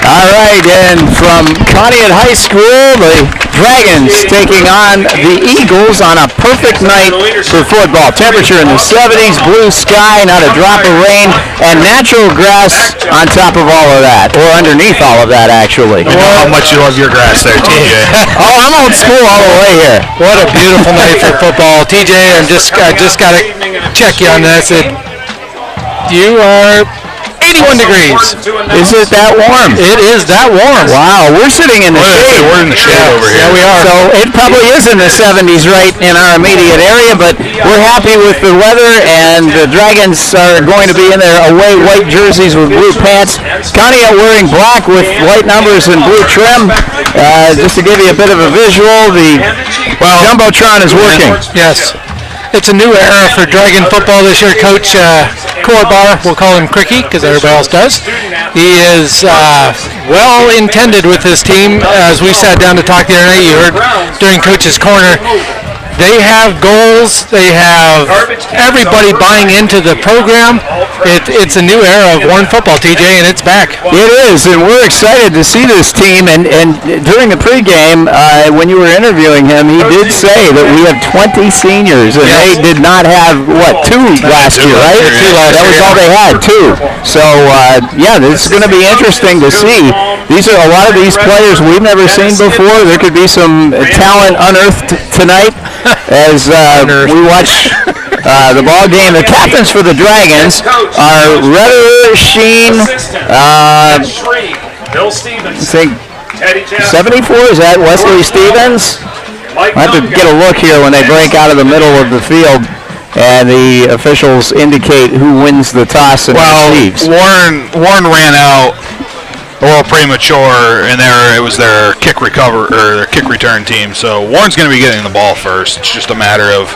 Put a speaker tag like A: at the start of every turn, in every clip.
A: All right, and from Conneaut High School, the Dragons taking on the Eagles on a perfect night for football. Temperature in the 70s, blue sky, not a drop of rain, and natural grass on top of all of that, or underneath all of that, actually.
B: You know how much you love your grass there, TJ.
A: Oh, I'm old school all the way here.
C: What a beautiful night for football. TJ, I just got to check you on this. You are 81 degrees.
A: Is it that warm?
C: It is that warm.
A: Wow, we're sitting in the shade.
B: We're in the shade over here.
C: Yeah, we are.
A: So it probably is in the 70s right in our immediate area, but we're happy with the weather, and the Dragons are going to be in their away white jerseys with blue pants. Conneaut wearing black with white numbers and blue trim. Just to give you a bit of a visual, the Jumbotron is working.
C: Yes. It's a new era for Dragon football this year. Coach Corbar, we'll call him Cricky because everybody else does. He is well intended with his team. As we sat down to talk the other night, you heard during Coach's Corner, they have goals. They have everybody buying into the program. It's a new era of Warren football, TJ, and it's back.
A: It is, and we're excited to see this team. And during the pregame, when you were interviewing him, he did say that we have 20 seniors, and they did not have, two last year, right? That was all they had, two. So, this is going to be interesting to see. These are a lot of these players we've never seen before. There could be some talent unearthed tonight as we watch the ball game. The captains for the Dragons are Redder, Sheen,
D: Bill Stevens.
A: I think 74, is that Wesley Stevens? I have to get a look here when they break out of the middle of the field and the officials indicate who wins the toss and receives.
B: Warren ran out a little premature, and it was their kick return team. So Warren's going to be getting the ball first. It's just a matter of,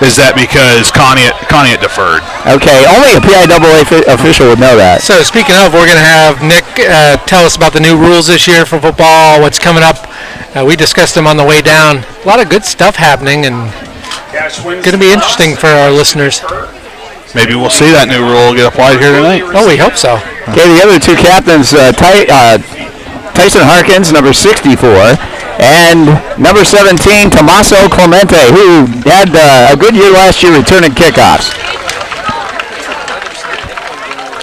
B: is that because Conneaut deferred?
A: Okay, only a PIAA official would know that.
C: So speaking of, we're going to have Nick tell us about the new rules this year for football, what's coming up. We discussed them on the way down. A lot of good stuff happening, and going to be interesting for our listeners.
B: Maybe we'll see that new rule get applied here tonight.
C: Oh, we hope so.
A: Okay, the other two captains, Tyson Harkins, number 64, and number 17, Tommaso Clemente, who had a good year last year returning kickoffs.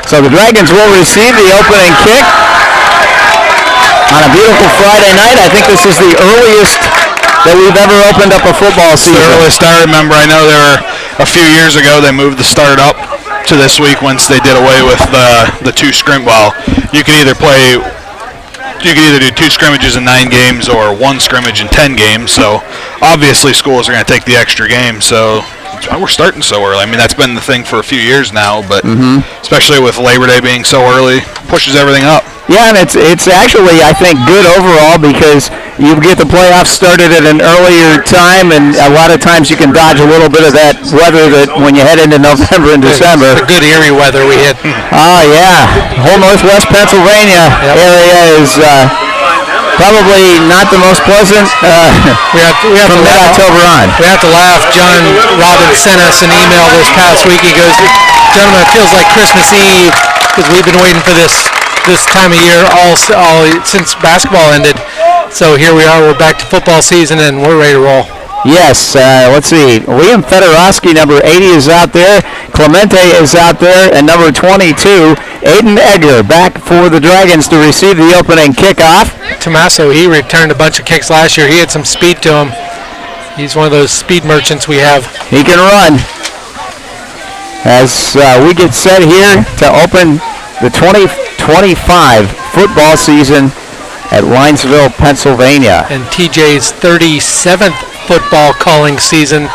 A: So the Dragons will receive the opening kick on a beautiful Friday night. I think this is the earliest that we've ever opened up a football season.
B: The earliest I remember. I know there were a few years ago they moved the start up to this week once they did away with the two scrim. Well, you could either do two scrimmages in 9 games or one scrimmage in 10 games. So obviously schools are going to take the extra game. So that's why we're starting so early. I mean, that's been the thing for a few years now, but especially with Labor Day being so early, pushes everything up.
A: Yeah, and it's actually, I think, good overall because you get the playoffs started at an earlier time, and a lot of times you can dodge a little bit of that weather that when you head into November and December.
C: The good eerie weather we hit.
A: Oh, yeah. The whole northwest Pennsylvania area is probably not the most pleasant
C: we have
A: from mid-October on.
C: We have to laugh. John Robbins sent us an email this past week. He goes, "Gentlemen, it feels like Christmas Eve because we've been waiting for this time of year all since basketball ended. So here we are. We're back to football season, and we're ready to roll."
A: Yes, let's see. Liam Fedorowski, number 80, is out there. Clemente is out there, and number 22, Aiden Egger, back for the Dragons to receive the opening kickoff.
C: Tommaso, he returned a bunch of kicks last year. He had some speed to him. He's one of those speed merchants we have.
A: He can run. As we get set here to open the 2025 football season at Linesville, Pennsylvania.
C: And TJ's 37th football calling season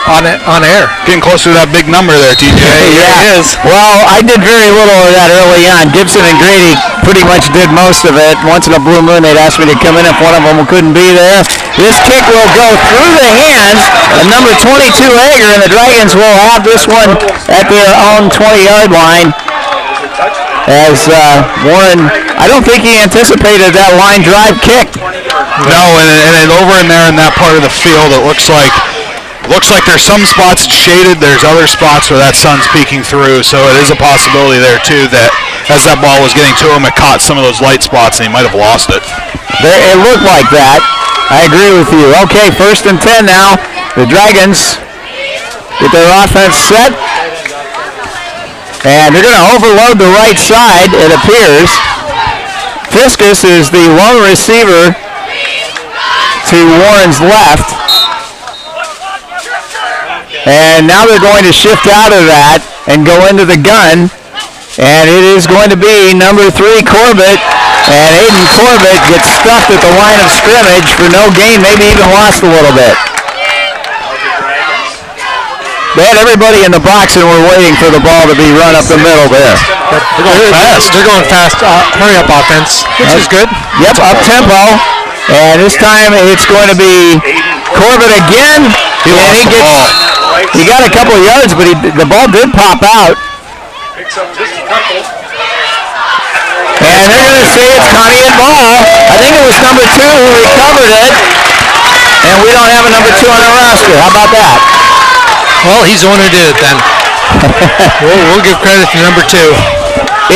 C: on air.
B: Getting closer to that big number there, TJ.
A: Yeah,
C: it is.
A: Well, I did very little of that early on. Gibson and Grady pretty much did most of it. Once in a blue moon, they'd ask me to come in if one of them couldn't be there. This kick will go through the hands of number 22, Egger, and the Dragons will have this one at their own 20-yard line. As Warren, I don't think he anticipated that line drive kick.
B: No, and over in there in that part of the field, it looks like there's some spots shaded. There's other spots where that sun's peeking through, so it is a possibility there too that as that ball was getting to him, it caught some of those light spots, and he might have lost it.
A: It looked like that. I agree with you. Okay, 1st and 10 now. The Dragons get their offense set. And they're going to overload the right side, it appears. Fiskus is the lone receiver to Warren's left. And now they're going to shift out of that and go into the gun. And it is going to be number 3, Corbett. And Aiden Corbett gets stuffed at the line of scrimmage for no gain, maybe even lost a little bit. They had everybody in the box and were waiting for the ball to be run up the middle there.
C: They're going fast. They're going fast. Hurry-up offense, which is good.
A: Yep, up-tempo. And this time it's going to be Corbett again. He got a couple of yards, but the ball did pop out. And they're going to say it's Conneaut ball. I think it was number 2 who recovered it. And we don't have a number 2 on our roster. How about that?
C: Well, he's the one who did it then. we'll give credit to number 2.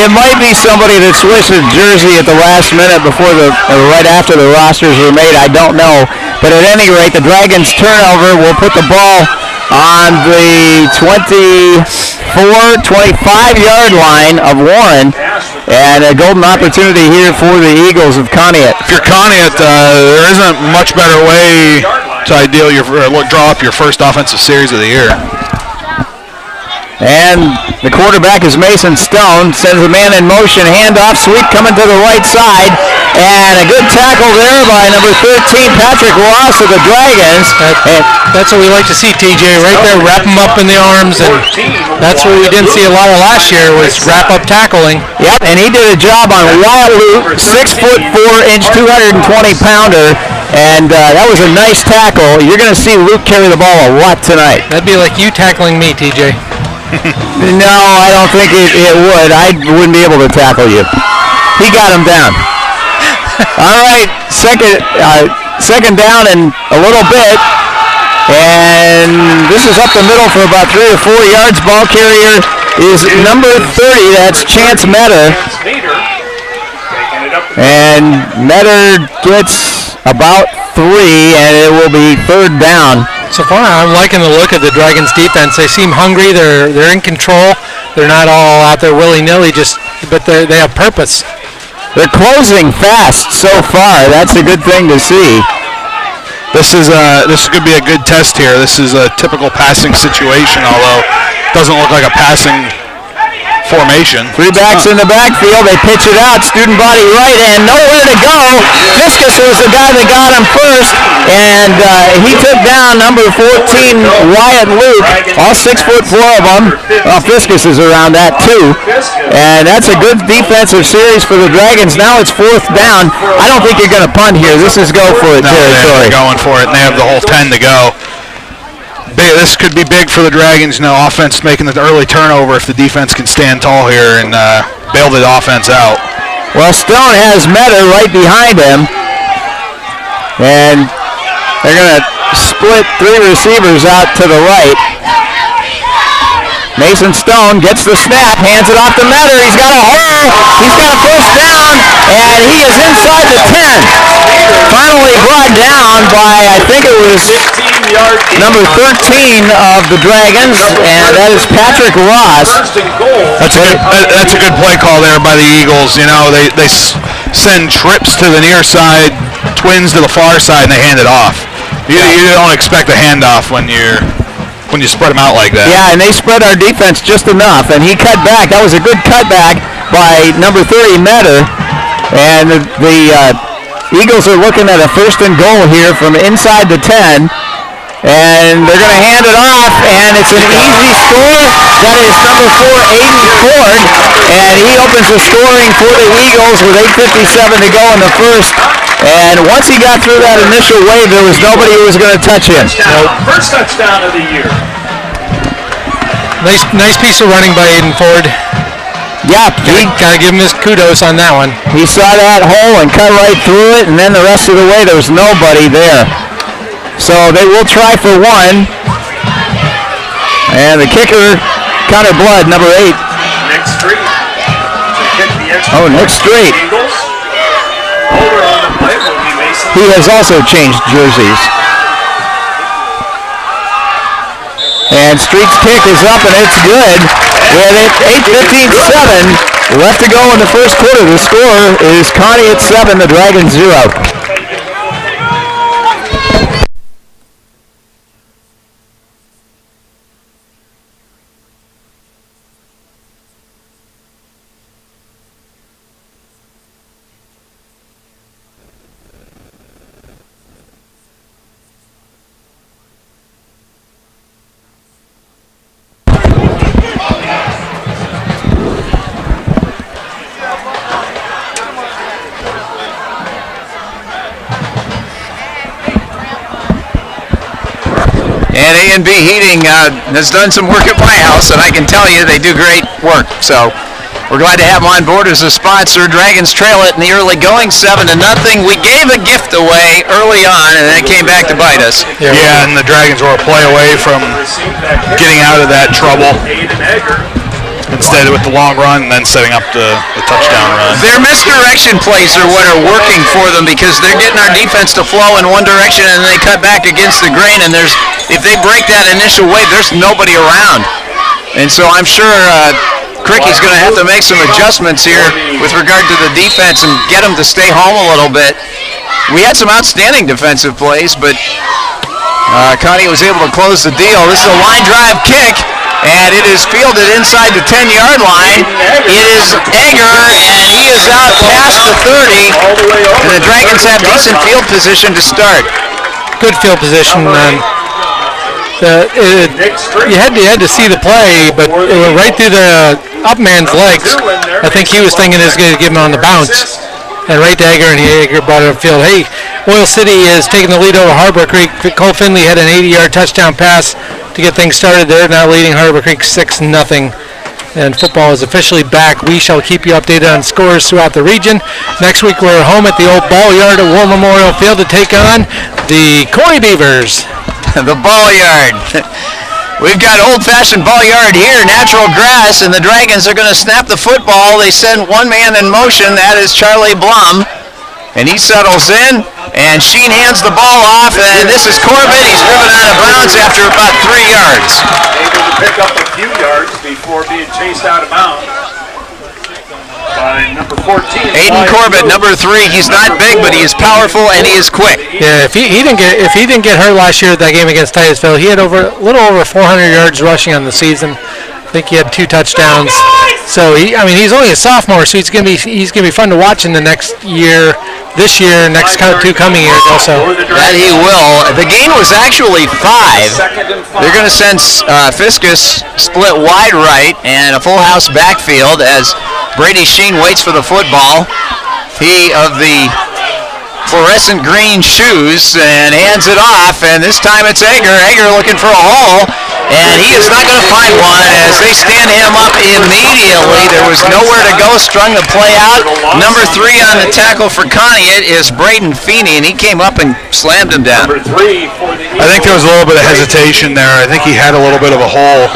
A: It might be somebody that switched a jersey at the last minute before right after the rosters were made. I don't know. But at any rate, the Dragons turnover will put the ball on the 25-yard line of Warren. And a golden opportunity here for the Eagles of Conneaut.
B: If you're Conneaut, there isn't much better way to draw up your first offensive series of the year.
A: And the quarterback is Mason Stone, sends a man in motion, handoff, sweep coming to the right side, and a good tackle there by number 13, Patrick Ross of the Dragons.
C: That's what we like to see, TJ, right there, wrap them up in the arms, and that's what we didn't see a lot of last year was wrap-up tackling.
A: Yep, and he did a job on Wyatt Luke, 6'4", 220-pounder, and that was a nice tackle. You're going to see Luke carry the ball a lot tonight.
C: That'd be like you tackling me, TJ.
A: No, I don't think it would. I wouldn't be able to tackle you. He got him down. All right, second down and a little bit. And this is up the middle for about 3 or 4 yards. Ball carrier is number 30. That's Chance Metter. And Metter gets about 3, and it will be 3rd down.
C: So far, I'm liking the look of the Dragons' defense. They seem hungry. They're in control. They're not all out there willy-nilly, but they have purpose.
A: They're closing fast so far. That's a good thing to see.
B: This could be a good test here. This is a typical passing situation, although it doesn't look like a passing formation.
A: 3 backs in the backfield. They pitch it out. Student body right, and nowhere to go. Fiskus was the guy that got him first, and he took down number 14, Wyatt Luke. All 6'4" of them. Fiskus is around that too. And that's a good defensive series for the Dragons. Now it's 4th down. I don't think you're going to punt here. This is go for it territory.
B: They're going for it, and they have the whole 10 to go. This could be big for the Dragons. Offense making the early turnover if the defense can stand tall here and bail the offense out.
A: Well, Stone has Metter right behind him. And they're going to split 3 receivers out to the right. Mason Stone gets the snap, hands it off to Metter. He's got a hole. He's got a first down, and he is inside the 10. Finally brought down by, I think it was number 13 of the Dragons, and that is Patrick Ross.
B: That's a good play call there by the Eagles. They send trips to the near side, twins to the far side, and they hand it off. You don't expect a handoff when you spread them out like that.
A: Yeah, and they spread our defense just enough, and he cut back. That was a good cutback by number 30, Metter. And the Eagles are looking at a 1st and goal here from inside the 10. And they're going to hand it off, and it's an easy score. That is number 4, Aiden Ford, and he opens the scoring for the Eagles with 8:57 to go in the first. And once he got through that initial wave, there was nobody who was going to touch him.
D: First touchdown of the year.
C: Nice piece of running by Aiden Ford.
A: Yeah,
C: gotta give him his kudos on that one.
A: He saw that hole and cut right through it, and then the rest of the way there was nobody there. So they will try for 1. And the kicker, Connor Blood, number 8.
D: Next 3.
A: Oh, Nick Strait.
D: Holder on the play will be Mason.
A: He has also changed jerseys. And Street's kick is up, and it's good. With it 8:15-7 left to go in the first quarter. The score is Conneaut 7, the Dragons 0. And A&B Heating has done some work at my house, and I can tell you they do great work. So we're glad to have them on board as a sponsor. Dragons trail it in the early going 7-0. We gave a gift away early on, and then it came back to bite us.
B: Yeah, and the Dragons were a play away from getting out of that trouble. Instead with the long run and then setting up the touchdown run.
A: Their misdirection plays are what are working for them because they're getting our defense to flow in one direction and they cut back against the grain, and if they break that initial wave, there's nobody around. And so I'm sure Cricky's going to have to make some adjustments here with regard to the defense and get them to stay home a little bit. We had some outstanding defensive plays, but Connie was able to close the deal. This is a line drive kick. And it is fielded inside the 10-yard line. It is Egger, and he is out past the 30. And the Dragons have decent field position to start.
C: Good field position. You had to see the play, but it went right through the up man's legs. I think he was thinking it was going to give him on the bounce. And right to Egger, and Egger brought it upfield. Hey, Oil City is taking the lead over Harbor Creek. Cole Finley had an 80-yard touchdown pass to get things started. They're now leading Harbor Creek 6-0. And football is officially back. We shall keep you updated on scores throughout the region. Next week we're home at the old ball yard at War Memorial Field to take on the Corey Beavers.
A: The ball yard. We've got old-fashioned ball yard here, natural grass, and the Dragons are going to snap the football. They send one man in motion. That is Charlie Blum. And he settles in, and Sheen hands the ball off, and this is Corbett. He's driven out of bounds after about 3 yards.
D: Able to pick up a few yards before being chased out of bounds by number 14.
A: Aiden Corbett, number 3. He's not big, but he is powerful and he is quick.
C: Yeah, if he didn't get hurt last year at that game against Titusville, he had a little over 400 yards rushing on the season. I think he had 2 touchdowns. So he's only a sophomore, so he's gonna be fun to watch in the next year, this year, next 2 coming years also.
A: That he will. The gain was actually 5. They're gonna send Fiskus split wide right and a full house backfield as Brady Sheen waits for the football. He of the fluorescent green shoes and hands it off, and this time it's Egger. Egger looking for a hole, and he is not going to find one as they stand him up immediately. There was nowhere to go, strung the play out. Number 3 on the tackle for Conneaut is Braden Feeney, and he came up and slammed him down.
B: I think there was a little bit of hesitation there. I think he had a little bit of a hole,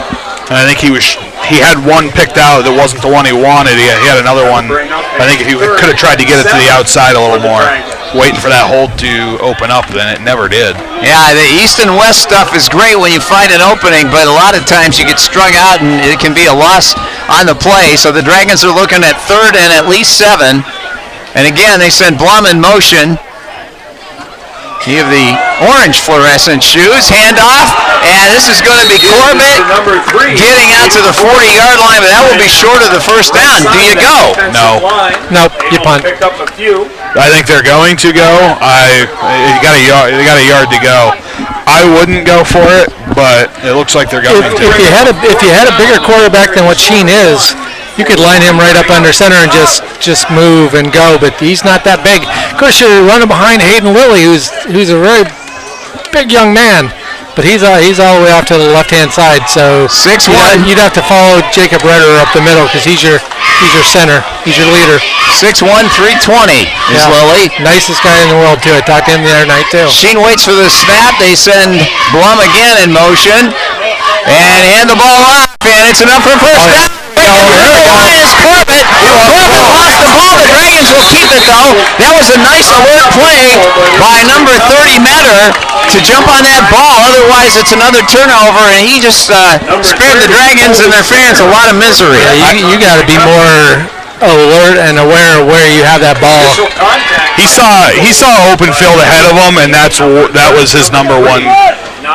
B: and I think he had one picked out that wasn't the one he wanted. He had another one. I think if he could have tried to get it to the outside a little more, waiting for that hole to open up, then it never did.
A: Yeah, the east and west stuff is great when you find an opening, but a lot of times you get strung out and it can be a loss on the play. So the Dragons are looking at 3rd and at least 7. And again, they send Blum in motion. You have the orange fluorescent shoes, handoff, and this is going to be Corbett getting out to the 40-yard line, but that will be short of the first down. Do you go?
B: No.
C: Nope, you punt.
B: I think they're going to go. They got a yard to go. I wouldn't go for it, but it looks like they're going to.
C: If you had a bigger quarterback than what Sheen is, you could line him right up under center and just move and go, but he's not that big. Of course, you're running behind Hayden Lilly, who's a very big young man, but he's all the way off to the left-hand side. So
A: 6'1".
C: You'd have to follow Jacob Redder up the middle because he's your center, he's your leader.
A: 6'1", 320 is Lilly.
C: Nicest guy in the world too. I talked to him the other night too.
A: Sheen waits for the snap. They send Blum again in motion and hand the ball off, and it's enough for first down. Here the line is Corbett. Corbett lost the ball. The Dragons will keep it, though. That was a nice alert play by number 30, Metter, to jump on that ball. Otherwise, it's another turnover, and he just spared the Dragons and their fans a lot of misery.
C: Yeah, you got to be more alert and aware of where you have that ball.
B: He saw open field ahead of him, and that was his number one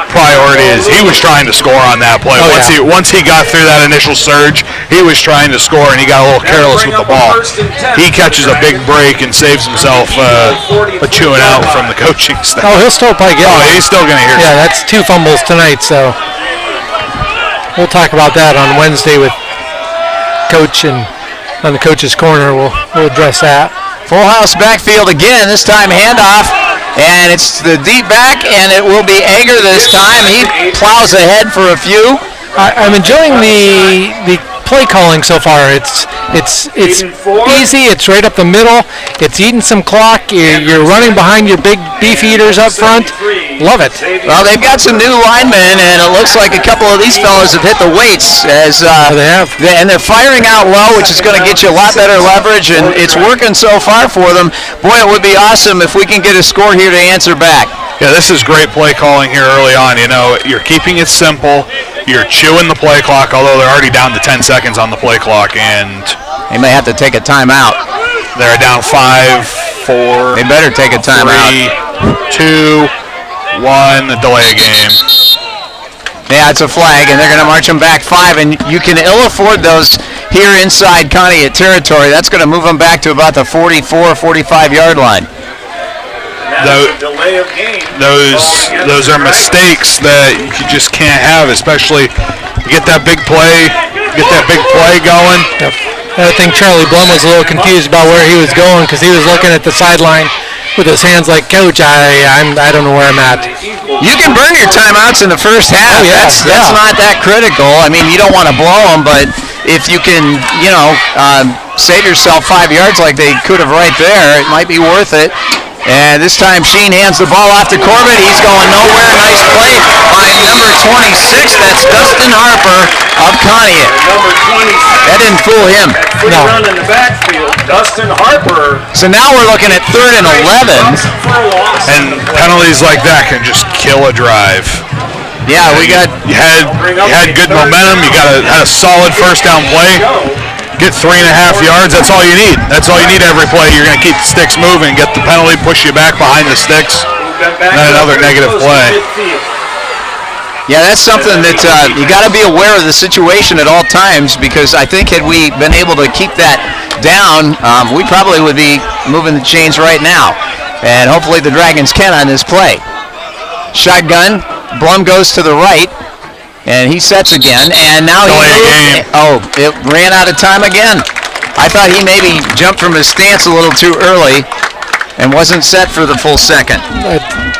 B: priority. Is he was trying to score on that play. Once he got through that initial surge, he was trying to score, and he got a little careless with the ball. He catches a big break and saves himself a chewing out from the coaching staff.
C: Oh, he'll still probably get it.
B: He's still going to hear.
C: Yeah, that's 2 fumbles tonight, so we'll talk about that on Wednesday with Coach, and on the coach's corner we'll address that.
A: Full house backfield again, this time handoff, and it's the deep back, and it will be Ager this time. He plows ahead for a few.
C: I'm enjoying the play calling so far. It's easy. It's right up the middle. It's eating some clock. You're running behind your big beef eaters up front. Love it.
A: Well, they've got some new linemen, and it looks like a couple of these fellows have hit the weights as
C: they have.
A: And they're firing out low, which is going to get you a lot better leverage, and it's working so far for them. Boy, it would be awesome if we can get a score here to answer back.
B: Yeah, this is great play calling here early on. You know, you're keeping it simple. You're chewing the play clock, although they're already down to 10 seconds on the play clock, and
A: they may have to take a timeout.
B: They're down 5, 4.
A: They better take a timeout.
B: 3, 2, 1. Delay a game.
A: Yeah, it's a flag, and they're going to march them back 5, and you can ill afford those here inside Conneaut territory. That's going to move them back to about the 44, 45-yard line.
B: Those are mistakes that you just can't have, especially you get that big play going.
C: Yep. I think Charlie Blum was a little confused about where he was going because he was looking at the sideline with his hands like, Coach, I don't know where I'm at.
A: You can burn your timeouts in the first half.
C: Oh, yeah,
A: that's not that critical. I mean, you don't want to blow them, but if you can, save yourself 5 yards like they could have right there, it might be worth it. And this time Sheen hands the ball off to Corbett. He's going nowhere. Nice play by number 26. That's Dustin Harper of Conneaut.
D: Number 26.
A: That didn't fool him.
D: Good run in the backfield. Dustin Harper.
A: So now we're looking at 3rd and 11.
B: And penalties like that can just kill a drive.
A: Yeah, you
B: had good momentum. You had a solid first down play. Get 3.5 yards. That's all you need. That's all you need every play. You're going to keep the sticks moving, get the penalty, push you back behind the sticks, and then another negative play.
A: Yeah, that's something that you got to be aware of the situation at all times, because I think had we been able to keep that down, we probably would be moving the chains right now. And hopefully the Dragons can on this play. Shotgun. Blum goes to the right. And he sets again, and now it ran out of time again. I thought he maybe jumped from his stance a little too early and wasn't set for the full second.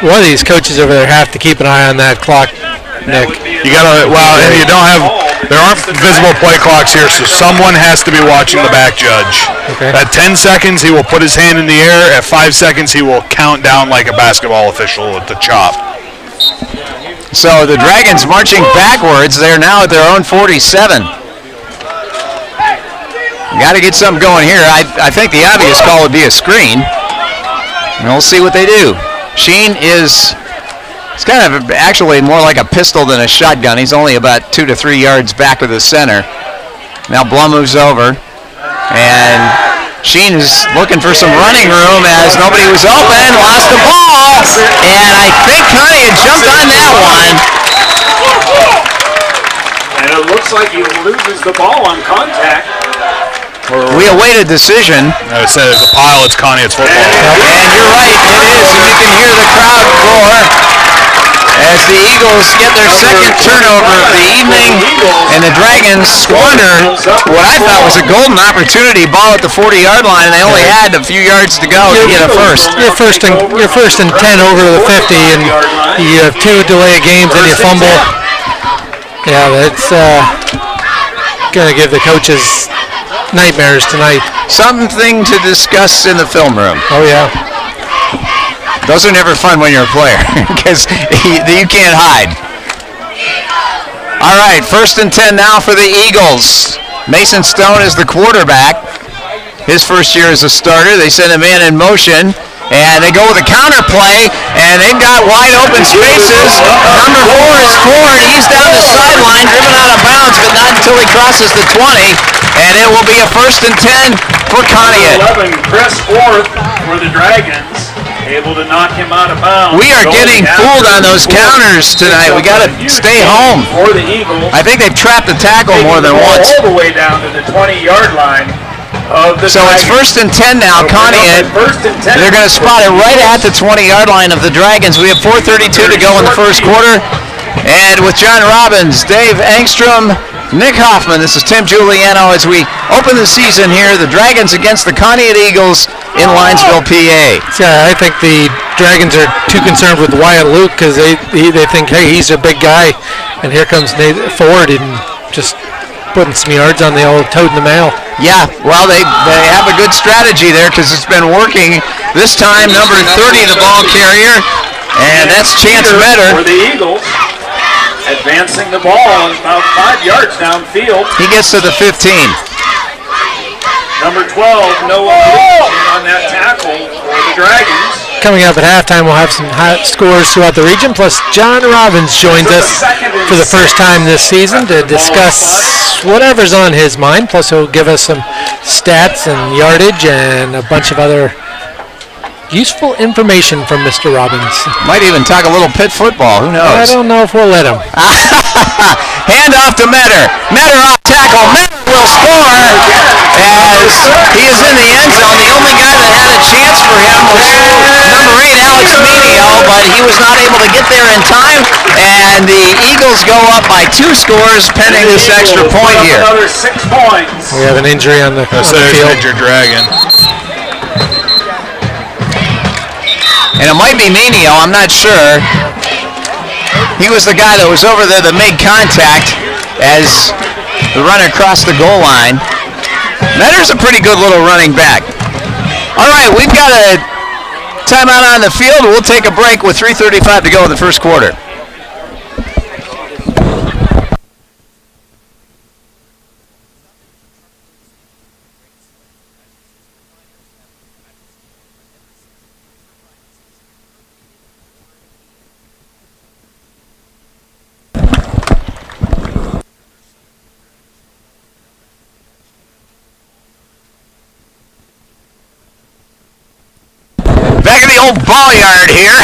C: One of these coaches over there have to keep an eye on that clock, Nick.
B: You gotta, and you don't have, there aren't visible play clocks here, so someone has to be watching the back judge.
C: Okay.
B: At 10 seconds, he will put his hand in the air. At 5 seconds, he will count down like a basketball official at the chop.
A: So the Dragons marching backwards. They're now at their own 47. Got to get something going here. I think the obvious call would be a screen. And we'll see what they do. Sheen it's kind of actually more like a pistol than a shotgun. He's only about 2 to 3 yards back of the center. Now Blum moves over. And Sheen is looking for some running room as nobody was open, lost the ball, and I think Conneaut jumped on that one.
D: And it looks like he loses the ball on contact.
A: We await a decision.
B: I said it's a pile, it's Conneaut's football.
A: And you're right, it is, and you can hear the crowd roar as the Eagles get their second turnover of the evening, and the Dragons squander what I thought was a golden opportunity. Ball at the 40-yard line, and they only had a few yards to go to get a first.
C: You're first and 10 over to the 50, and you have 2 delay games, and you fumble. Yeah, that's going to give the coaches nightmares tonight.
A: Something to discuss in the film room.
C: Oh, yeah.
A: Those are never fun when you're a player because you can't hide. All right, 1st and 10 now for the Eagles. Mason Stone is the quarterback. His first year as a starter. They send a man in motion, and they go with a counter play, and they've got wide open spaces. Number 4 is Ford. He's down the sideline, driven out of bounds, but not until he crosses the 20, and it will be a 1st and 10 for Conneaut.
D: 11, Chris Orth for the Dragons, able to knock him out of bounds.
A: We are getting fooled on those counters tonight. We got to stay home.
D: For the Eagles.
A: I think they've trapped the tackle more than
D: All
A: once.
D: the way down to the 20-yard line.
A: So it's 1st and 10 now. Conneaut, they're going to spot it right at the 20-yard line of the Dragons. We have 4:32 to go in the first quarter. And with John Robbins, Dave Engstrom, Nick Hoffman, this is Tim Giuliano as we open the season here. The Dragons against the Conneaut Eagles in Linesville, PA.
C: Yeah, I think the Dragons are too concerned with Wyatt Luke because they think, hey, he's a big guy. And here comes Nate Ford and just putting some yards on the old toad in the mail.
A: Yeah, well, they have a good strategy there because it's been working. This time, number 30, the ball carrier, and that's Chance Metter.
D: For the Eagles, advancing the ball about 5 yards downfield.
A: He gets to the 15.
D: Number 12, Noah on that tackle for the Dragons.
C: Coming up at halftime, we'll have some hot scores throughout the region, plus John Robbins joins us for the first time this season to discuss whatever's on his mind, plus he'll give us some stats and yardage and a bunch of other useful information from Mr. Robbins.
A: Might even talk a little pit football, who knows?
C: I don't know if we'll let him.
A: Hand off to Metter. Metter off tackle. Metter will score as he is in the end zone. The only guy that had a chance for him was number 8, Alex Menio, but he was not able to get there in time, and the Eagles go up by 2 scores pending this extra point here.
D: Another 6 points.
C: We have an injury on the field.
B: Major Dragon.
A: And it might be Menio, I'm not sure. He was the guy that was over there that made contact as the runner crossed the goal line. Metter's a pretty good little running back. All right, we've got a timeout on the field. We'll take a break with 3:35 to go in the first quarter. Back in the old ball yard here.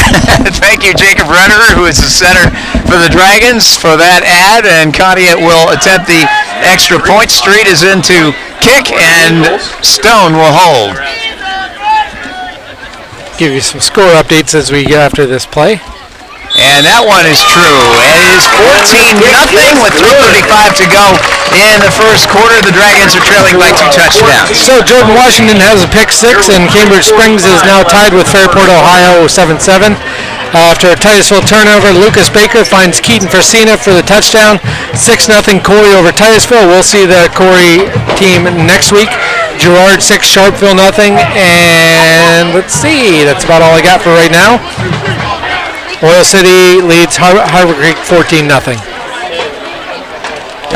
A: Thank you, Jacob Renner, who is the center for the Dragons, for that ad. And Conneaut will attempt the extra point. Street is into kick, and Stone will hold.
C: Give you some score updates as we go after this play.
A: And that one is true. It is 14-0 with 3:35 to go in the first quarter. The Dragons are trailing by 2 touchdowns.
C: So Jordan Washington has a pick 6, and Cambridge Springs is now tied with Fairport, Ohio, 7-7. After a Titusville turnover, Lucas Baker finds Keaton Frasina for the touchdown. 6-0 Corey over Titusville. We'll see the Corey team next week. Girard 6, Sharpeville 0. And let's see, that's about all I got for right now. Oil City leads Harbor Creek 14-0.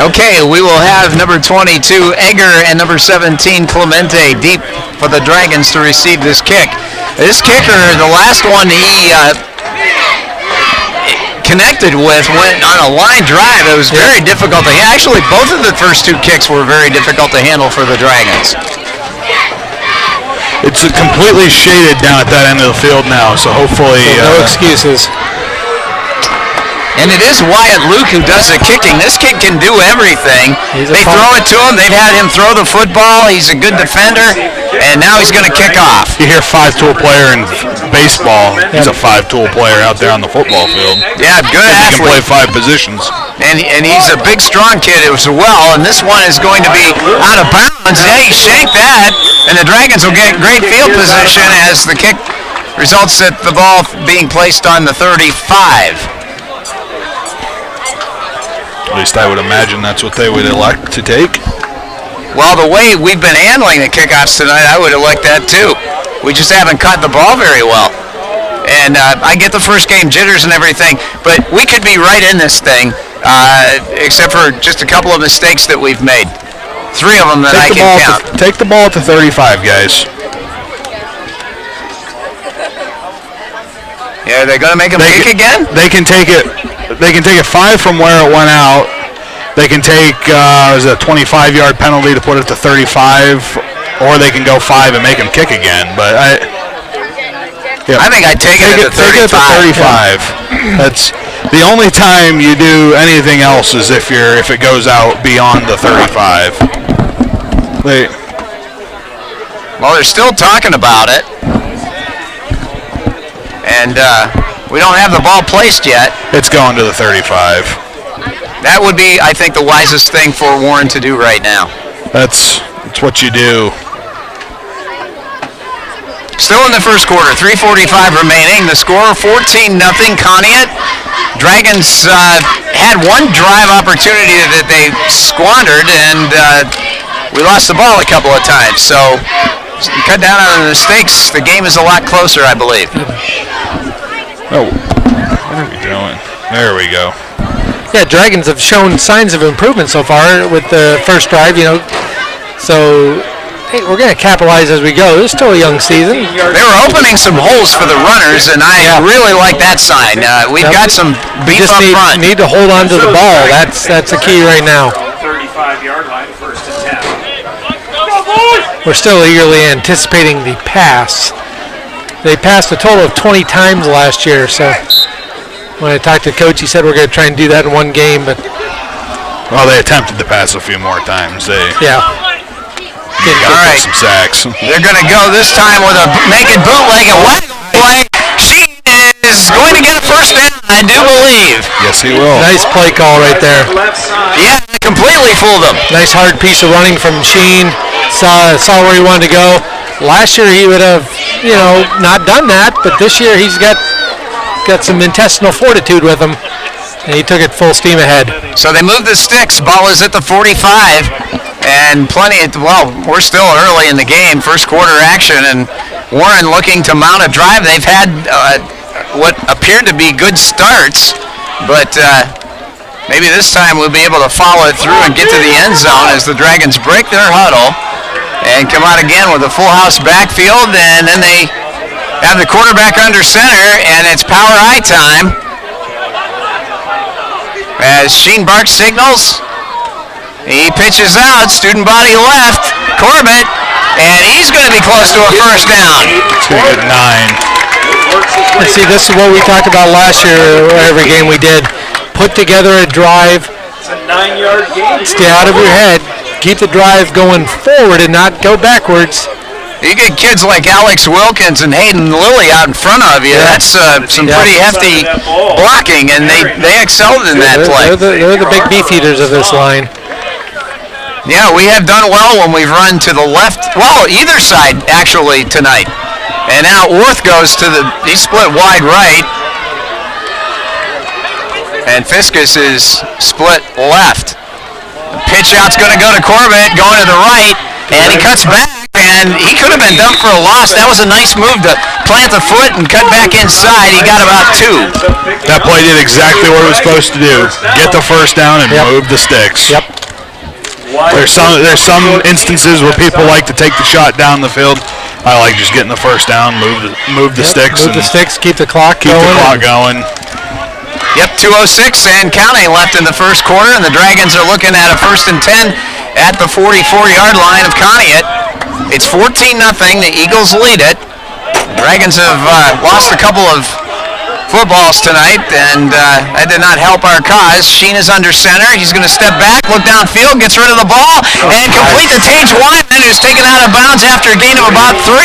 A: Okay, we will have number 22 Egger and number 17 Clemente deep for the Dragons to receive this kick. This kicker, the last one he connected with, went on a line drive. It was very difficult to handle. Actually, both of the first 2 kicks were very difficult to handle for the Dragons.
B: It's completely shaded down at that end of the field now, so hopefully...
C: no excuses.
A: And it is Wyatt Luke who does the kicking. This kid can do everything. They throw it to him. They've had him throw the football. He's a good defender. And now he's going to kick off.
B: You hear 5-tool player in baseball. He's a 5-tool player out there on the football field.
A: Yeah, good athlete.
B: He can play 5 positions.
A: And he's a big, strong kid as well. And this one is going to be out of bounds. Yeah, he shanked that. And the Dragons will get great field position as the kick results in the ball being placed on the 35.
B: At least I would imagine that's what they would elect to take.
A: Well, the way we've been handling the kickoffs tonight, I would elect that too. We just haven't caught the ball very well. And I get the first game jitters and everything, but we could be right in this thing, except for just a couple of mistakes that we've made. 3 of them that I can count.
B: Take the ball at the 35, guys.
A: Yeah, they're going to make them kick again?
B: They can take it 5 from where it went out. They can take a 25-yard penalty to put it to 35, or they can go 5 and make them kick again. But I
A: think I'd take it at the 35.
B: That's the only time you do anything else is if it goes out beyond the 35.
A: Well, they're still talking about it. And we don't have the ball placed yet.
B: It's going to the 35.
A: That would be, I think, the wisest thing for Warren to do right now.
B: That's what you do.
A: Still in the first quarter, 3:45 remaining. The score 14-0 Conneaut. Dragons had one drive opportunity that they squandered, and we lost the ball a couple of times. So cut down on the mistakes. The game is a lot closer, I believe.
B: Oh, what are we doing? There we go.
C: Yeah, Dragons have shown signs of improvement so far with the first drive, So, hey, we're going to capitalize as we go. This is still a young season.
A: They were opening some holes for the runners, and I really like that sign. We've got some beef up front.
C: Need to hold on to the ball. That's the key right now.
D: 35-yard line, 1st and 10.
C: We're still eagerly anticipating the pass. They passed a total of 20 times last year, so when I talked to Coach, he said we're going to try and do that in one game, but...
B: Well, they attempted to pass a few more times.
A: All right.
B: Some sacks.
A: They're going to go this time with a naked bootleg and waggle play. Sheen is going to get a first down, I do believe.
B: Yes, he will.
C: Nice play call right there.
A: Yeah, completely fooled him.
C: Nice hard piece of running from Sheen. Saw where he wanted to go. Last year he would have, not done that, but this year he's got some intestinal fortitude with him, and he took it full steam ahead.
A: So they moved the sticks. Ball is at the 45, and we're still early in the game, first quarter action, and Warren looking to mount a drive. They've had what appeared to be good starts, but maybe this time we'll be able to follow it through and get to the end zone as the Dragons break their huddle and come out again with a full house backfield, and then they have the quarterback under center, and it's power I time. As Sheen Bark signals, he pitches out, student body left, Corbett, and he's going to be close to a first down.
B: It's going to get 9.
C: And see, this is what we talked about last year, every game we did. Put together a drive.
D: It's a 9-yard gain.
C: Stay out of your head. Keep the drive going forward and not go backwards.
A: You get kids like Alex Wilkins and Hayden Lilly out in front of you. That's some pretty hefty blocking, and they excelled in that play.
C: They're the big beef eaters of this line.
A: Yeah, we have done well when we've run to the left. Well, either side, actually, tonight. And now Orth goes he split wide right. And Fiskus is split left. The pitch out's going to go to Corbett, going to the right, and he cuts back, and he could have been dumped for a loss. That was a nice move to plant the foot and cut back inside. He got about 2.
B: That play did exactly what it was supposed to do. Get the first down and move the sticks.
C: Yep.
B: There's some instances where people like to take the shot down the field. I like just getting the first down, move the sticks.
C: Move the sticks, keep the clock going.
B: Keep the clock going.
A: Yep, 2:06 and counting left in the first quarter, and the Dragons are looking at a 1st and 10 at the 44-yard line of Conneaut. It's 14-0. The Eagles lead it. The Dragons have lost a couple of footballs tonight, and that did not help our cause. Sheen is under center. He's going to step back, look downfield, gets rid of the ball, and complete to Tage Wyman, who's taken out of bounds after a gain of about 3.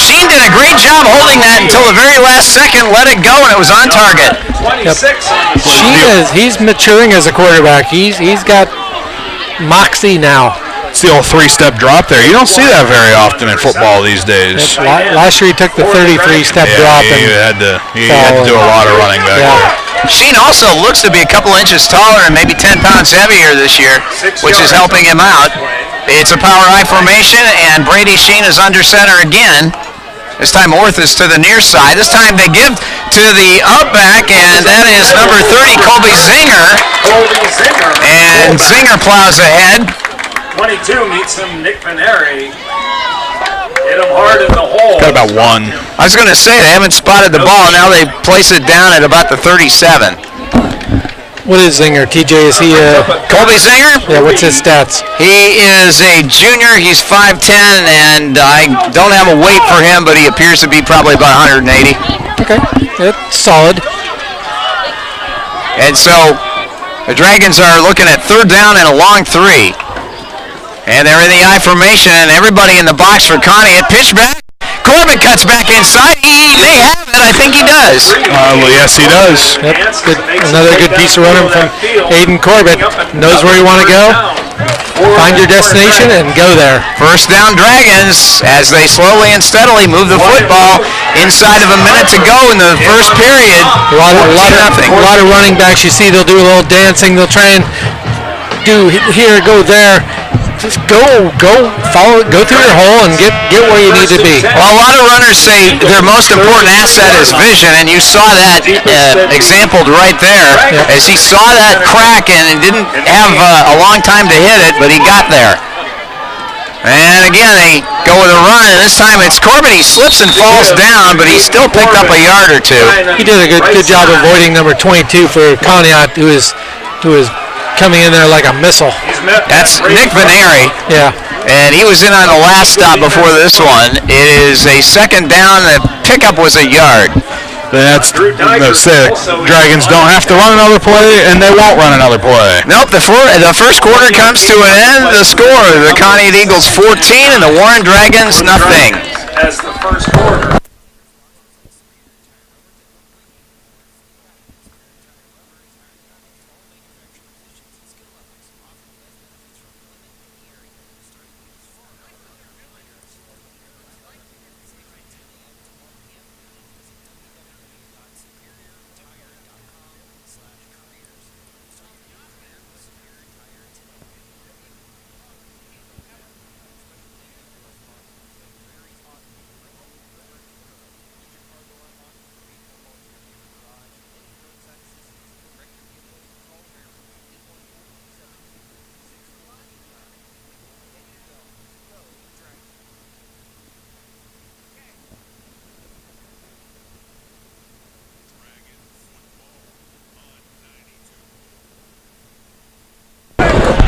A: Sheen did a great job holding that until the very last second, let it go, and it was on target.
C: Yep. He's maturing as a quarterback. He's got moxie now.
B: It's the old 3-step drop there. You don't see that very often in football these days.
C: Last year he took the 33-step drop.
B: He had to do a lot of running back there.
A: Sheen also looks to be a couple inches taller and maybe 10 pounds heavier this year, which is helping him out. It's a power I formation, and Brady Sheen is under center again. This time Orth is to the near side. This time they give to the up-back, and that is number 30, Colby Zinger. And Zinger plows ahead.
D: 22 meets him, Nick Paneri. Hit him hard in the hole.
B: Got about one.
A: I was going to say, they haven't spotted the ball. Now they place it down at about the 37.
C: What is Zinger? TJ, is he
A: Colby Zinger?
C: Yeah, what's his stats?
A: He is a junior. He's 5'10", and I don't have a weight for him, but he appears to be probably about 180.
C: Okay, that's solid.
A: And so the Dragons are looking at third down and a long 3. And they're in the I formation, and everybody in the box for Conneaut. Pitch back. Corbett cuts back inside. He may have it. I think he does.
B: Well, yes, he does.
C: Yep. Good. Another good piece of running from Aiden Corbett. Knows where you want to go. Find your destination and go there.
A: First down Dragons as they slowly and steadily move the football inside of a minute to go in the first period.
C: A lot of running backs. You see they'll do a little dancing. They'll try and do here, go there. Just go follow, go through your hole and get where you need to be.
A: Well, a lot of runners say their most important asset is vision, and you saw that exampled right there as he saw that crack and didn't have a long time to hit it, but he got there. And again, they go with a run, and this time it's Corbett. He slips and falls down, but he still picked up a yard or two.
C: He did a good job avoiding number 22 for Conneaut, who is coming in there like a missile.
A: That's Nick Paneri.
C: Yeah.
A: And he was in on the last stop before this one. It is a second down. The pickup was a yard.
B: That's sick. Dragons don't have to run another play, and they won't run another play.
A: Nope, the first quarter comes to an end. The score, the Conneaut Eagles 14 and the Warren Dragons nothing.
D: As the first quarter.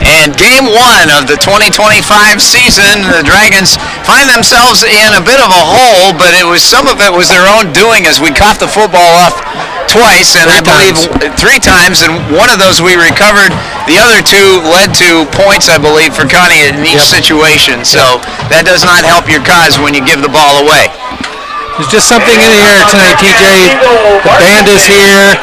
A: And game one of the 2025 season, the Dragons find themselves in a bit of a hole, but some of it was their own doing as we caught the football up twice, and I believe 3 times, and one of those we recovered. The other 2 led to points, I believe, for Conneaut in each situation, so that does not help your cause when you give the ball away.
C: There's just something in the air tonight, TJ. The band is here.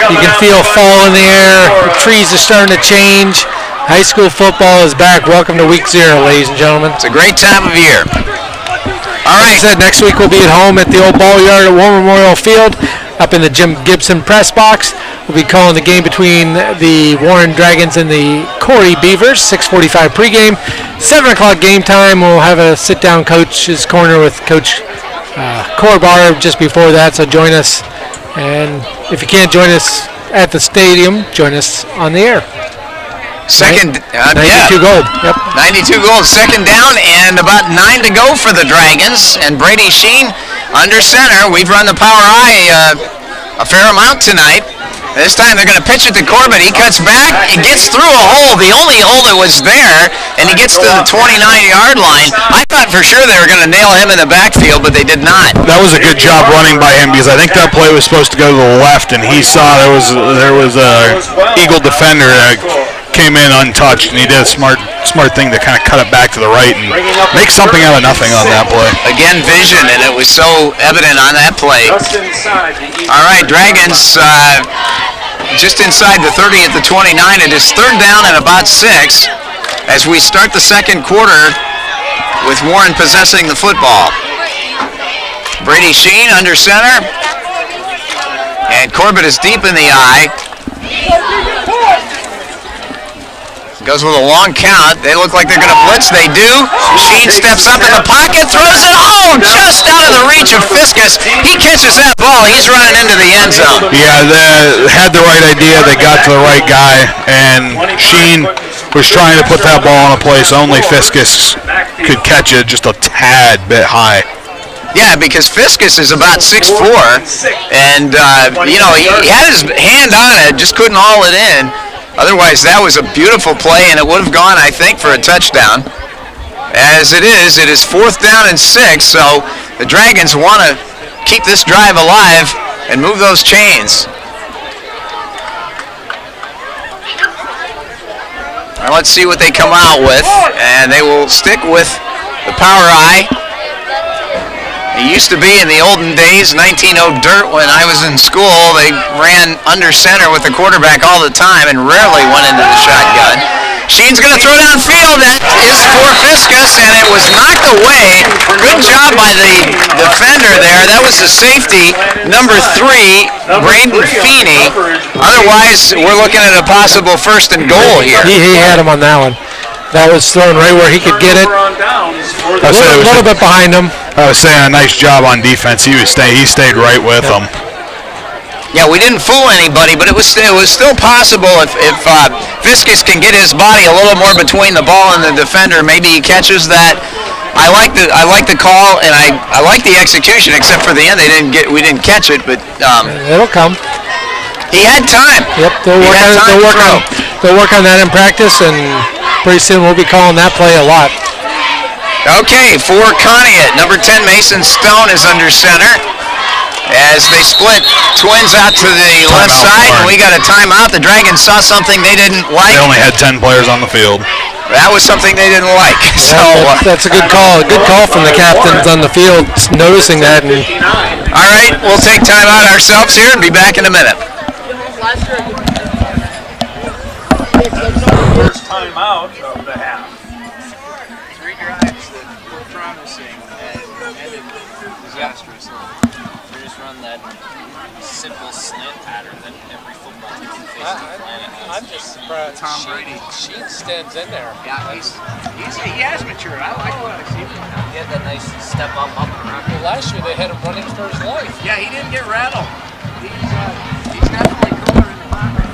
C: You can feel fall in the air. The trees are starting to change. High school football is back. Welcome to week 0, ladies and gentlemen.
A: It's a great time of year. All right.
C: Like I said, next week we'll be at home at the old ball yard at War Memorial Field up in the Jim Gibson press box. We'll be calling the game between the Warren Dragons and the Corey Beavers, 6:45 pregame. 7 o'clock game time. We'll have a sit-down coach's corner with Coach Corbar just before that, so join us. And if you can't join us at the stadium, join us on the air. 92 gold. Yep.
A: 92 gold. Second down and about 9 to go for the Dragons. And Brady Sheen under center. We've run the power I a fair amount tonight. This time they're going to pitch it to Corbett. He cuts back. He gets through a hole, the only hole that was there, and he gets to the 29-yard line. I thought for sure they were going to nail him in the backfield, but they did not.
B: That was a good job running by him because I think that play was supposed to go to the left, and he saw there was a Eagle defender that came in untouched, and he did a smart thing to kind of cut it back to the right and make something out of nothing on that play.
A: Again, vision, and it was so evident on that play. All right, Dragons just inside the 30 at the 29. It is third down and about 6 as we start the second quarter with Warren possessing the football. Brady Sheen under center, and Corbett is deep in the eye. Goes with a long count. They look like they're going to blitz. They do. Sheen steps up in the pocket, throws it home, just out of the reach of Fiskus. He catches that ball. He's running into the end zone.
B: Yeah, they had the right idea. They got to the right guy, and Sheen was trying to put that ball in a place only Fiskus could catch it just a tad bit high.
E: Yeah, because Fiskus is about 6'4", and he had his hand on it, just couldn't haul it in. Otherwise, that was a beautiful play, and it would have gone, I think, for a touchdown. As it is 4th down and 6, so the Dragons want to keep this drive alive and move those chains. Now let's see what they come out with, and they will stick with the power I. It used to be in the olden days, 1900 dirt, when I was in school, they ran under center with the quarterback all the time and rarely went into the shotgun. Sheen's going to throw downfield. That is for Fiskus, and it was knocked away. Good job by the defender there. That was the safety, number 3, Braden Feeney. Otherwise, we're looking at a possible 1st and goal here.
C: He had him on that one. That was thrown right where he could get it. A little bit behind him.
B: I was saying a nice job on defense. He stayed right with him.
E: Yeah, we didn't fool anybody, but it was still possible if Fiskus can get his body a little more between the ball and the defender, maybe he catches that. I like the call, and I like the execution, except for the end we didn't catch it, but
C: it'll come.
E: He had time.
C: Yep, they'll work on that in practice, and pretty soon we'll be calling that play a lot.
E: Okay, for Conneaut, number 10 Mason Stone is under center as they split twins out to the left side, and we got a timeout. The Dragons saw something they didn't like.
B: They only had 10 players on the field.
E: That was something they didn't like. So
C: that's a good call. A good call from the captains on the field, noticing that.
E: All right, we'll take timeout ourselves here and be back in a minute.
D: First timeout of the half.
F: 3 drives that were promising and ended disastrously. They just run that simple slant pattern that every football team faces on the planet has.
C: I'm just surprised
F: Tom Brady.
C: Sheen stands in there.
F: Yeah, he has matured. I like what I see from him. He had that nice step up and around.
C: Well, last year they had him running for his life.
F: Yeah, he didn't get rattled. He's definitely cooler in the pocket.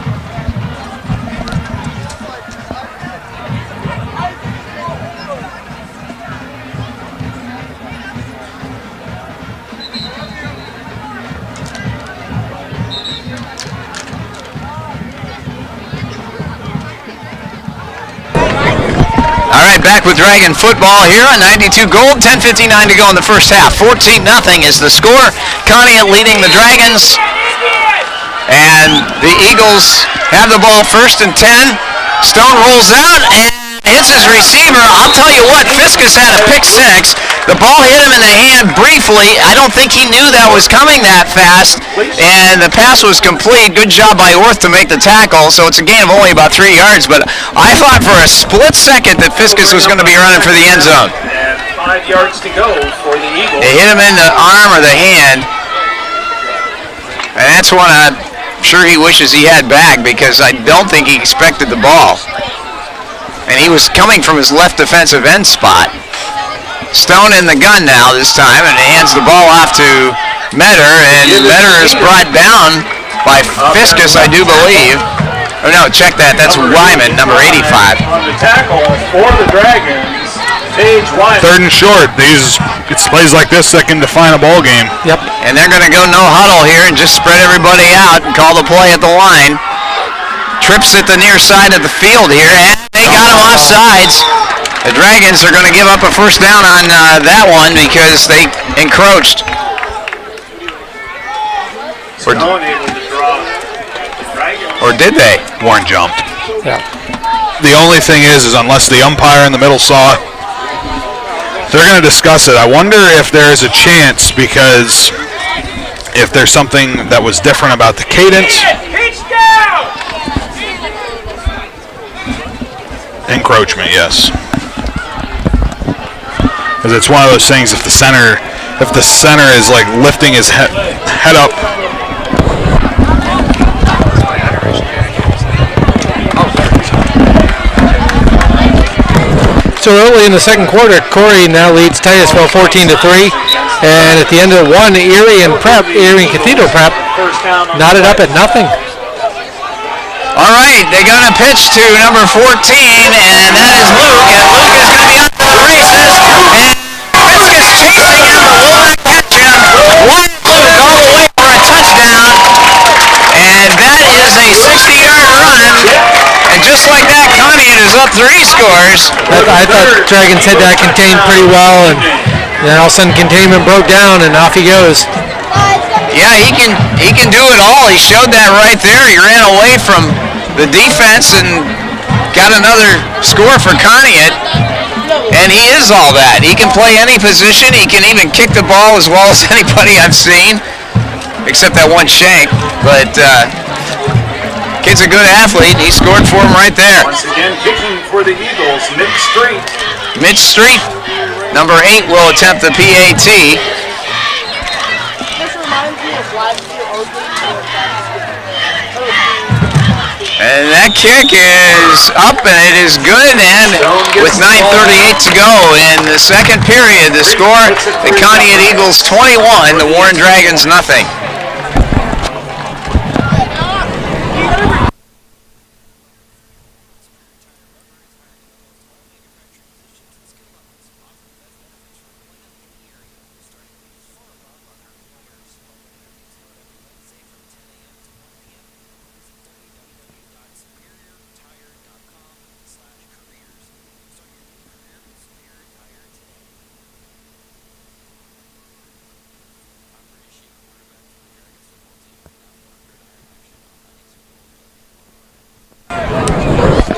E: All right, back with Dragon football here on 92 Gold. 10:59 to go in the first half. 14-0 is the score. Conneaut leading the Dragons. And the Eagles have the ball 1st and 10. Stone rolls out and hits his receiver. I'll tell you what, Fiskus had a pick 6. The ball hit him in the hand briefly. I don't think he knew that was coming that fast. And the pass was complete. Good job by Orth to make the tackle. So it's a gain of only about 3 yards. But I thought for a split second that Fiskus was going to be running for the end zone.
D: And 5 yards to go for the Eagles.
E: It hit him in the arm or the hand. And that's one I'm sure he wishes he had back, because I don't think he expected the ball. And he was coming from his left defensive end spot. Stone in the gun now this time, and hands the ball off to Metter, and Metter is brought down by Fiskus, I do believe. Oh no, check that, that's Wyman, number 85.
D: On the tackle for the Dragons, Paige Wyman.
B: 3rd and short. It's plays like this that can define a ball game.
C: Yep.
E: And they're going to go no huddle here and just spread everybody out and call the play at the line. Trips at the near side of the field here, and they got him off sides. The Dragons are going to give up a 1st down on that one because they encroached. Or did they?
B: Warren jumped.
C: Yeah.
B: The only thing is unless the umpire in the middle saw it, they're going to discuss it. I wonder if there's a chance, because if there's something that was different about the cadence. Encroachment, yes. Because it's one of those things, if the center is like lifting his head up.
C: So early in the second quarter, Corey now leads Titusville 14-3, and at the end of one, Erie and Cathedral Prep knotted up at nothing.
E: All right, they're going to pitch to number 14, and that is Luke. And Luke is going to be up to the races. And Fiskus chasing him, but will not catch him. Wyatt Luke all the way for a touchdown. And that is a 60-yard run. And just like that, Conneaut is up 3 scores.
C: I thought Dragons had that contained pretty well, and then all of a sudden containment broke down, and off he goes.
E: Yeah, he can do it all. He showed that right there. He ran away from the defense and got another score for Conneaut. And he is all that. He can play any position. He can even kick the ball as well as anybody I've seen, except that one shank. But kid's a good athlete. He scored for him right there.
D: Once again, kicking for the Eagles, Mitch Street.
E: Mitch Street, number 8, will attempt the PAT. And that kick is up, and it is good, and with 9:38 to go in the second period, the score, the Conneaut Eagles 21, the Warren Dragons nothing.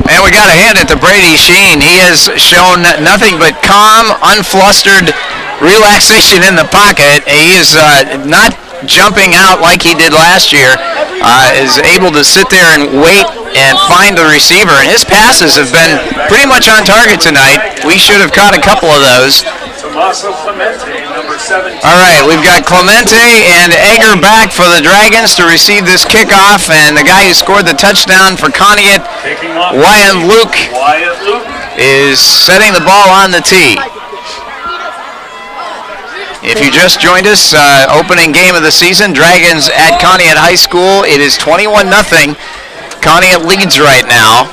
E: And we got a hand it to Brady Sheen. He has shown nothing but calm, unflustered relaxation in the pocket. He is not jumping out like he did last year. Is able to sit there and wait and find the receiver. And his passes have been pretty much on target tonight. We should have caught a couple of those. All right, we've got Clemente and Egger back for the Dragons to receive this kickoff, and the guy who scored the touchdown for Conneaut, Wyatt Luke, is setting the ball on the tee. If you just joined us, opening game of the season, Dragons at Conneaut High School. It is 21-0. Conneaut leads right now.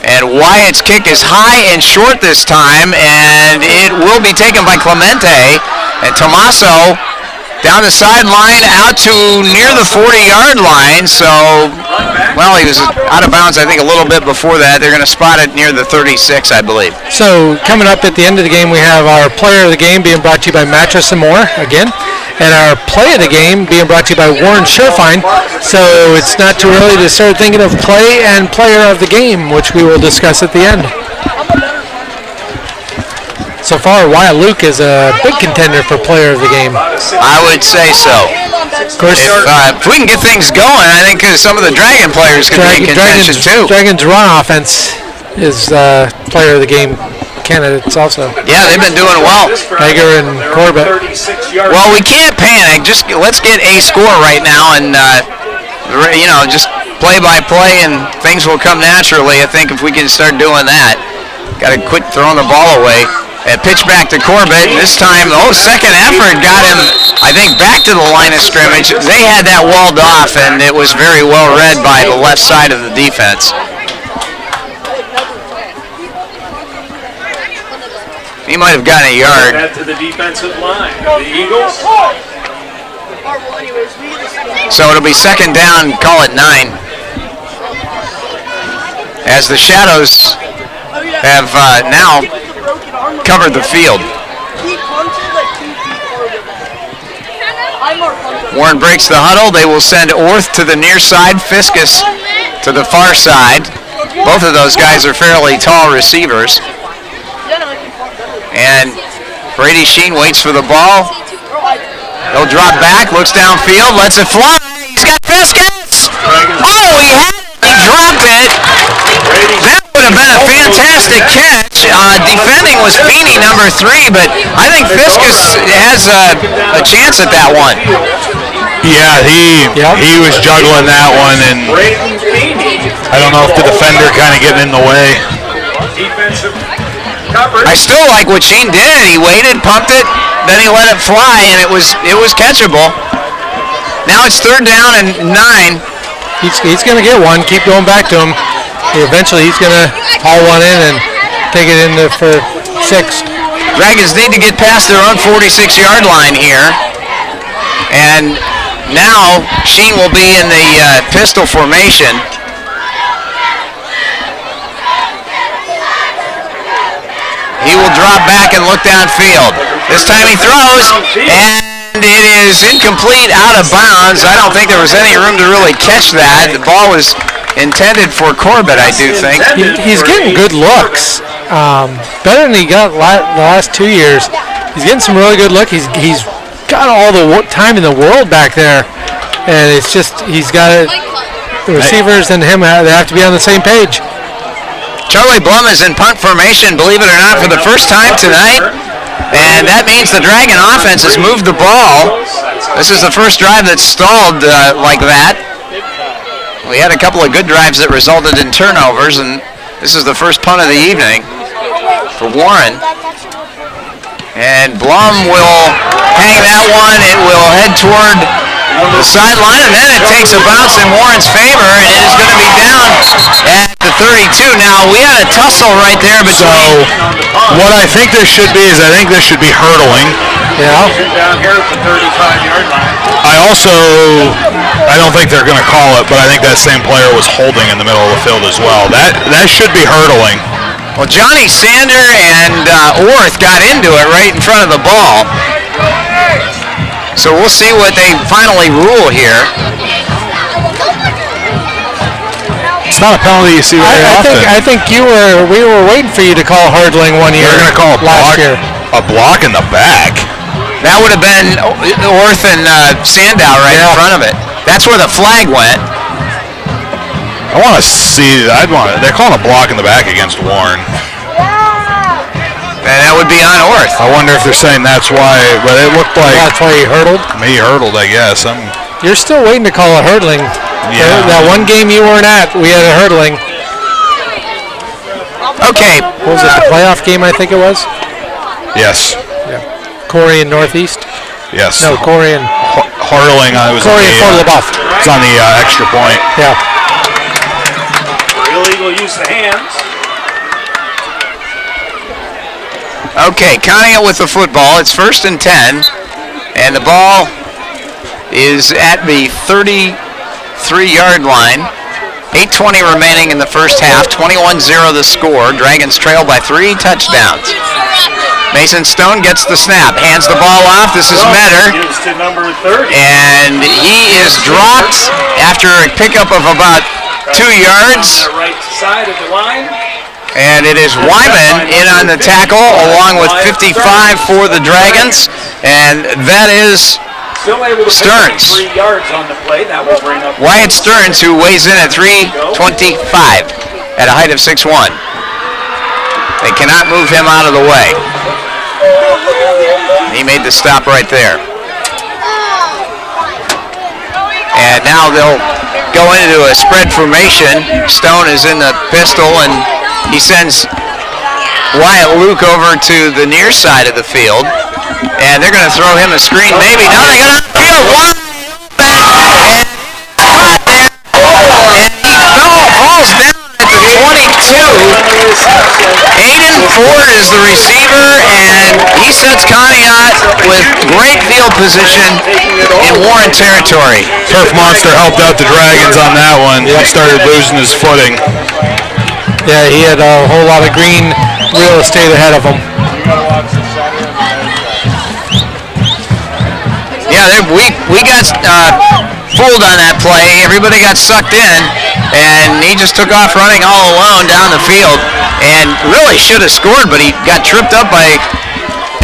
E: And Wyatt's kick is high and short this time, and it will be taken by Clemente. And Tomaso down the sideline out to near the 40-yard line. So, well, he was out of bounds, I think, a little bit before that. They're going to spot it near the 36, I believe.
C: So, coming up at the end of the game, we have our player of the game being brought to you by Mattress & More, again. And our play of the game being brought to you by Warren Surefine. So it's not too early to start thinking of play and player of the game, which we will discuss at the end. So far, Wyatt Luke is a big contender for player of the game.
E: I would say so. Of course, if we can get things going, I think some of the Dragon players can be in contention too.
C: Dragon's run offense is player of the game candidates also.
E: Yeah, they've been doing well.
C: Egger and Corbett.
E: Well, we can't panic. Just let's get a score right now, and just play by play, and things will come naturally. I think if we can start doing that, got to quit throwing the ball away. And pitch back to Corbett. And this time, second effort got him, I think, back to the line of scrimmage. They had that walled off, and it was very well read by the left side of the defense. He might have gotten a yard.
D: Back to the defensive line. The Eagles.
E: So it'll be second down, call it 9. As the Shadows have now covered the field. Warren breaks the huddle. They will send Orth to the near side, Fiskus to the far side. Both of those guys are fairly tall receivers. And Brady Sheen waits for the ball. He'll drop back, looks downfield, lets it fly. He's got Fiskus! Oh, he had it! He dropped it! That would have been a fantastic catch. Defending was Feeney, number 3, but I think Fiskus has a chance at that one.
B: Yeah, he was juggling that one, and I don't know if the defender kind of getting in the way.
E: I still like what Sheen did. He waited, pumped it, then he let it fly, and it was catchable. Now it's third down and 9.
C: He's going to get one. Keep going back to him. Eventually, he's going to haul one in and take it in there for 6.
E: Dragons need to get past their own 46-yard line here. And now Sheen will be in the pistol formation. He will drop back and look downfield. This time he throws, and it is incomplete, out of bounds. I don't think there was any room to really catch that. The ball was intended for Corbett, I do think.
C: He's getting good looks. Better than he got the last 2 years. He's getting some really good look. He's got all the time in the world back there, and it's just he's got it. The receivers and him, they have to be on the same page.
E: Charlie Blum is in punt formation, believe it or not, for the first time tonight. And that means the Dragon offense has moved the ball. This is the first drive that's stalled like that. We had a couple of good drives that resulted in turnovers, and this is the first punt of the evening for Warren. And Blum will hang that one. It will head toward the sideline, and then it takes a bounce in Warren's favor, and it is going to be down at the 32. Now, we had a tussle right there between...
B: So, what I think this should be is I think this should be hurdling.
C: Yeah.
D: Down here at the 35-yard line.
B: I don't think they're going to call it, but I think that same player was holding in the middle of the field as well. That should be hurdling.
E: Well, Johnny Sander and Orth got into it right in front of the ball. So we'll see what they finally rule here.
B: It's not a penalty you see very often.
C: I think we were waiting for you to call hurdling one year.
B: They're going to call a block in the back.
E: That would have been Orth and Sandow right in front of it. That's where the flag went.
B: I want to see. They're calling a block in the back against Warren.
E: And that would be on Orth.
B: I wonder if they're saying that's why, but it looked like...
C: That's why he hurdled?
B: He hurdled, I guess.
C: You're still waiting to call a hurdling.
B: Yeah.
C: That one game you weren't at, we had a hurdling.
E: Okay.
C: What was it, the playoff game, I think it was?
B: Yes.
C: Yeah. Corey and Northeast?
B: Yes.
C: No, Corey and...
B: Hurling, it was
C: Corey and Fort LaBeouf.
B: It's on the extra point.
C: Yeah.
D: Illegal use of hands.
E: Okay, Conneaut with the football. It's 1st and 10, and the ball is at the 33-yard line. 8:20 remaining in the first half. 21-0 the score. Dragons trail by 3 touchdowns. Mason Stone gets the snap, hands the ball off. This is Metter,
D: Gives to number 30.
E: and he is dropped after a pickup of about 2 yards.
D: On the right side of the line.
E: And it is Wyman in on the tackle along with 55 for the Dragons. And that is
D: Still able to
E: Stearns.
D: 3 yards on the play. That will bring up
E: Wyatt Stearns, who weighs in at 325 at a height of 6'1". They cannot move him out of the way. He made the stop right there. And now they'll go into a spread formation. Stone is in the pistol, and he sends Wyatt Luke over to the near side of the field. And they're going to throw him a screen, maybe. No, they got on the field. One back, and he falls down at the 22. Aiden Ford is the receiver, and he sets Conneaut with great field position in Warren territory.
B: Turf Monster helped out the Dragons on that one. He started losing his footing.
C: Yeah, he had a whole lot of green real estate ahead of him.
E: Yeah, we got fooled on that play. Everybody got sucked in, and he just took off running all alone down the field, and really should have scored, but he got tripped up by,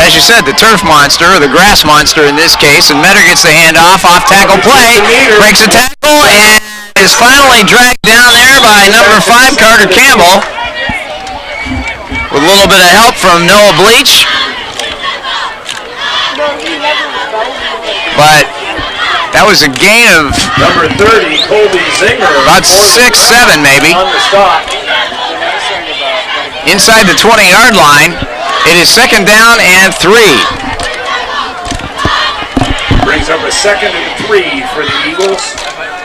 E: as you said, the turf monster, or the grass monster in this case, and Metter gets the handoff, off tackle play, breaks a tackle, and is finally dragged down there by number 5, Carter Campbell, with a little bit of help from Noah Bleach. But that was a gain of
D: number 30, Colby Zinger.
E: about 6-7 maybe.
D: On the stop.
E: Inside the 20-yard line, it is 2nd down and 3.
D: Brings up a 2nd and 3 for the Eagles.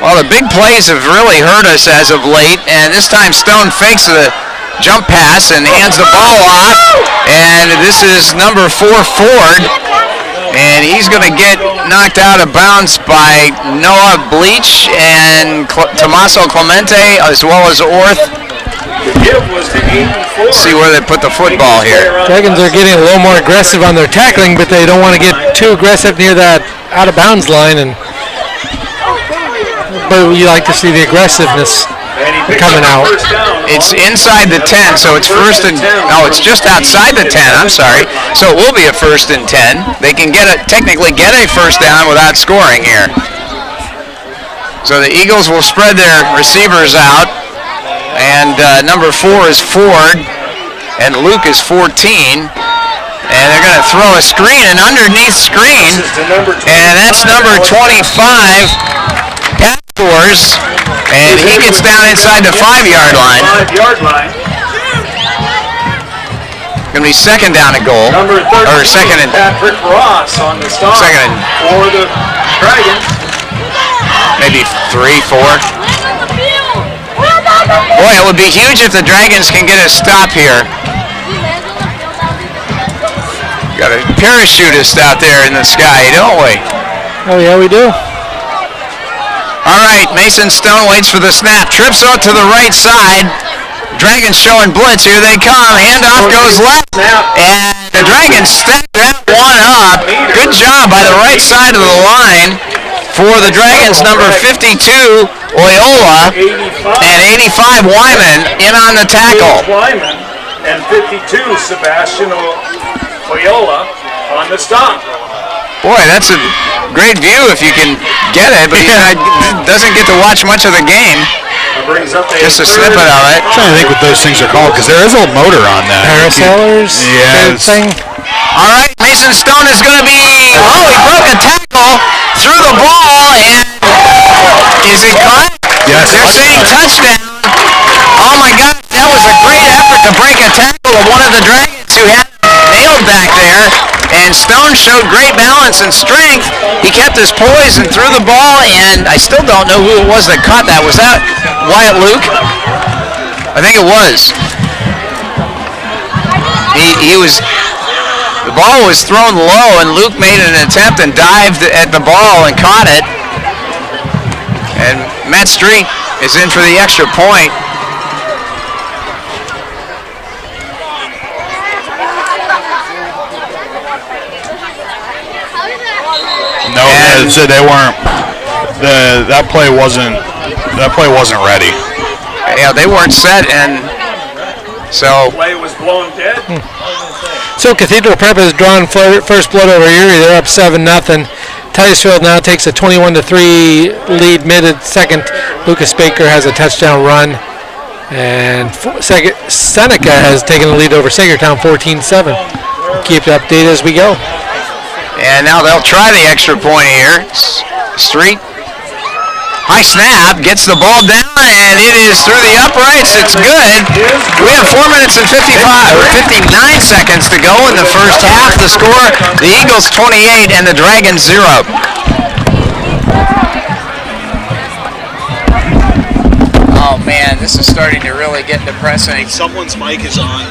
E: Well, the big plays have really hurt us as of late, and this time Stone fakes the jump pass and hands the ball off, and this is number 4, Ford, and he's going to get knocked out of bounds by Noah Bleach and Tommaso Clemente, as well as Orth. See where they put the football here.
C: Dragons are getting a little more aggressive on their tackling, but they don't want to get too aggressive near that out-of-bounds line, but you like to see the aggressiveness coming out.
E: It's inside the 10, so it's first and... No, it's just outside the 10, I'm sorry. So it will be a first and 10. They can technically get a first down without scoring here. So the Eagles will spread their receivers out, and number 4 is Ford, and Luke is 14. And they're going to throw a screen, and underneath screen, and that's number 25, Pat scores, and he gets down inside the 5-yard line. Going to be second down and goal, or second and...
D: Patrick Ross on the stop for the Dragons.
E: Maybe 3, 4. Boy, it would be huge if the Dragons can get a stop here. Got a parachutist out there in the sky, don't we?
C: Oh, yeah, we do.
E: All right, Mason Stone waits for the snap. Trips out to the right side. Dragons showing blitz. Here they come. Handoff goes left. And the Dragons stack that one up. Good job by the right side of the line for the Dragons, number 52, Oyola, and 85, Wyman, in on the tackle.
D: Wyman and 52, Sebastian Oyola on the stop.
E: Boy, that's a great view if you can get it, but he doesn't get to watch much of the game. Just a snippet of it.
B: I'm trying to think what those things are called, because there is a motor on that.
C: Parasailers?
B: Yeah.
C: Thing.
E: All right, Mason Stone is going to be... Oh, he broke a tackle, threw the ball, and is it caught?
B: Yes.
E: They're saying touchdown. Oh, my God, that was a great effort to break a tackle of one of the Dragons who had nailed back there, and Stone showed great balance and strength. He kept his poise and threw the ball, and I still don't know who it was that caught that. Was that Wyatt Luke? I think it was. He was... The ball was thrown low, and Luke made an attempt and dived at the ball and caught it. And Matt Street is in for the extra point.
B: No, they weren't. That play wasn't ready.
E: Yeah, they weren't set, and so.
D: The play was blown dead.
C: So Cathedral Prep has drawn first blood over Erie. They're up 7-0. Titusville now takes a 21-3 lead second. Lucas Baker has a touchdown run. And Seneca has taken the lead over Sagertown 14-7. Keep it updated as we go.
E: And now they'll try the extra point here. Street. High snap, gets the ball down, and it is through the uprights. It's good. We have 4 minutes and 59 seconds to go in the first half. The score, the Eagles 28 and the Dragons 0. Oh man, this is starting to really get depressing.
B: Someone's mic is on.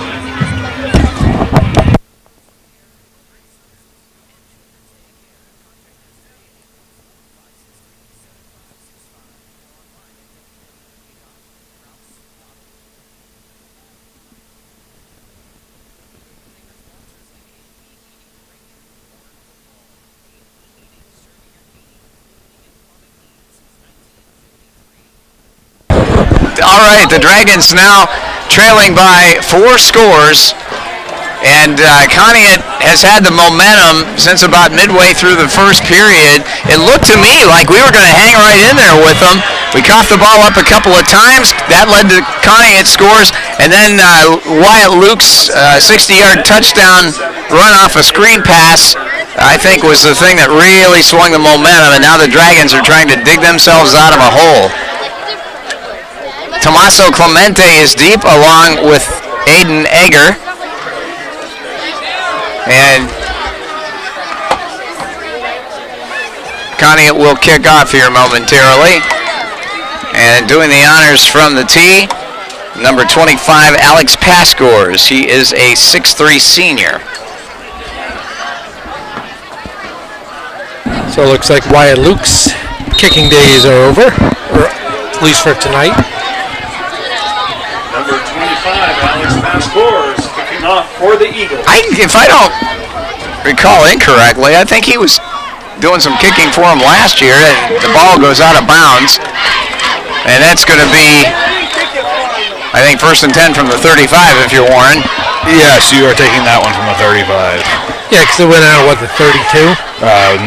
E: All right, the Dragons now trailing by 4 scores, and Conneaut has had the momentum since about midway through the first period. It looked to me like we were going to hang right in there with them. We coughed the ball up a couple of times. That led to Conneaut scores, and then Wyatt Luke's 60-yard touchdown run off a screen pass, I think, was the thing that really swung the momentum, and now the Dragons are trying to dig themselves out of a hole. Tommaso Clemente is deep along with Aiden Egger. And Conneaut will kick off here momentarily. And doing the honors from the tee, number 25, Alex Pascors. He is a 6'3 senior.
C: So it looks like Wyatt Luke's kicking days are over, or at least for tonight.
D: Number 25, Alex Pascors, kicking off for the Eagles.
E: If I don't recall incorrectly, I think he was doing some kicking for him last year, and the ball goes out of bounds. And that's going to be, I think, 1st and 10 from the 35 if you're Warren.
B: Yes, you are taking that one from the 35.
C: Yeah, because it went out, what, the 32?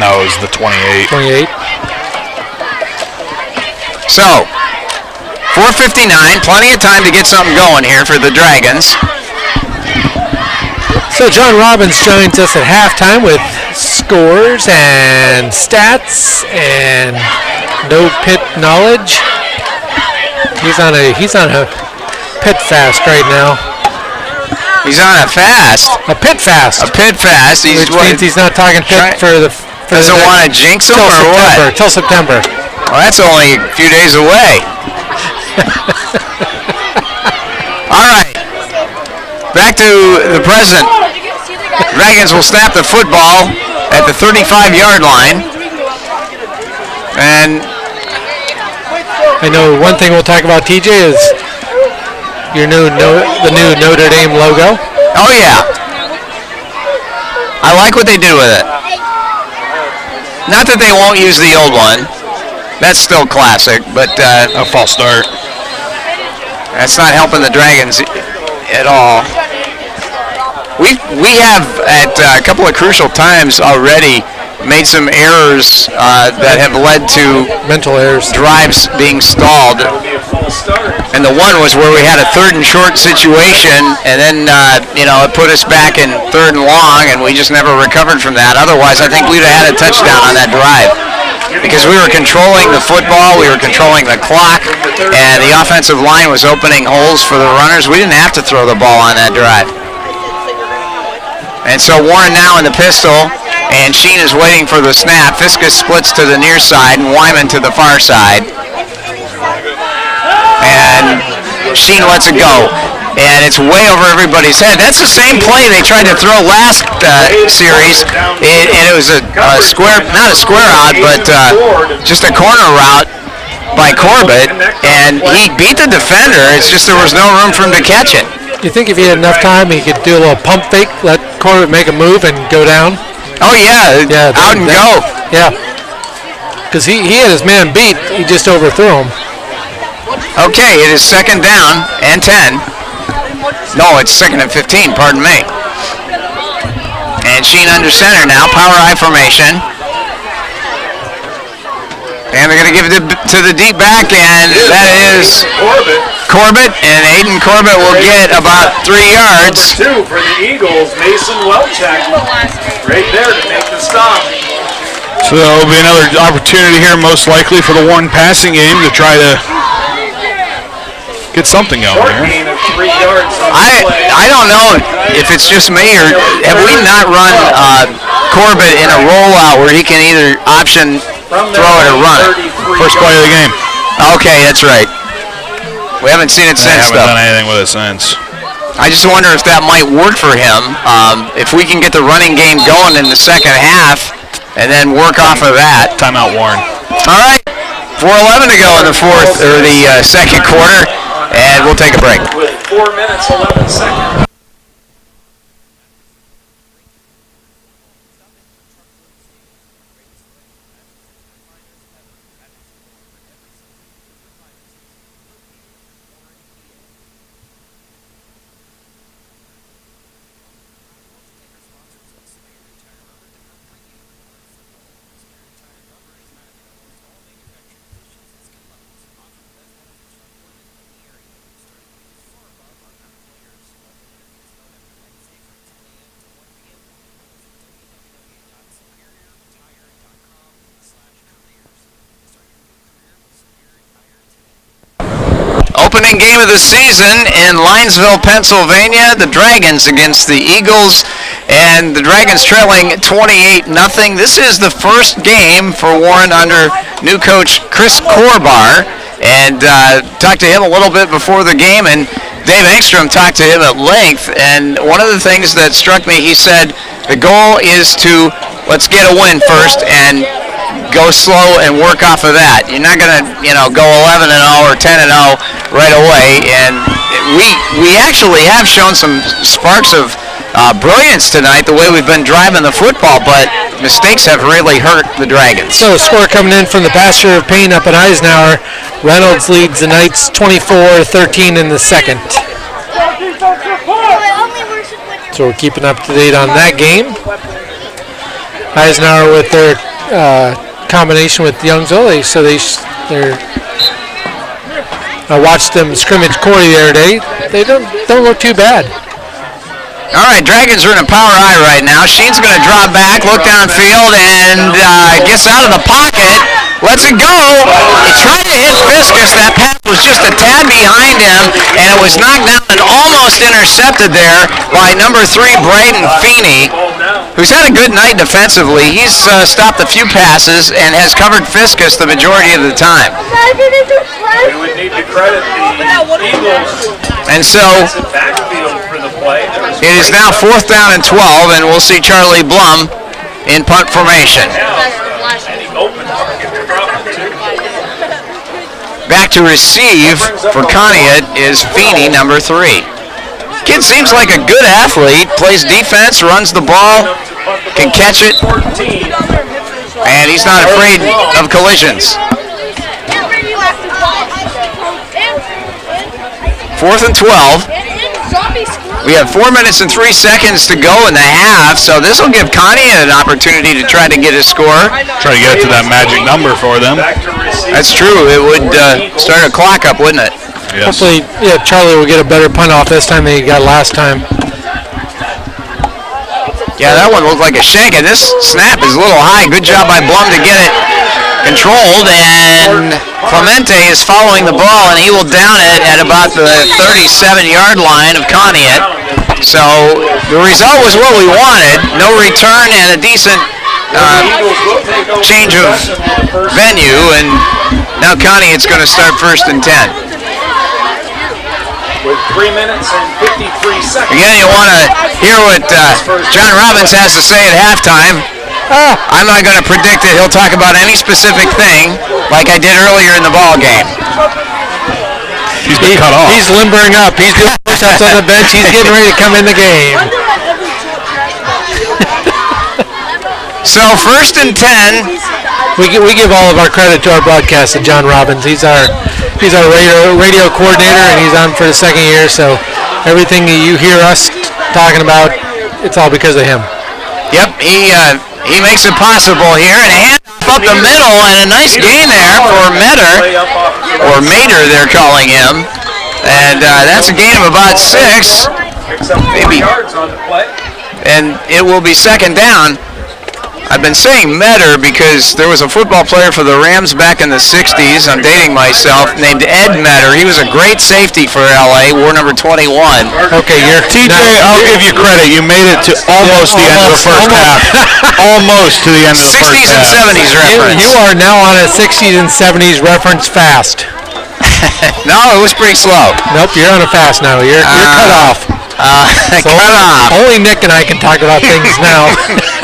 B: No, it was the 28.
C: 28.
E: So, 4:59, plenty of time to get something going here for the Dragons.
C: So John Robbins joins us at halftime with scores and stats and no pit knowledge. He's on a pit fast right now.
E: He's on a fast.
C: A pit fast.
E: A pit fast.
C: Which means he's not talking pit for the.
E: Doesn't want to jinx him or what?
C: Till September.
E: Well, that's only a few days away. All right. Back to the present. Dragons will snap the football at the 35-yard line. And
C: I know one thing we'll talk about, TJ, is the new Notre Dame logo.
E: Oh yeah, I like what they did with it. Not that they won't use the old one. That's still classic, but
B: A false start.
E: that's not helping the Dragons at all. We have at a couple of crucial times already made some errors that have led to
C: Mental errors.
E: drives being stalled. And the one was where we had a 3rd and short situation, and then it put us back in 3rd and long, and we just never recovered from that. Otherwise, I think we'd have had a touchdown on that drive because we were controlling the football, we were controlling the clock, and the offensive line was opening holes for the runners. We didn't have to throw the ball on that drive. And so Warren now in the pistol, and Sheen is waiting for the snap. Fiskus splits to the near side, and Wyman to the far side. And Sheen lets it go. And it's way over everybody's head. That's the same play they tried to throw last series. And it was a square, not a square out, but just a corner route by Corbett. And he beat the defender. It's just there was no room for him to catch it.
C: You think if he had enough time, he could do a little pump fake, let Corbett make a move, and go down?
E: Oh, yeah, out and go.
C: Yeah. Because he had his man beat. He just overthrew him.
E: Okay, it is 2nd down and 10. No, it's 2nd and 15, pardon me. And Sheen under center now, power I formation. And they're going to give it to the deep back, and that is Corbett. And Aiden Corbett will get about 3 yards.
D: Number 2 for the Eagles, Mason Welchek, right there to make the stop.
B: So there will be another opportunity here, most likely, for the Warren passing game to try to get something going
D: Short
B: here.
D: gain of 3 yards on the play.
E: I don't know if it's just me or have we not run Corbett in a rollout where he can either option throw it or run it?
B: First play of the game.
E: Okay, that's right. We haven't seen it
B: I
E: since,
B: haven't
E: though.
B: done anything with it since.
E: I just wonder if that might work for him. If we can get the running game going in the second half and then work off of that.
B: Timeout, Warren.
E: All right, 4:11 to go in the second quarter, and we'll take a break.
D: With 4 minutes, 11 seconds.
E: Opening game of the season in Linesville, Pennsylvania. The Dragons against the Eagles, and the Dragons trailing 28-0. This is the first game for Warren under new coach Chris Corbar, and talked to him a little bit before the game, and Dave Engstrom talked to him at length, and one of the things that struck me, he said, the goal is to let's get a win first and go slow and work off of that. You're not going to, go 11-0 or 10-0 right away, and we actually have shown some sparks of brilliance tonight, the way we've been driving the football, but mistakes have really hurt the Dragons.
C: So a score coming in from the Pasture of Pain up in Eisenhower. Reynolds leads the Knights 24-13 in the second. So we're keeping up to date on that game. Eisenhower with their combination with Young's-O, so I watched them scrimmage Corey the other day. They don't look too bad.
E: All right, Dragons are in a power eye right now. Sheen's going to draw back, look downfield, and gets out of the pocket. Lets it go. He tried to hit Fiskus. That pass was just a tad behind him, and it was knocked down and almost intercepted there by number 3, Braden Feeney, who's had a good night defensively. He's stopped a few passes and has covered Fiskus the majority of the time.
D: We would need to credit the Eagles.
E: And so
D: Backfield for the play.
E: it is now 4th down and 12, and we'll see Charlie Blum in punt formation. Back to receive for Conneaut is Feeney, number 3. Kid seems like a good athlete, plays defense, runs the ball, can catch it, and he's not afraid of collisions. 4th and 12. We have 4 minutes and 3 seconds to go in the half, so this will give Conneaut an opportunity to try to get a score.
B: Try to get it to that magic number for them.
E: That's true. It would start a clock up, wouldn't it?
B: Yes.
C: Hopefully, Charlie will get a better punt off this time than he got last time.
E: Yeah, that one looked like a shank, and this snap is a little high. Good job by Blum to get it controlled, and Clemente is following the ball, and he will down it at about the 37-yard line of Conneaut. So the result was what we wanted. No return and a decent change of venue, and now Conneaut's going to start 1st and 10.
D: With 3 minutes and 53 seconds.
E: Again, you want to hear what John Robbins has to say at halftime. I'm not going to predict that he'll talk about any specific thing like I did earlier in the ball game.
B: He's been cut off.
C: He's limbering up. He's doing push-ups on the bench. He's getting ready to come in the game.
E: So 1st and 10.
C: We give all of our credit to our broadcast to John Robbins. He's our radio coordinator, and he's on for the 2nd year. So everything that you hear us talking about, it's all because of him.
E: Yep, he makes it possible here, and a handoff up the middle, and a nice gain there for Metter, or Mater they're calling him, and that's a gain of about 6, maybe, and it will be 2nd down. I've been saying Metter because there was a football player for the Rams back in the 60s, I'm dating myself, named Ed Metter. He was a great safety for LA, wore number 21.
C: Okay,
B: TJ, I'll give you credit. You made it to almost the end of the first half. Almost to the end of the first
E: 60s and
B: half.
E: 70s reference.
C: You are now on a 60s and 70s reference fast.
E: No, it was pretty slow.
C: Nope, you're on a fast now. You're cut off.
E: So cut off.
C: Only Nick and I can talk about things now.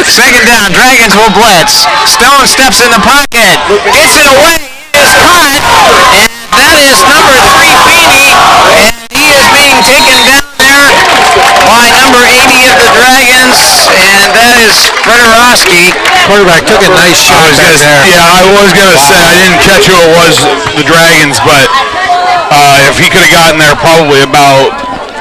E: 2nd down, Dragons will blitz. Stone steps in the pocket, gets it away, is caught, and that is number 3, Feeney, and he is being taken down there by number 80 of the Dragons, and that is Fredorowski.
C: Quarterback took a nice shot back there.
B: Yeah, I was going to say, I didn't catch who it was, the Dragons, but if he could have gotten there probably about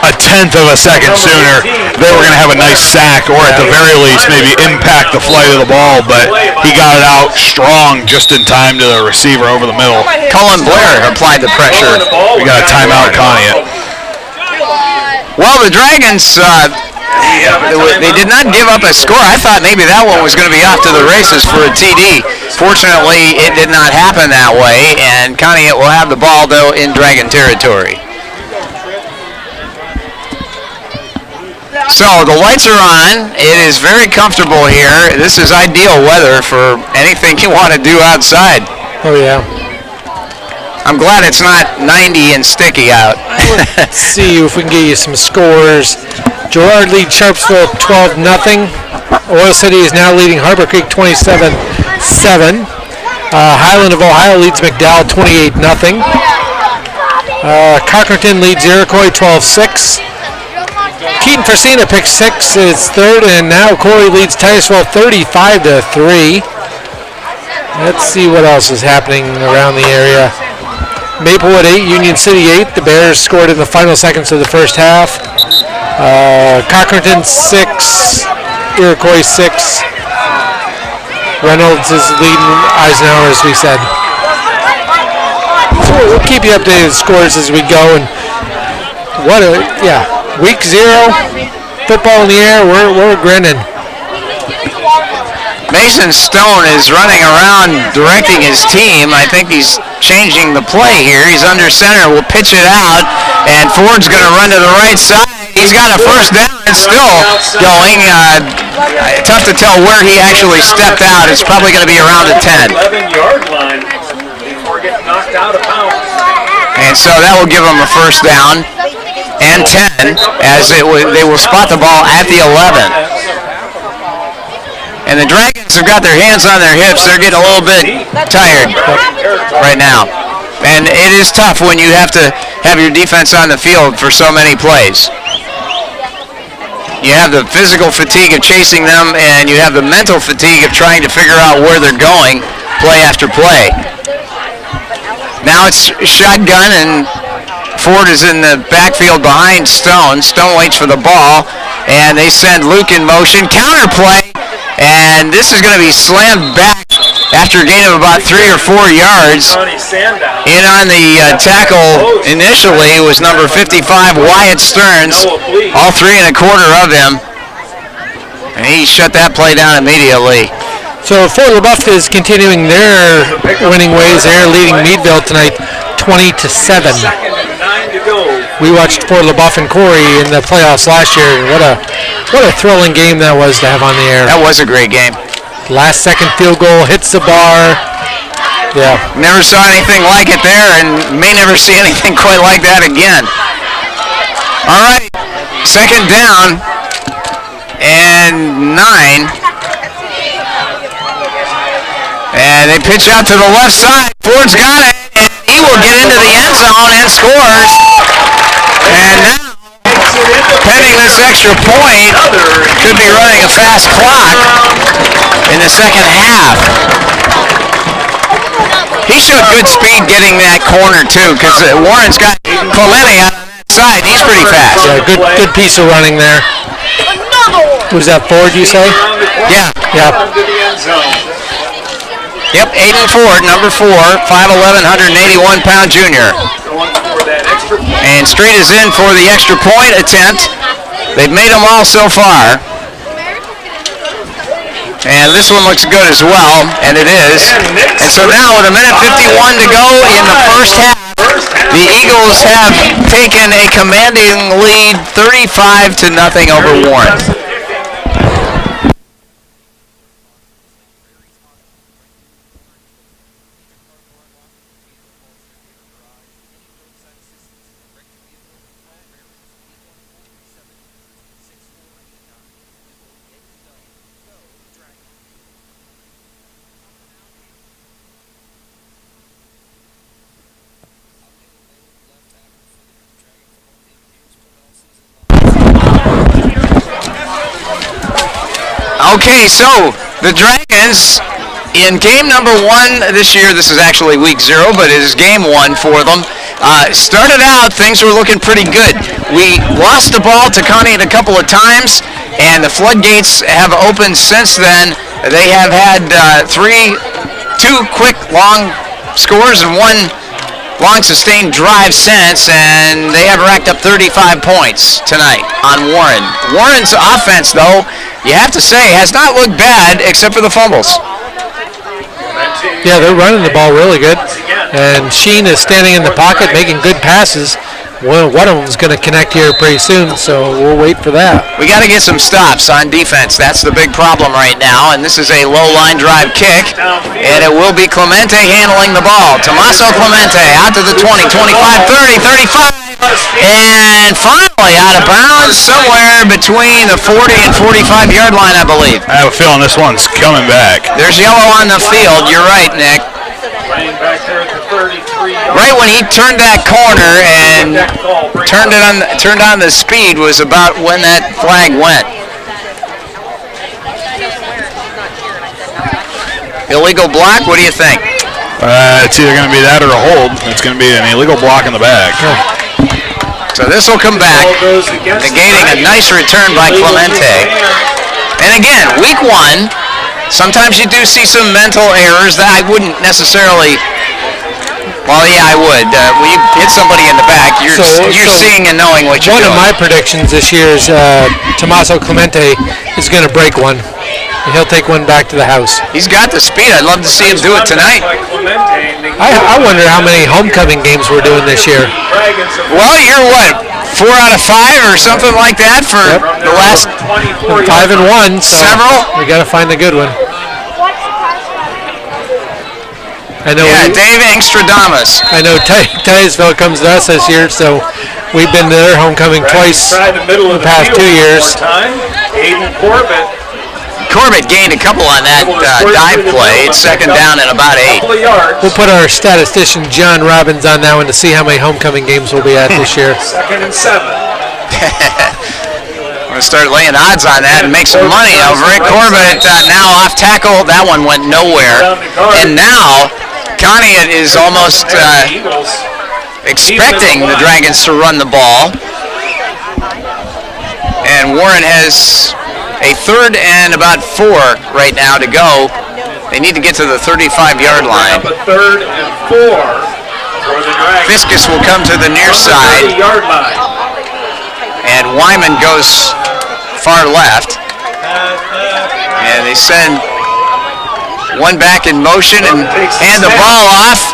B: a 1/10 of a second sooner, they were going to have a nice sack, or at the very least maybe impact the flight of the ball, but he got it out strong just in time to the receiver over the middle.
E: Cullen Blair applied the pressure.
B: We got a timeout, Conneaut.
E: Well, the Dragons, they did not give up a score. I thought maybe that one was going to be off to the races for a TD. Fortunately, it did not happen that way, and Conneaut will have the ball, though, in Dragon territory. So the lights are on. It is very comfortable here. This is ideal weather for anything you want to do outside.
C: Oh, yeah.
E: I'm glad it's not 90 and sticky out.
C: Let's see if we can get you some scores. Girard leads Sharpsville 12-0. Oil City is now leading Harbor Creek 27-7. Highland of Ohio leads McDowell 28-0. Cochranton leads Iroquois 12-6. Keaton Frasina picks 6 is third, and now Corey leads Titusville 35-3. Let's see what else is happening around the area. Maplewood 8, Union City 8. The Bears scored in the final seconds of the first half. Cochranton 6, Iroquois 6. Reynolds is leading Eisenhower, as we said. So we'll keep you updated with scores as we go. And week 0, football in the air. We're grinning.
E: Mason Stone is running around directing his team. I think he's changing the play here. He's under center. We'll pitch it out, and Ford's going to run to the right side. He's got a first down and still going. Tough to tell where he actually stepped out. It's probably going to be around the 10.
D: 11-yard line before getting knocked out of bounds.
E: And so that will give him a first down and 10 as they will spot the ball at the 11. And the Dragons have got their hands on their hips. They're getting a little bit tired right now. And it is tough when you have to have your defense on the field for so many plays. You have the physical fatigue of chasing them, and you have the mental fatigue of trying to figure out where they're going play after play. Now it's shotgun, and Ford is in the backfield behind Stone. Stone waits for the ball, and they send Luke in motion. Counter play. And this is going to be slammed back after a gain of about 3 or 4 yards. In on the tackle initially was number 55, Wyatt Stearns. All 3 1/4 of him. And he shut that play down immediately.
C: So Fort LaBeouf is continuing their winning ways. They're leading Meadville tonight 20-7. We watched Fort LaBeouf and Corey in the playoffs last year. And what a thrilling game that was to have on the air.
E: That was a great game.
C: Last second field goal hits the bar. Yeah.
E: Never saw anything like it there, and may never see anything quite like that again. All right, second down and 9. And they pitch out to the left side. Ford's got it, and he will get into the end zone and scores. And now, pending this extra point, could be running a fast clock in the second half. He showed good speed getting that corner, too, because Warren's got Clemente out on that side. He's pretty fast.
C: Yeah, good piece of running there. Was that Ford, you say?
E: Yeah. Yep, Aiden Ford, number 4, 5'11", 181-pound junior. And Street is in for the extra point attempt. They've made them all so far. And this one looks good as well, and it is. And so now with 1:51 to go in the first half, the Eagles have taken a commanding lead 35-0 over Warren. Okay, so the Dragons in game number 1 this year, this is actually week 0, but it is game 1 for them. Started out, things were looking pretty good. We lost the ball to Conneaut a couple of times, and the floodgates have opened since then. They have had 2 quick, long scores and 1 long sustained drive since, and they have racked up 35 points tonight on Warren. Warren's offense, though, you have to say, has not looked bad except for the fumbles.
C: Yeah, they're running the ball really good. And Sheen is standing in the pocket making good passes. one of them's going to connect here pretty soon, so we'll wait for that.
E: We got to get some stops on defense. That's the big problem right now. And this is a low line drive kick, and it will be Clemente handling the ball. Tommaso Clemente out to the 20, 25, 30, 35. And finally out of bounds somewhere between the 40 and 45-yard line, I believe.
B: I have a feeling this one's coming back.
E: There's yellow on the field. You're right, Nick. Right when he turned that corner and turned on the speed was about when that flag went. Illegal block? What do you think?
B: It's either going to be that or a hold. It's going to be an illegal block in the back.
E: So this will come back, negating a nice return by Clemente. And again, week one, sometimes you do see some mental errors that I wouldn't necessarily. Well, yeah, I would. When you hit somebody in the back, you're seeing and knowing what you're doing.
C: One of my predictions this year is Tommaso Clemente is going to break one. He'll take one back to the house.
E: He's got the speed. I'd love to see him do it tonight.
C: I wonder how many homecoming games we're doing this year.
E: Well, you're what, 4 out of 5 or something like that for the last
C: 5 and 1. So
E: several.
C: We got to find the good one. I know.
E: Yeah, Dave Angstradamus.
C: I know Titusville comes to us this year, so we've been to their homecoming twice in the past 2 years.
E: Corbett gained a couple on that dive play. It's second down and about 8.
C: We'll put our statistician John Robbins on that one to see how many homecoming games we'll be at this year.
D: Second and 7.
E: We're going to start laying odds on that and make some money over it. Corbett now off tackle. That one went nowhere. And now Conneaut is almost expecting the Dragons to run the ball. And Warren has a 3rd and about 4 right now to go. They need to get to the 35-yard line.
D: 3rd and 4 for the Dragons.
E: Fiskus will come to the near side.
D: 30-yard line.
E: And Wyman goes far left. And they send one back in motion and hand the ball off.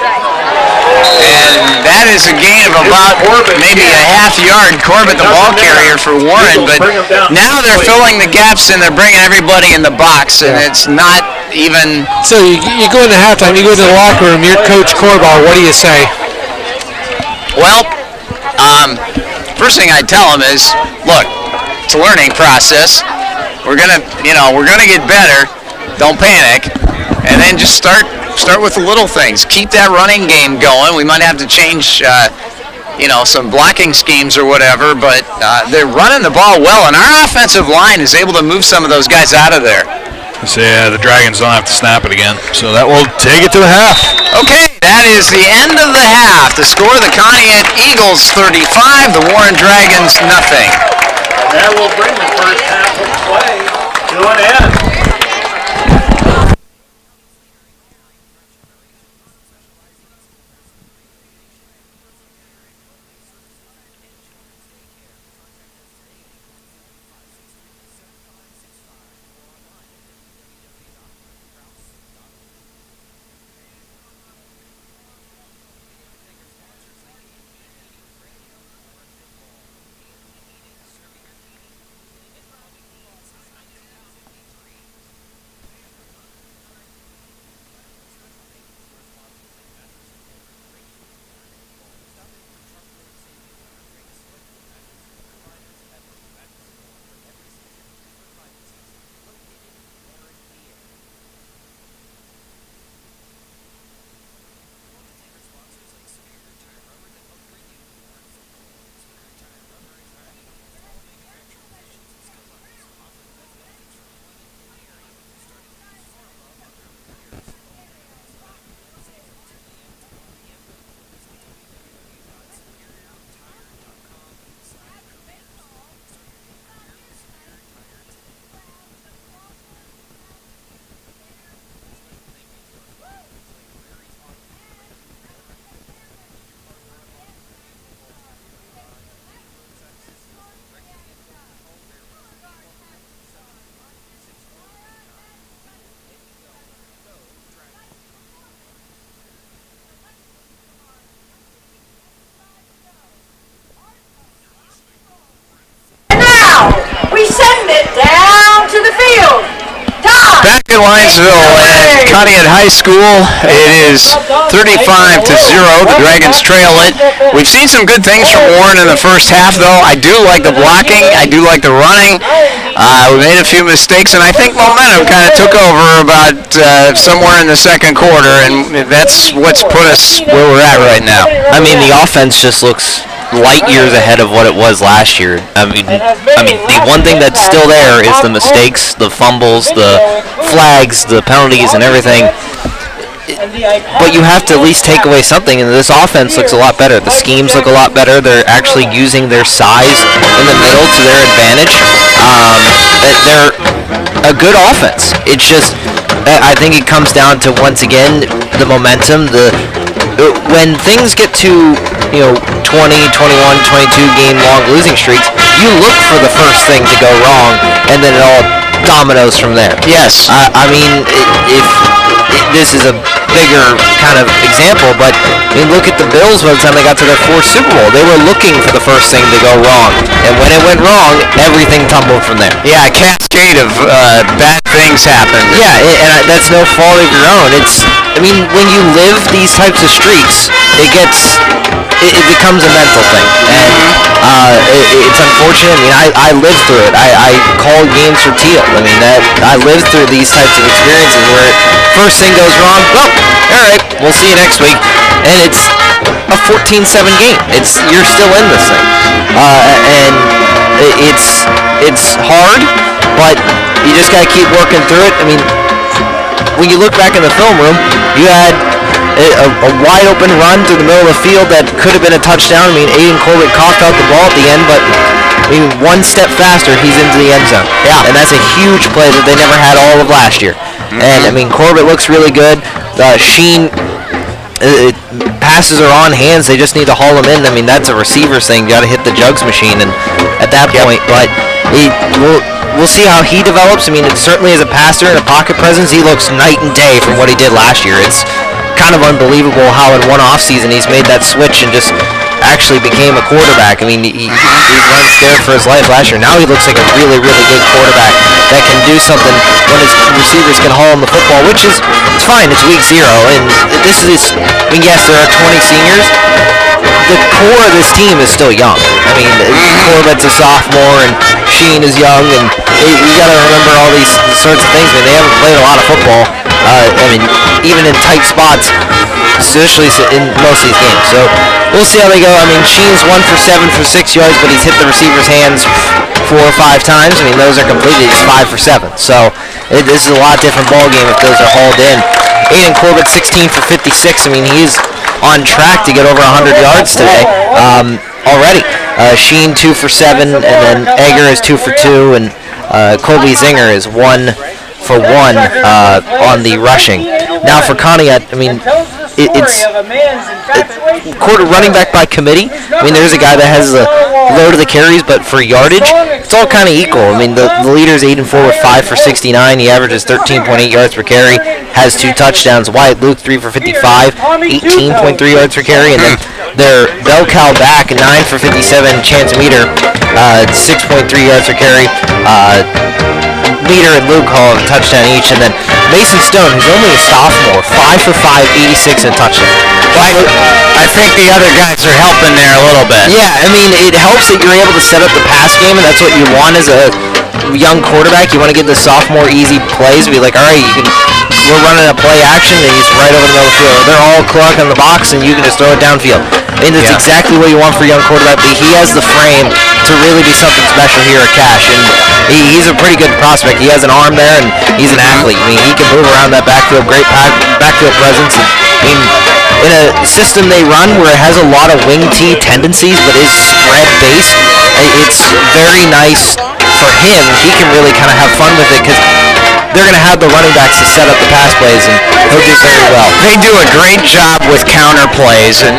E: And that is a gain of about maybe a half yard. Corbett, the ball carrier for Warren, but now they're filling the gaps and they're bringing everybody in the box, and it's not even.
C: So you go into halftime, you go to the locker room, you're Coach Corbar. What do you say?
E: Well, first thing I tell them is, look, it's a learning process. We're gonna get better. Don't panic, and then just start with the little things. Keep that running game going. We might have to change, some blocking schemes or whatever, but they're running the ball well, and our offensive line is able to move some of those guys out of there.
B: So, yeah, the Dragons don't have to snap it again, so that will take it to the half.
E: Okay, that is the end of the half. The score, the Conneaut Eagles 35, the Warren Dragons nothing.
D: That will bring the first half of play to an end.
E: Lyonsville at Conneaut High School. It is 35-0. The Dragons trail it. We've seen some good things from Warren in the first half, though. I do like the blocking. I do like the running. We made a few mistakes, and I think momentum kind of took over about somewhere in the second quarter, and that's what's put us where we're at right now.
G: I mean, the offense just looks light years ahead of what it was last year. I mean, the one thing that's still there is the mistakes, the fumbles, the flags, the penalties, and everything. But you have to at least take away something, and this offense looks a lot better. The schemes look a lot better. They're actually using their size in the middle to their advantage. They're a good offense. It's just, I think it comes down to, once again, the momentum. When things get to 20, 21, 22 game long losing streaks, you look for the first thing to go wrong, and then it all dominoes from there.
E: Yes.
G: I mean, if this is a bigger kind of example, but I mean, look at the Bills by the time they got to their fourth Super Bowl. They were looking for the first thing to go wrong, and when it went wrong, everything tumbled from there.
E: Yeah, a cascade of bad things happened.
G: Yeah, and that's no fault of your own. I mean, when you live these types of streaks, it becomes a mental thing, and it's unfortunate. I mean, I lived through it. I called games for Teal. I mean, I lived through these types of experiences where first thing goes wrong. Well, all right, we'll see you next week, and it's a 14-7 game. You're still in this thing, and it's hard, but you just gotta keep working through it. I mean, when you look back in the film room, you had a wide open run through the middle of the field that could have been a touchdown. I mean, Aiden Corbett coughed out the ball at the end, but I mean, one step faster, he's into the end zone. Yeah, and that's a huge play that they never had all of last year. Mm-hmm. And I mean, Corbett looks really good. Sheen, passes are on hands. They just need to haul them in. I mean, that's a receiver's thing. You got to hit the jugs machine, and at that point, but we'll see how he develops. I mean, it certainly as a passer and a pocket presence, he looks night and day from what he did last year. It's kind of unbelievable how in one off season he's made that switch and just actually became a quarterback. I mean, he run scared for his life last year. Now he looks like a really, really good quarterback that can do something when his receivers can haul him the football, which is, it's fine. It's week 0, and this is, I mean, yes, there are 20 seniors. The core of this team is still young. I mean, Corbett's a sophomore, and Sheen is young, and you got to remember all these sorts of things. I mean, they haven't played a lot of football. I mean, even in tight spots, especially in most of these games. So we'll see how they go. I mean, Sheen's 1 for 7 for 6 yards, but he's hit the receiver's hands 4 or 5 times. I mean, those are completed. He's 5 for 7. So this is a lot different ball game if those are hauled in. Aiden Corbett 16 for 56. I mean, he's on track to get over 100 yards today already. Sheen 2 for 7, and then Egger is 2 for 2, and Colby Zinger is 1 for 1 on the rushing. Now for Conneaut, I mean, it's running back by committee. I mean, there's a guy that has a load of the carries, but for yardage, it's all kind of equal. I mean, the leader's 8-4 with 5 for 69. He averages 13.8 yards per carry, has 2 touchdowns. Wyatt Luke 3 for 55, 18.3 yards per carry, and then their bell cow back 9 for 57. Chance Meter, 6.3 yards per carry. Meter and Luke haul a touchdown each, and then Mason Stone, who's only a sophomore, 5 for 5, 86 and a touchdown.
E: I think the other guys are helping there a little bit.
G: Yeah, I mean, it helps that you're able to set up the pass game, and that's what you want as a young quarterback. You want to give the sophomore easy plays. Be like, all right, we're running a play action, and he's right over the middle of the field. They're all clogged in the box, and you can just throw it downfield. I mean, that's exactly what you want for a young quarterback. But he has the frame to really be something special here at Cash, and he's a pretty good prospect. He has an arm there, and he's an athlete. I mean, he can move around that backfield, great backfield presence. And, I mean, in a system they run where it has a lot of wing tee tendencies but is spread based, it's very nice for him. He can really kind of have fun with it because they're going to have the running backs to set up the pass plays, and he'll do very well.
E: They do a great job with counter plays, and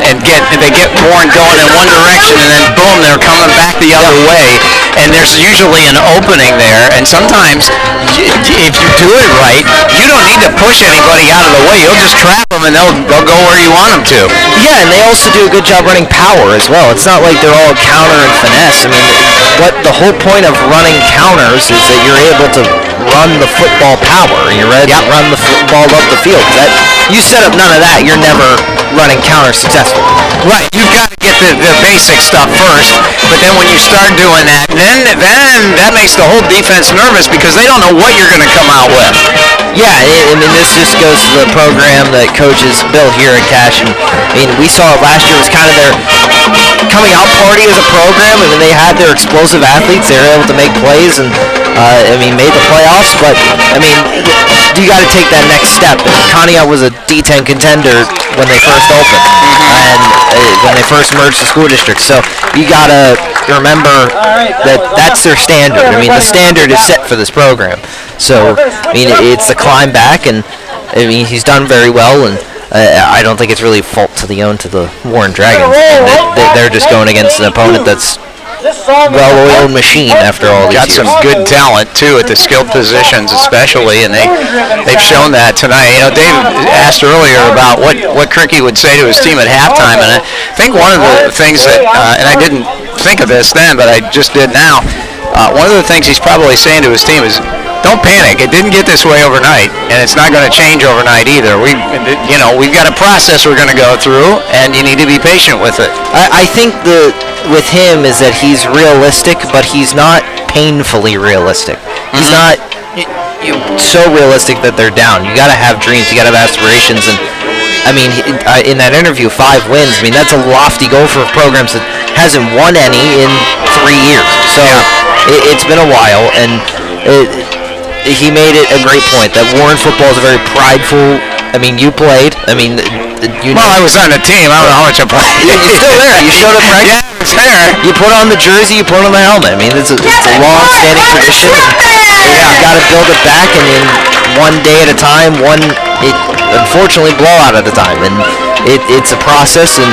E: they get Warren going in one direction, and then boom, they're coming back the other way, and there's usually an opening there, and sometimes if you do it right, you don't need to push anybody out of the way. You'll just trap them, and they'll go where you want them to.
G: Yeah, and they also do a good job running power as well. It's not like they're all counter and finesse. I mean, what the whole point of running counters is that you're able to run the football power, and you're ready to run the football up the field. You set up none of that, you're never running counter successfully.
E: Right, you've got to get the basic stuff first, but then when you start doing that, then that makes the whole defense nervous because they don't know what you're going to come out with.
G: Yeah, I mean, this just goes to the program that coaches Bill here at Cash, and I mean, we saw it last year. It was kind of their coming out party as a program. I mean, they had their explosive athletes. They were able to make plays and, made the playoffs, but, I mean, you got to take that next step. And Conneaut was a D10 contender when they first opened, and when they first merged the school districts. So you got to remember that that's their standard. I mean, the standard is set for this program. So, I mean, it's the climb back, and I mean, he's done very well, and I don't think it's really fault to the Warren Dragons. They're just going against an opponent that's well-oiled machine after all these
E: years. Got some good talent too at the skilled positions, especially, and they've shown that tonight. You know, Dave asked earlier about what Cricky would say to his team at halftime, and I think one of the things that, and I didn't think of this then, but I just did now. One of the things he's probably saying to his team is, don't panic. It didn't get this way overnight, and it's not going to change overnight either. We've got a process we're going to go through, and you need to be patient with it.
G: I think with him is that he's realistic, but he's not painfully realistic. He's not so realistic that they're down. You got to have dreams. You got to have aspirations, and I mean, in that interview, 5 wins. I mean, that's a lofty goal for programs that hasn't won any in 3 years. So it's been a while, and he made it a great point that Warren football is a very prideful. I mean, you played. I mean,
E: I was on the team. I don't know how much I played.
G: You're still there. You showed up right.
E: Yeah, I was there.
G: You put on the jersey. You put on the helmet. I mean, it's a long-standing tradition. You got to build it back, and in one day at a time, unfortunately blowout at a time, and it's a process, and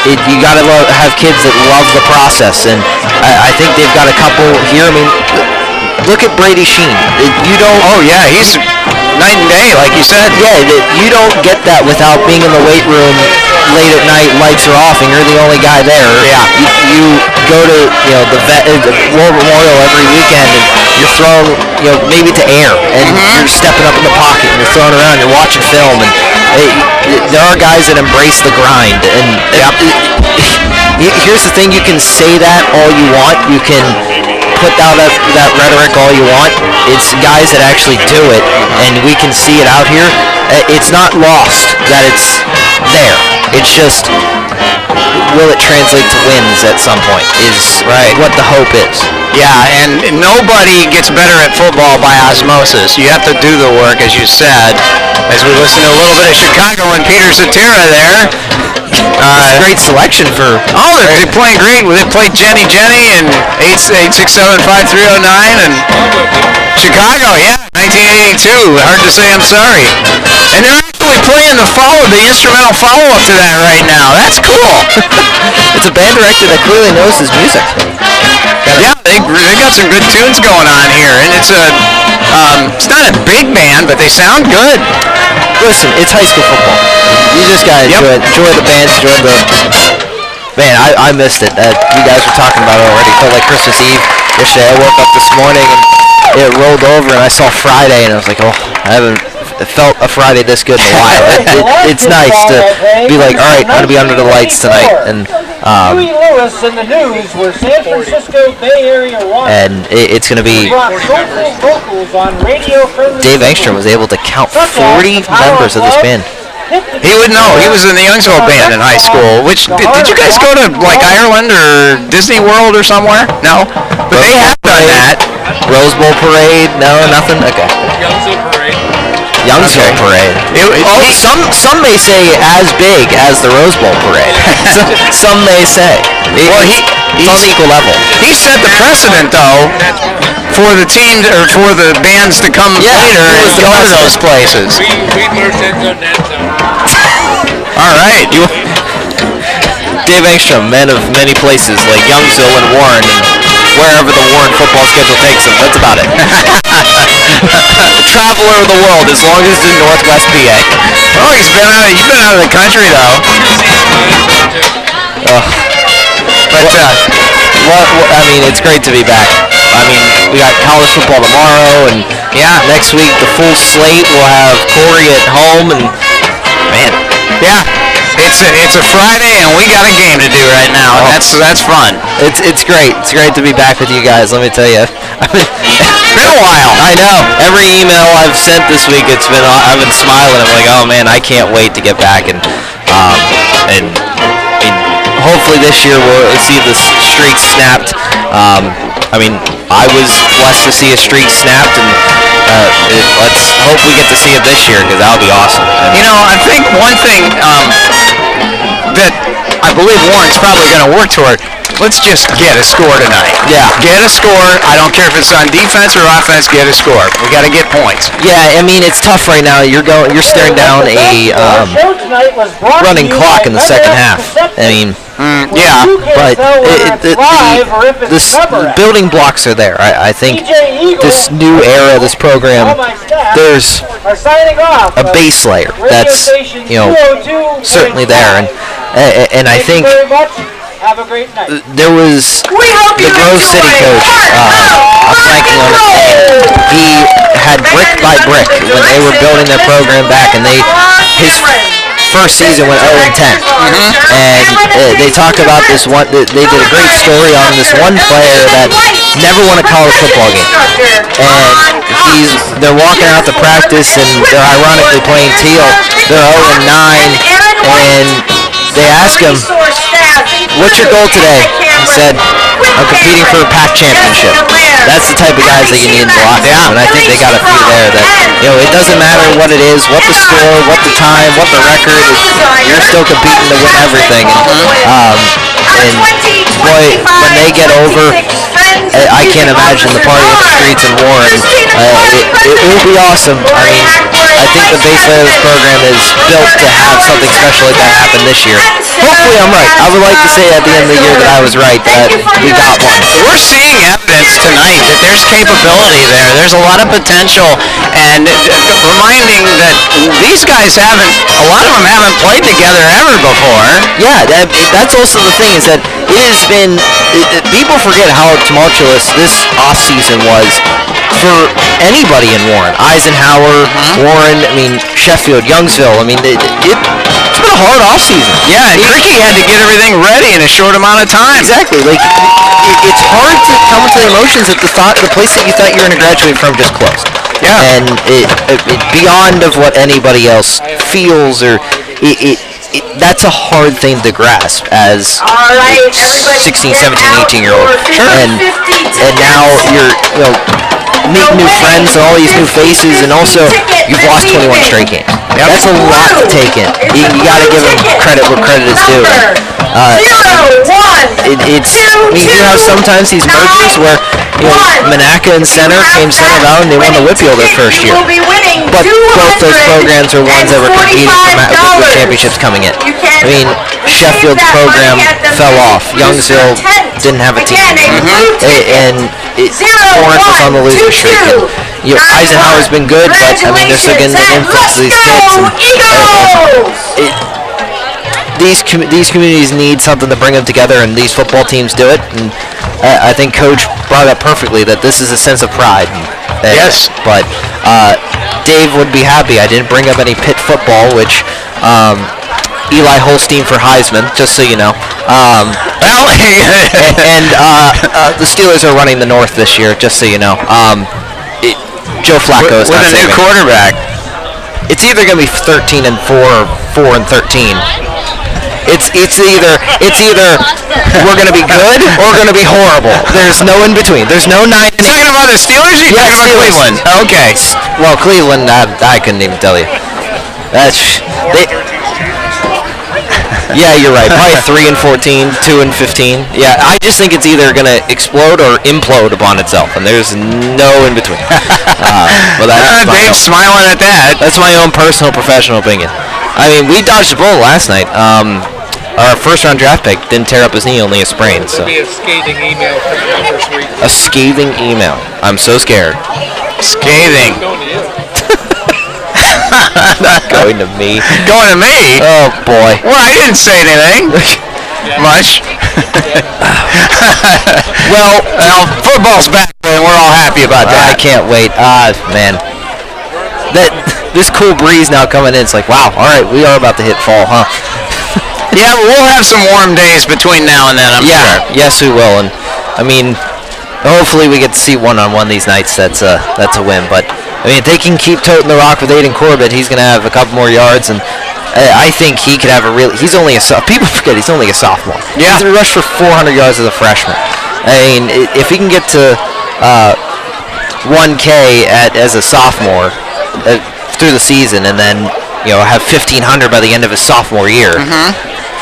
G: you got to have kids that love the process, and I think they've got a couple here. I mean, look at Brady Sheen. You don't.
E: Oh yeah, he's night and day, like you said.
G: Yeah, you don't get that without being in the weight room late at night, lights are off, and you're the only guy there.
E: Yeah.
G: You go to the War Memorial every weekend, and you're thrown maybe to air, and you're stepping up in the pocket, and you're throwing around, you're watching film, and there are guys that embrace the grind. And here's the thing: you can say that all you want, you can put out that rhetoric all you want. It's guys that actually do it, and we can see it out here. It's not lost that it's there. It's just, will it translate to wins at some point is what the hope is.
E: Yeah, and nobody gets better at football by osmosis. You have to do the work, as you said. As we listen to a little bit of Chicago and Peter Cetera there.
G: Great selection for.
E: Oh, they're playing great. They played Jenny and 867-5309 and Chicago. Yeah, 1982. Hard to say I'm sorry. And they're actually playing the instrumental follow-up to that right now. That's cool.
G: It's a band director that clearly knows his music.
E: Yeah, they got some good tunes going on here, and it's not a big band, but they sound good.
G: Listen, it's high school football. You just gotta enjoy it. Enjoy the band. Enjoy the. Man, I missed it. You guys were talking about it already. It felt like Christmas Eve yesterday. I woke up this morning and it rolled over, and I saw Friday, and I was like, oh, I haven't felt a Friday this good in a while. It's nice to be like, all right, I'm gonna be under the lights tonight, and.
H: Huey Lewis in the news where San Francisco Bay Area won.
G: And it's going to be. Dave Engstrom was able to count 40 members of this band.
E: He would know. He was in the Youngsville band in high school. Which did you guys go to like Ireland or Disney World or somewhere? No, but they have done that.
G: Rose Bowl parade? No, nothing. Okay. Youngsville parade. Some may say as big as the Rose Bowl parade. Some may say.
E: Well,
G: he's on the equal level.
E: He set the precedent though for the teams or for the bands to come later and go to those places.
F: We learned on that zone.
E: All right.
G: Dave Engstrom, man of many places like Youngsville and Warren, and wherever the Warren football schedule takes him. That's about it. Traveler of the world, as long as it's in Northwest PA.
E: Oh, you've been out of the country though.
G: But I mean, it's great to be back. I mean, we got college football tomorrow, and next week the full slate. We'll have Corey at home, and man,
E: it's a Friday, and we got a game to do right now. And that's fun.
G: it's great. It's great to be back with you guys. Let me tell you,
E: It's been a while.
G: I know. Every email I've sent this week, I've been smiling. I'm like, oh man, I can't wait to get back, and hopefully this year we'll see the streak snapped. I mean, I was blessed to see a streak snapped, and let's hope we get to see it this year, because that'll be awesome.
E: You know, I think one thing that I believe Warren's probably going to work toward, let's just get a score tonight.
G: Yeah.
E: Get a score. I don't care if it's on defense or offense, get a score. We got to get points.
G: Yeah, I mean, it's tough right now. You're staring down a running clock in the second half. I mean, but the building blocks are there. I think this new era, this program, there's a base layer that's certainly there, and I think there was the Grove City coach. I'm blanking on his name. He had brick by brick when they were building their program back, and his first season went 0-10. And they talked about this one. They did a great story on this one player that never won a college football game, and they're walking out to practice, and they're ironically playing Teal. They're 0-9, and they ask him, "What's your goal today?" He said, "I'm competing for a PAC championship." That's the type of guys that you need in the locker room, and I think they got a few there that, it doesn't matter what it is, what the score, what the time, what the record, you're still competing to win everything. And boy, when they get over, I can't imagine the party in the streets in Warren. It will be awesome. I mean, I think the base layer of this program is built to have something special like that happen this year. Hopefully I'm right. I would like to say at the end of the year that I was right, that we got one.
E: We're seeing evidence tonight that there's capability there. There's a lot of potential, and reminding that these guys a lot of them haven't played together ever before.
G: Yeah, that's also the thing, is that it has been, people forget how tumultuous this offseason was for anybody in Warren. Eisenhower, Warren, I mean, Sheffield, Youngsville, I mean, it's been a hard offseason.
E: Yeah, and Ricky had to get everything ready in a short amount of time.
G: Exactly. Like, it's hard to come to the emotions at the place that you thought you were going to graduate from just closed.
E: Yeah.
G: And it beyond of what anybody else feels, or that's a hard thing to grasp as 16, 17, 18-year-old.
E: Sure.
G: And now you're, meeting new friends and all these new faces, and also you've lost 21 straight games. Yep. That's a lot to take in. You got to give them credit where credit is due. You have sometimes these mergers where Monaca and Center came center out and they won the Whitfield their first year. But both those programs are ones that were competing for championships coming in. I mean, Sheffield's program fell off. Youngsville didn't have a team. And Warren was on the losing streak. And, Eisenhower's been good, but I mean, they're still getting the influx of these kids. These communities need something to bring them together, and these football teams do it. And I think Coach brought up perfectly that this is a sense of pride.
E: Yes.
G: But Dave would be happy. I didn't bring up any Pitt football, which Eli Holstein for Heisman, just so you know. The Steelers are running the North this year, just so you know. Joe Flacco is
E: with
G: not
E: a new
G: saving.
E: quarterback.
G: It's either going to be 13-4 or 4-13. It's either we're going to be good or we're going to be horrible. There's no in between. There's no 9.
E: Talking about the Steelers? Or you talking about Cleveland?
G: Okay. Well, Cleveland, I couldn't even tell you. Yeah, you're right. Probably 3-14, 2-15. Yeah, I just think it's either going to explode or implode upon itself, and there's no in between. Well,
E: Dave's smiling at that.
G: That's my own personal, professional opinion. I mean, we dodged a bullet last night. Our first-round draft pick didn't tear up his knee, only a sprain. So.
C: Be a scathing email coming out this week.
G: A scathing email. I'm so scared.
E: Scathing.
G: Not going to me.
E: Going to me?
G: Oh, boy.
E: Well, I didn't say anything. Much.
G: Well,
E: football's back, and we're all happy about
G: I
E: that.
G: can't wait. Man. This cool breeze now coming in, it's like, wow, all right, we are about to hit fall, huh?
E: Yeah, we'll have some warm days between now and then, I'm sure.
G: Yes, we will. And I mean, hopefully we get to see one-on-one these nights. That's a win. But I mean, if they can keep toting the rock with Aiden Corbett, he's going to have a couple more yards, and I think he could have a real. He's only people forget he's only a sophomore.
E: Yeah.
G: He's rushed for 400 yards as a freshman. I mean, if he can get to 1K as a sophomore through the season, and then have 1,500 by the end of his sophomore year.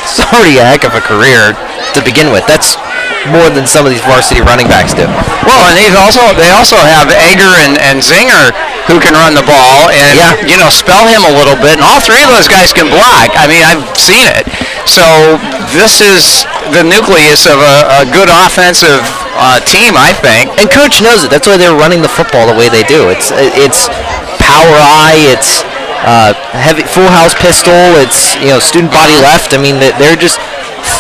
G: It's already a heck of a career to begin with. That's more than some of these varsity running backs do.
E: Well, and they also have Egger and Zinger who can run the ball and spell him a little bit. And all three of those guys can block. I mean, I've seen it. So this is the nucleus of a good offensive team, I think.
G: And coach knows it. That's why they're running the football the way they do. It's power eye. It's heavy full house pistol. It's student body left. I mean, they're just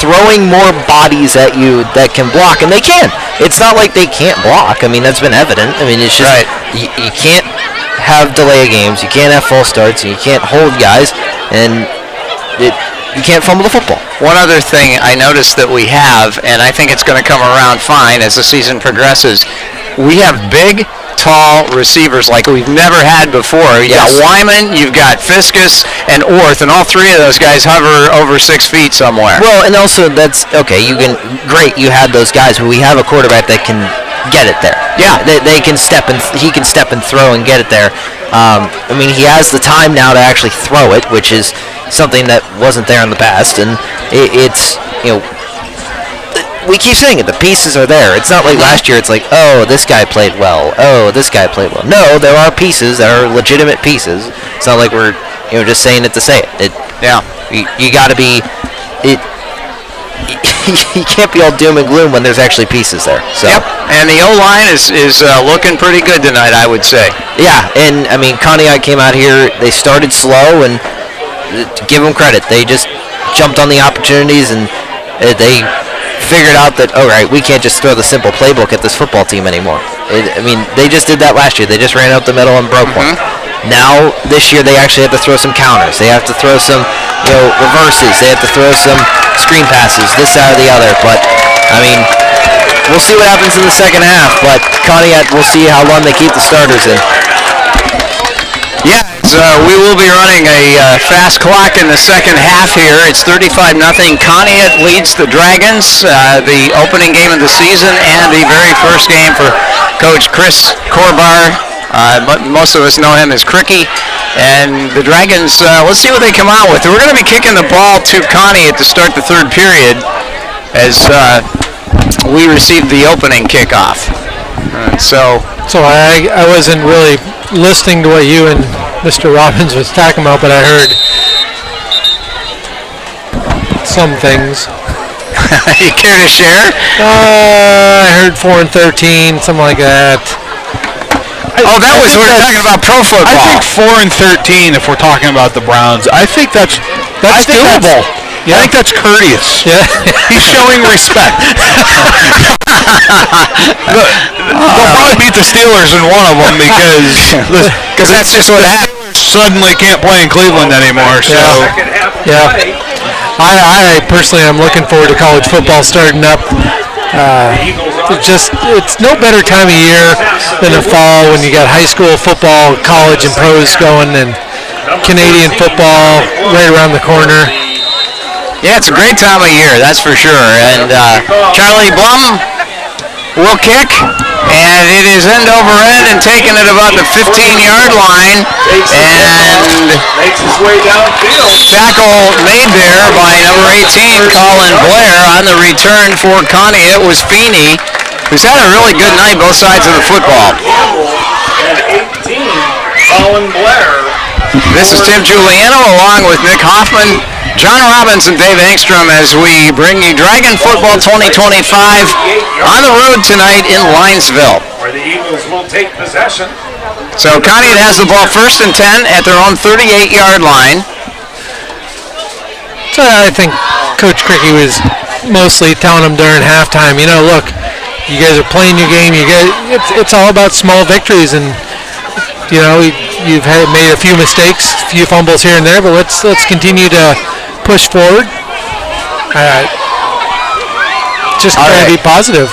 G: throwing more bodies at you that can block, and they can. It's not like they can't block. I mean, that's been evident. I mean, it's just you can't have delay of games. You can't have false starts. And you can't hold guys, and you can't fumble the football.
E: One other thing I noticed that we have, and I think it's going to come around fine as the season progresses, we have big, tall receivers like we've never had before. You got Wyman, you've got Fiskus, and Orth, and all three of those guys hover over 6 feet somewhere.
G: Well, and also that's okay. You had those guys, but we have a quarterback that can get it there.
E: Yeah,
G: they can he can step and throw and get it there. I mean, he has the time now to actually throw it, which is something that wasn't there in the past, and it's we keep saying it. The pieces are there. It's not like last year. It's like, oh, this guy played well. Oh, this guy played well. No, there are pieces that are legitimate pieces. It's not like we're just saying it to say it. You got to be it. You can't be all doom and gloom when there's actually pieces there. So.
E: Yep, and the O-line is looking pretty good tonight, I would say.
G: Yeah, and I mean, Conneaut came out here. They started slow, and to give them credit, they just jumped on the opportunities, and they figured out that, all right, we can't just throw the simple playbook at this football team anymore. I mean, they just did that last year. They just ran out the middle and broke one. Now, this year, they actually have to throw some counters. They have to throw some, reverses. They have to throw some screen passes, this, that, or the other. But, I mean, we'll see what happens in the second half. But Conneaut, we'll see how long they keep the starters in.
E: Yeah, we will be running a fast clock in the second half here. It's 35-0. Conneaut leads the Dragons, the opening game of the season and the very first game for Coach Chris Corbar. Most of us know him as Cricky. And the Dragons, let's see what they come out with. We're going to be kicking the ball to Conneaut to start the third period as we receive the opening kickoff. So
C: I wasn't really listening to what you and Mr. Robbins was talking about, but I heard some things.
E: You care to share?
C: I heard 4 and 13, something like that.
B: We're talking about pro football. I think 4 and 13, if we're talking about the Browns, I think that's doable. I think that's courteous.
C: Yeah.
B: He's showing respect. They'll probably beat the Steelers in one of them because
E: that's just what happened.
B: Suddenly can't play in Cleveland anymore. So
C: I personally am looking forward to college football starting up. It's no better time of year than the fall when you got high school football, college and pros going, and Canadian football right around the corner.
E: Yeah, it's a great time of year, that's for sure. And Charlie Blum will kick, and it is end over end and taken at about the 15-yard line. And
D: Makes his way downfield.
E: tackle made there by number 18, Colin Blair. On the return for Conneaut was Feeney, who's had a really good night both sides of the football.
D: And 18, Colin Blair.
E: This is Tim Giuliano along with Nick Hoffman, John Robbins, and Dave Engstrom as we bring you Dragon Football 2025 on the road tonight in Linesville.
D: Where the Eagles will take possession.
E: So Conneaut has the ball 1st and 10 at their own 38-yard line.
C: So I think Coach Cricky was mostly telling them during halftime, look, You guys are playing your game. It's all about small victories, and you've made a few mistakes, a few fumbles here and there, but let's continue to push forward. Just try to be positive.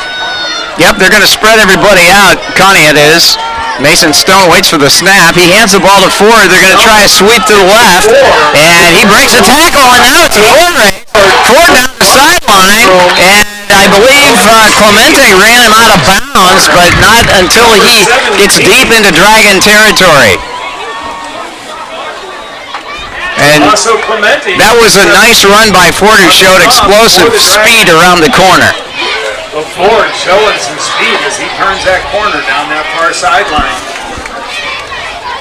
E: Yep, they're going to spread everybody out. Conneaut is. Mason Stone waits for the snap. He hands the ball to Ford. They're going to try a sweep to the left, and he breaks a tackle, and now it's Ford down the sideline, and I believe Clemente ran him out of bounds, but not until he gets deep into Dragon territory. And that was a nice run by Ford, who showed explosive speed around the corner.
D: Well, Ford showing some speed as he turns that corner down that far sideline.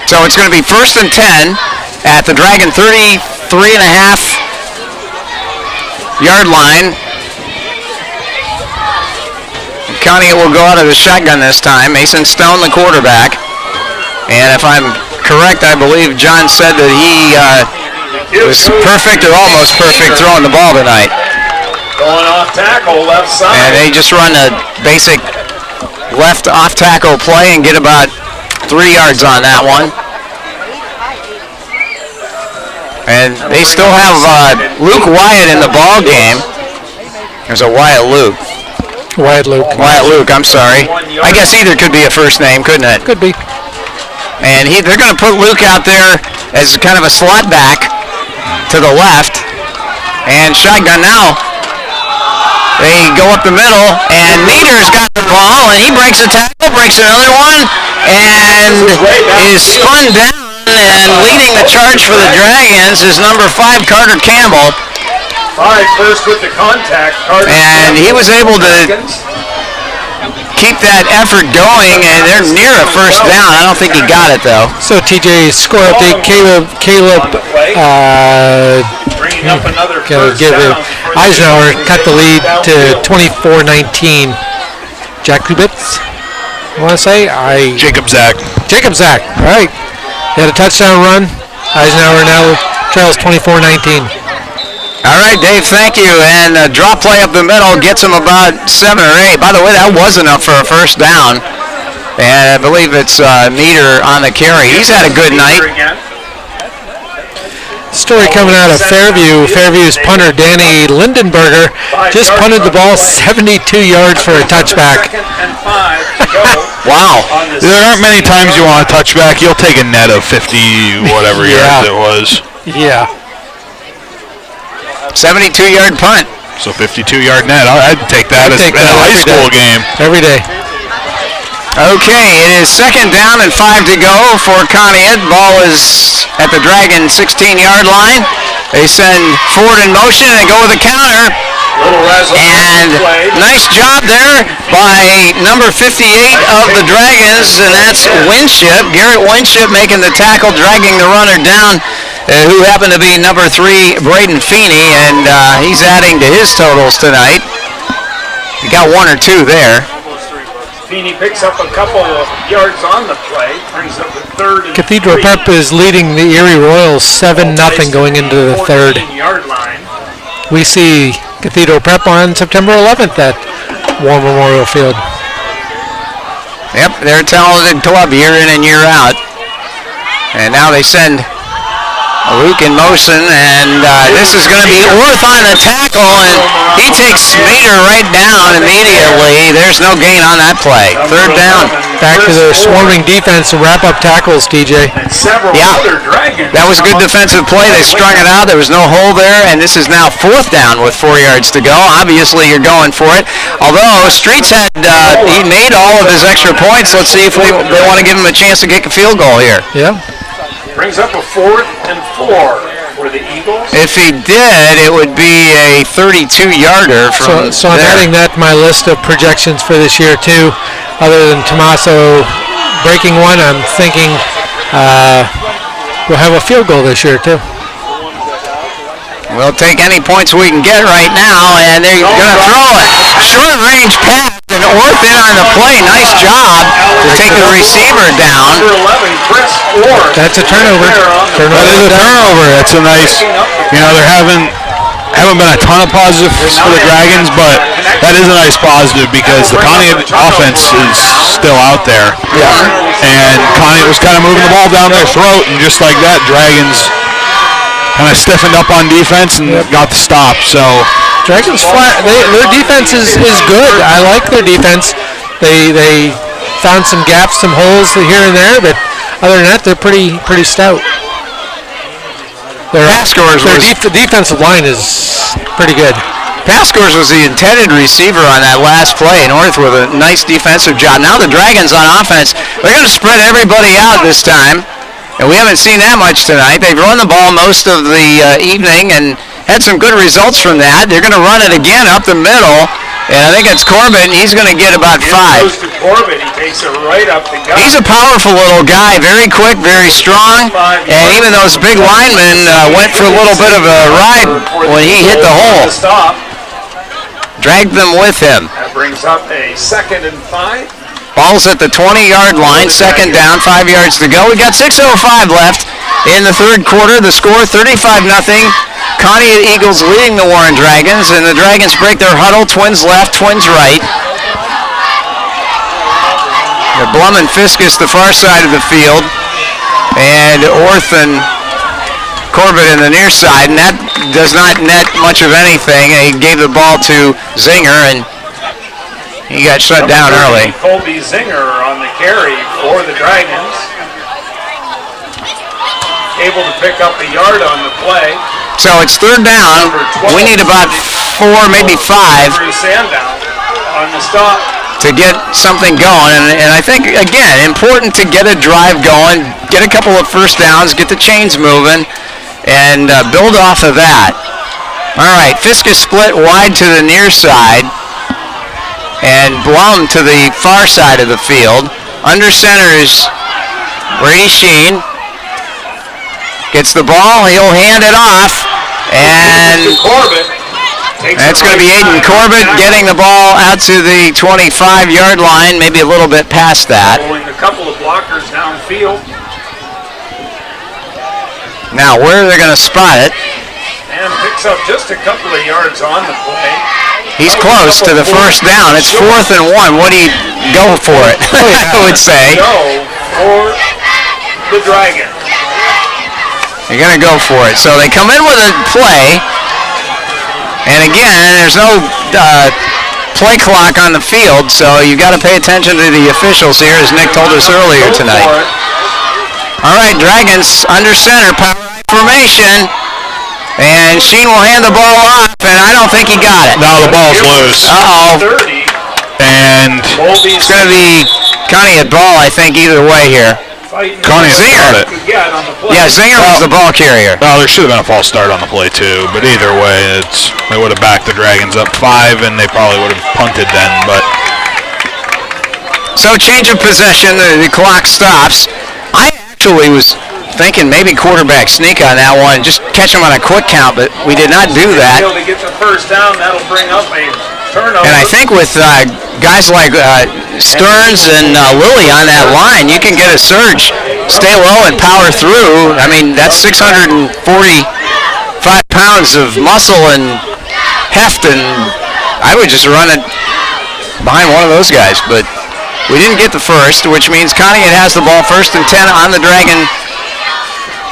E: So it's going to be 1st and 10 at the Dragon 33.5-yard line. Conneaut will go out of the shotgun this time. Mason Stone, the quarterback. And if I'm correct, I believe John said that he was perfect or almost perfect throwing the ball tonight.
D: Going off tackle, left side.
E: And they just run a basic left off tackle play and get about 3 yards on that one. And they still have Luke Wyatt in the ball game. There's a Wyatt Luke.
C: Wyatt Luke,
E: I'm sorry. I guess either could be a first name, couldn't it?
C: Could be.
E: And they're going to put Luke out there as kind of a slot back to the left. And shotgun now. They go up the middle, and Meter's got the ball, and he breaks a tackle, breaks another one, and is spun down, and leading the charge for the Dragons is number 5, Carter Campbell.
D: 5 first with the contact.
E: And he was able to keep that effort going, and they're near a first down. I don't think he got it, though.
C: So, TJ, score update. Caleb
D: bringing up another first down.
C: Eisenhower cut the lead to 24-19. Jakubitz, I want to say?
B: Jacob Zach.
C: All right. He had a touchdown run. Eisenhower now trails 24-19.
E: All right, Dave, thank you. And a drop play up the middle gets him about 7 or 8. By the way, that was enough for a first down. And I believe it's Meter on the carry. He's had a good night.
C: Story coming out of Fairview. Fairview's punter, Danny Lindenberger, just punted the ball 72 yards for a touchback.
E: Wow.
B: There aren't many times you want a touchback. You'll take a net of 50 whatever yards it was.
C: Yeah.
E: 72-yard punt.
B: So 52-yard net. I'd take that as a high school game.
C: Every day.
E: Okay, it is 2nd down and 5 to go for Conneaut. Ball is at the Dragon 16-yard line. They send Ford in motion and go with a counter. And nice job there by number 58 of the Dragons, and that's Winship. Garrett Winship making the tackle, dragging the runner down, who happened to be number 3, Braden Feeney, and he's adding to his totals tonight. He got 1 or 2 there.
D: Feeney picks up a couple of yards on the play, brings up the 3rd and
C: Cathedral
D: 3.
C: Prep is leading the Erie Royals 7-0 going into the 3rd. We see Cathedral Prep on September 11th at War Memorial Field.
E: Yep, they're a talented club year in and year out. And now they send Luke in motion, and this is going to be Orth on the tackle, and he takes Meter right down immediately. There's no gain on that play. 3rd down.
C: Back to their swarming defense to wrap up tackles, TJ.
E: Yeah, that was good defensive play. They strung it out. There was no hole there, and this is now 4th down with 4 yards to go. Obviously, you're going for it. Although Streets had he made all of his extra points. Let's see if they want to give him a chance to kick a field goal here.
C: Yeah.
D: Brings up a 4th and 4 for the Eagles.
E: If he did, it would be a 32-yarder from
C: So I'm adding that to my list of projections for this year, too. Other than Tommaso breaking one, I'm thinking we'll have a field goal this year, too.
E: We'll take any points we can get right now, and they're going to throw a short-range pass, and Orth in on the play. Nice job to take the receiver down.
C: That's a turnover.
B: That is a turnover. That's a nice, they're having haven't been a ton of positives for the Dragons, but that is a nice positive because the Conneaut offense is still out there. Yeah. And Conneaut was kind of moving the ball down their throat, and just like that, Dragons kind of stiffened up on defense and got the stop. So
C: Dragons flat. Their defense is good. I like their defense. They found some gaps, some holes here and there, but other than that, they're pretty stout. Their defensive line is pretty good.
E: Pascors was the intended receiver on that last play. North with a nice defensive job. Now the Dragons on offense, they're going to spread everybody out this time. And we haven't seen that much tonight. They've run the ball most of the evening and had some good results from that. They're going to run it again up the middle. And I think it's Corbett, and he's going to get about 5.
D: Goes to Corbett. He takes it right up the gut.
E: He's a powerful little guy, very quick, very strong. And even those big linemen went for a little bit of a ride when he hit the hole. Dragged them with him.
D: That brings up a 2nd and 5.
E: Ball's at the 20-yard line, 2nd down, 5 yards to go. We got 6:05 left in the third quarter. The score 35-0. Conneaut Eagles leading the Warren Dragons, and the Dragons break their huddle. Twins left, Twins right. Blum and Fiskus the far side of the field, and Orth and Corbett in the near side, and that does not net much of anything. He gave the ball to Zinger, and he got shut down early.
D: Colby Zinger on the carry for the Dragons. Able to pick up a yard on the play.
E: So it's 3rd down. We need about 4, maybe 5
D: Sandown on the stop
E: to get something going. And I think, again, important to get a drive going, get a couple of first downs, get the chains moving, and build off of that. All right, Fiskus split wide to the near side, and Blum to the far side of the field. Under center is Brady Sheen. Gets the ball, he'll hand it off, and that's going to be Aiden Corbett getting the ball out to the 25-yard line, maybe a little bit past that.
D: Following a couple of blockers downfield.
E: Now, where are they going to spot it?
D: And picks up just a couple of yards on the play.
E: He's close to the first down. It's 4th and 1. What do you go for it, I would say.
D: Go for the Dragons.
E: You're going to go for it. So they come in with a play. And again, there's no play clock on the field, so you've got to pay attention to the officials here, as Nick told us earlier tonight. All right, Dragons under center, power formation. And Sheen will hand the ball off, and I don't think he got it.
B: No, the ball's loose.
E: Uh-oh. And it's going to be Conneaut ball, I think, either way here.
B: Conneaut got it.
E: Yeah, Zinger was the ball carrier.
B: Well, there should have been a false start on the play too, but either way, they would have backed the Dragons up 5, and they probably would have punted then. But
E: so change of possession, the clock stops. I actually was thinking maybe quarterback sneak on that one, just catch him on a quick count, but we did not do that.
D: To get the first down, that'll bring up a turnover.
E: And I think with guys like Stearns and Lilly on that line, you can get a surge, stay low and power through. I mean, that's 645 pounds of muscle and heft, and I would just run it behind one of those guys. But we didn't get the first, which means Conneaut has the ball 1st and 10 on the Dragon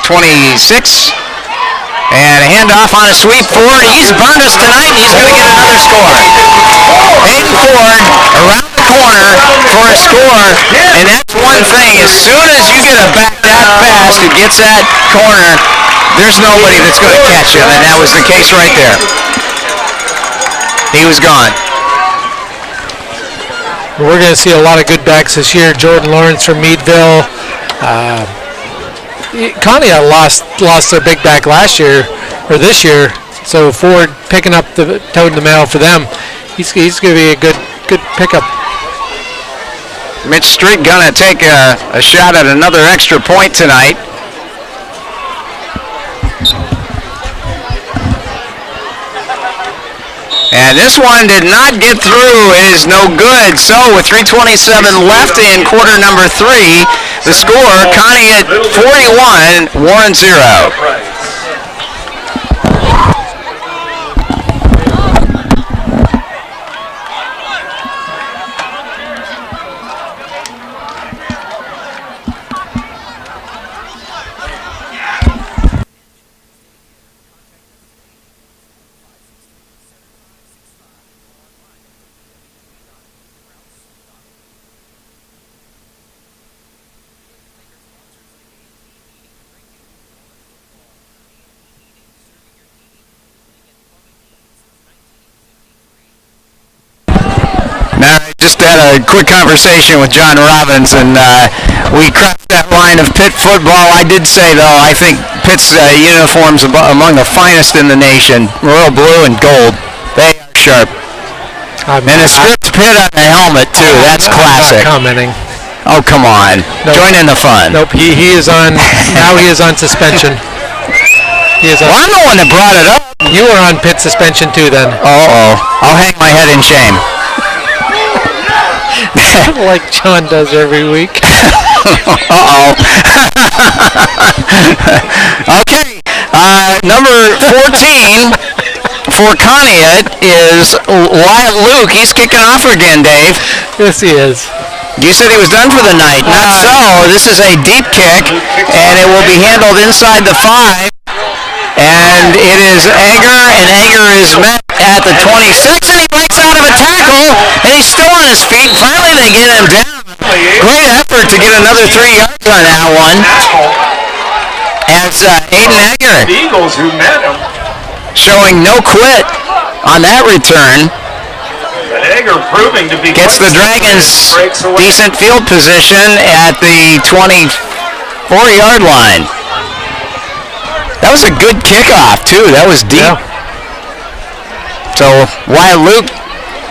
E: 26. And a handoff on a sweep forward. He's burned us tonight, and he's going to get another score. Aiden Ford around the corner for a score, and that's one thing. As soon as you get a back that fast who gets that corner, there's nobody that's going to catch him, and that was the case right there. He was gone.
C: We're going to see a lot of good backs this year. Jordan Lawrence from Meadville. Conneaut lost their big back last year, or this year, so Ford picking up the toad in the mail for them. He's going to be a good pickup.
E: Mitch Street going to take a shot at another extra point tonight. And this one did not get through. It is no good. So with 3:27 left in quarter number 3, the score, Conneaut 41, Warren 0. just had a quick conversation with John Robbins, and we crossed that line of Pitt football. I did say, though, I think Pitt's uniforms among the finest in the nation. Royal blue and gold. They are sharp. And a stripped Pitt on the helmet, too. That's classic.
C: Not commenting.
E: Oh, come on.
C: Nope.
E: Join in the fun.
C: Nope, he is on, now he is on suspension.
E: Well, I'm the one that brought it up.
C: You were on Pitt suspension, too, then.
E: Uh-oh. I'll hang my head in shame.
C: Like John does every week.
E: Uh-oh. Okay. Number 14 for Conneaut is Wyatt Luke. He's kicking off again, Dave.
C: Yes, he is.
E: You said he was done for the night. Not so. This is a deep kick, and it will be handled inside the 5. And it is Egger, and Egger is met at the 26, and he breaks out of a tackle, and he's still on his feet. Finally, they get him down. Great effort to get another 3 yards on that one. As Aiden Egger,
D: The Eagles who met him.
E: showing no quit on that return,
D: But Egger proving to be
E: gets the Dragons decent field position at the 24-yard line. That was a good kickoff, too. That was deep. Yeah. So, Wyatt Luke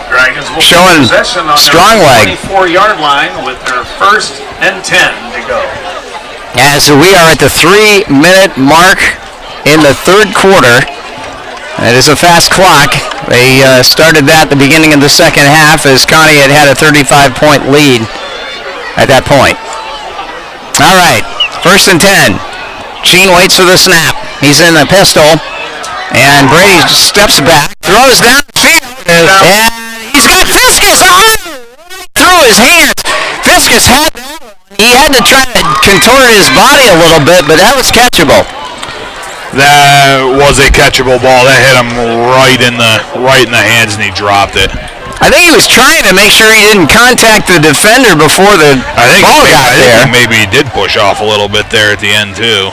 D: Dragons will
E: showing
D: possession on
E: strong leg.
D: 24-yard line with their 1st and 10 to go.
E: As we are at the 3-minute mark in the third quarter. It is a fast clock. They started that at the beginning of the second half as Conneaut had a 35-point lead at that point. All right, 1st and 10. Sheen waits for the snap. He's in the pistol, and Brady steps back, throws down the field, and he's got Fiskus on through his hands. Fiskus had that one. He had to try to contort his body a little bit, but that was catchable.
B: That was a catchable ball. That hit him right in the hands, and he dropped it.
E: I think he was trying to make sure he didn't contact the defender before the ball got there.
B: I think maybe he did push off a little bit there at the end, too.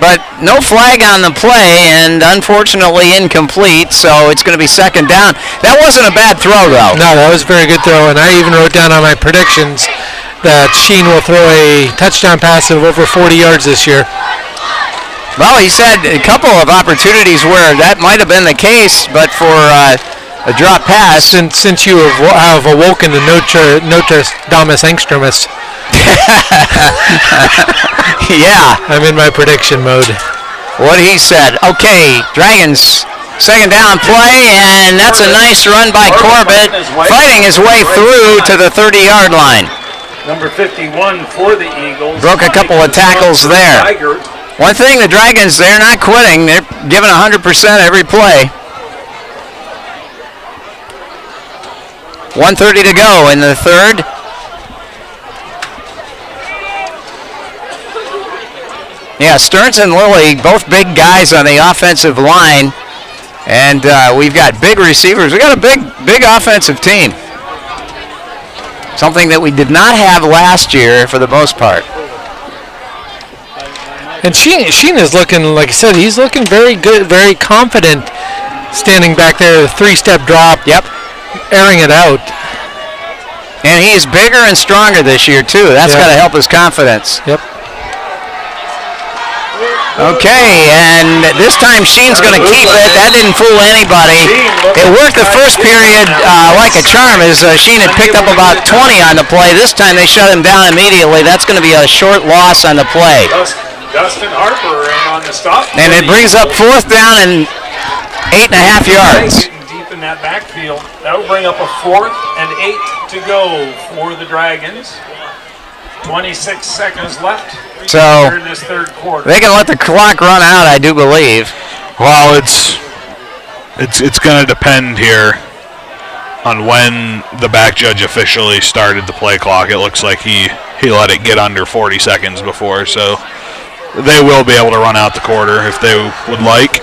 E: But no flag on the play, and unfortunately incomplete, so it's going to be 2nd down. That wasn't a bad throw, though.
C: No, that was a very good throw, and I even wrote down on my predictions that Sheen will throw a touchdown pass of over 40 yards this year.
E: Well, he's had a couple of opportunities where that might have been the case, but for a drop pass.
C: Since you have awoken the Nostradamus Angstremus.
E: Yeah.
C: I'm in my prediction mode.
E: What he said. Okay, Dragons, 2nd down play, and that's a nice run by Corbett, fighting his way through to the 30-yard line.
D: Number 51 for the Eagles.
E: Broke a couple of tackles there. One thing, the Dragons, they're not quitting. They're giving 100% every play. 1:30 to go in the third. Yeah, Stearns and Lilly, both big guys on the offensive line. And we've got big receivers. We've got a big offensive team. Something that we did not have last year for the most part.
C: And Sheen is looking, like I said, he's looking very good, very confident, standing back there, 3-step drop.
E: Yep.
C: Airing it out.
E: And he's bigger and stronger this year, too. That's got to help his confidence.
C: Yep.
E: Okay, and this time Sheen's going to keep it. That didn't fool anybody. It worked the first period like a charm as Sheen had picked up about 20 on the play. This time they shut him down immediately. That's going to be a short loss on the play.
D: Dustin Harper in on the stop.
E: And it brings up 4th down and 8.5 yards.
D: Deep in that backfield. That will bring up a 4th and 8 to go for the Dragons. 26 seconds left.
E: So
D: in this third quarter.
E: They can let the clock run out, I do believe.
B: Well, it's going to depend here on when the back judge officially started the play clock. It looks like he let it get under 40 seconds before, so they will be able to run out the quarter if they would like.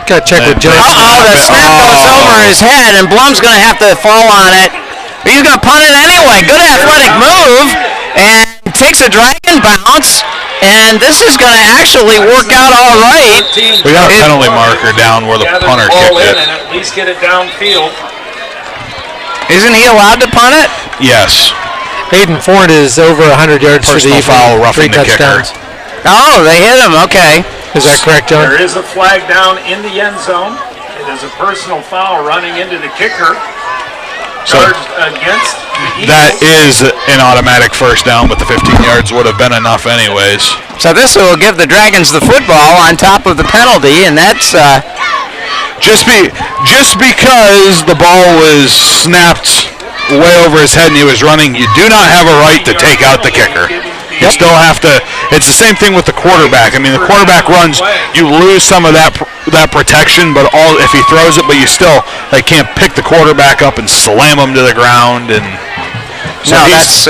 C: Got to check with Joe.
E: Uh-oh, the snap goes over his head, and Blum's going to have to fall on it. But he's going to punt it anyway. Good athletic move. And takes a dragon bounce, and this is going to actually work out all right.
B: We got a penalty marker down where the punter kicked it.
D: And at least get it downfield.
E: Isn't he allowed to punt it?
B: Yes.
C: Hayden Ford is over 100 yards for the
B: Personal foul, roughing
C: 3
B: the kicker.
C: touchdowns.
E: Oh, they hit him. Okay.
C: Is that correct, John?
D: There is a flag down in the end zone. It is a personal foul running into the kicker.
B: So
D: Charged against the Eagles.
B: that is an automatic first down, but the 15 yards would have been enough anyways.
E: So this will give the Dragons the football on top of the penalty, and that's
B: Just because the ball was snapped way over his head and he was running, you do not have a right to take out the kicker. You still have to. It's the same thing with the quarterback. I mean, the quarterback runs, you lose some of that protection, but if he throws it, but you still can't pick the quarterback up and slam him to the ground. And so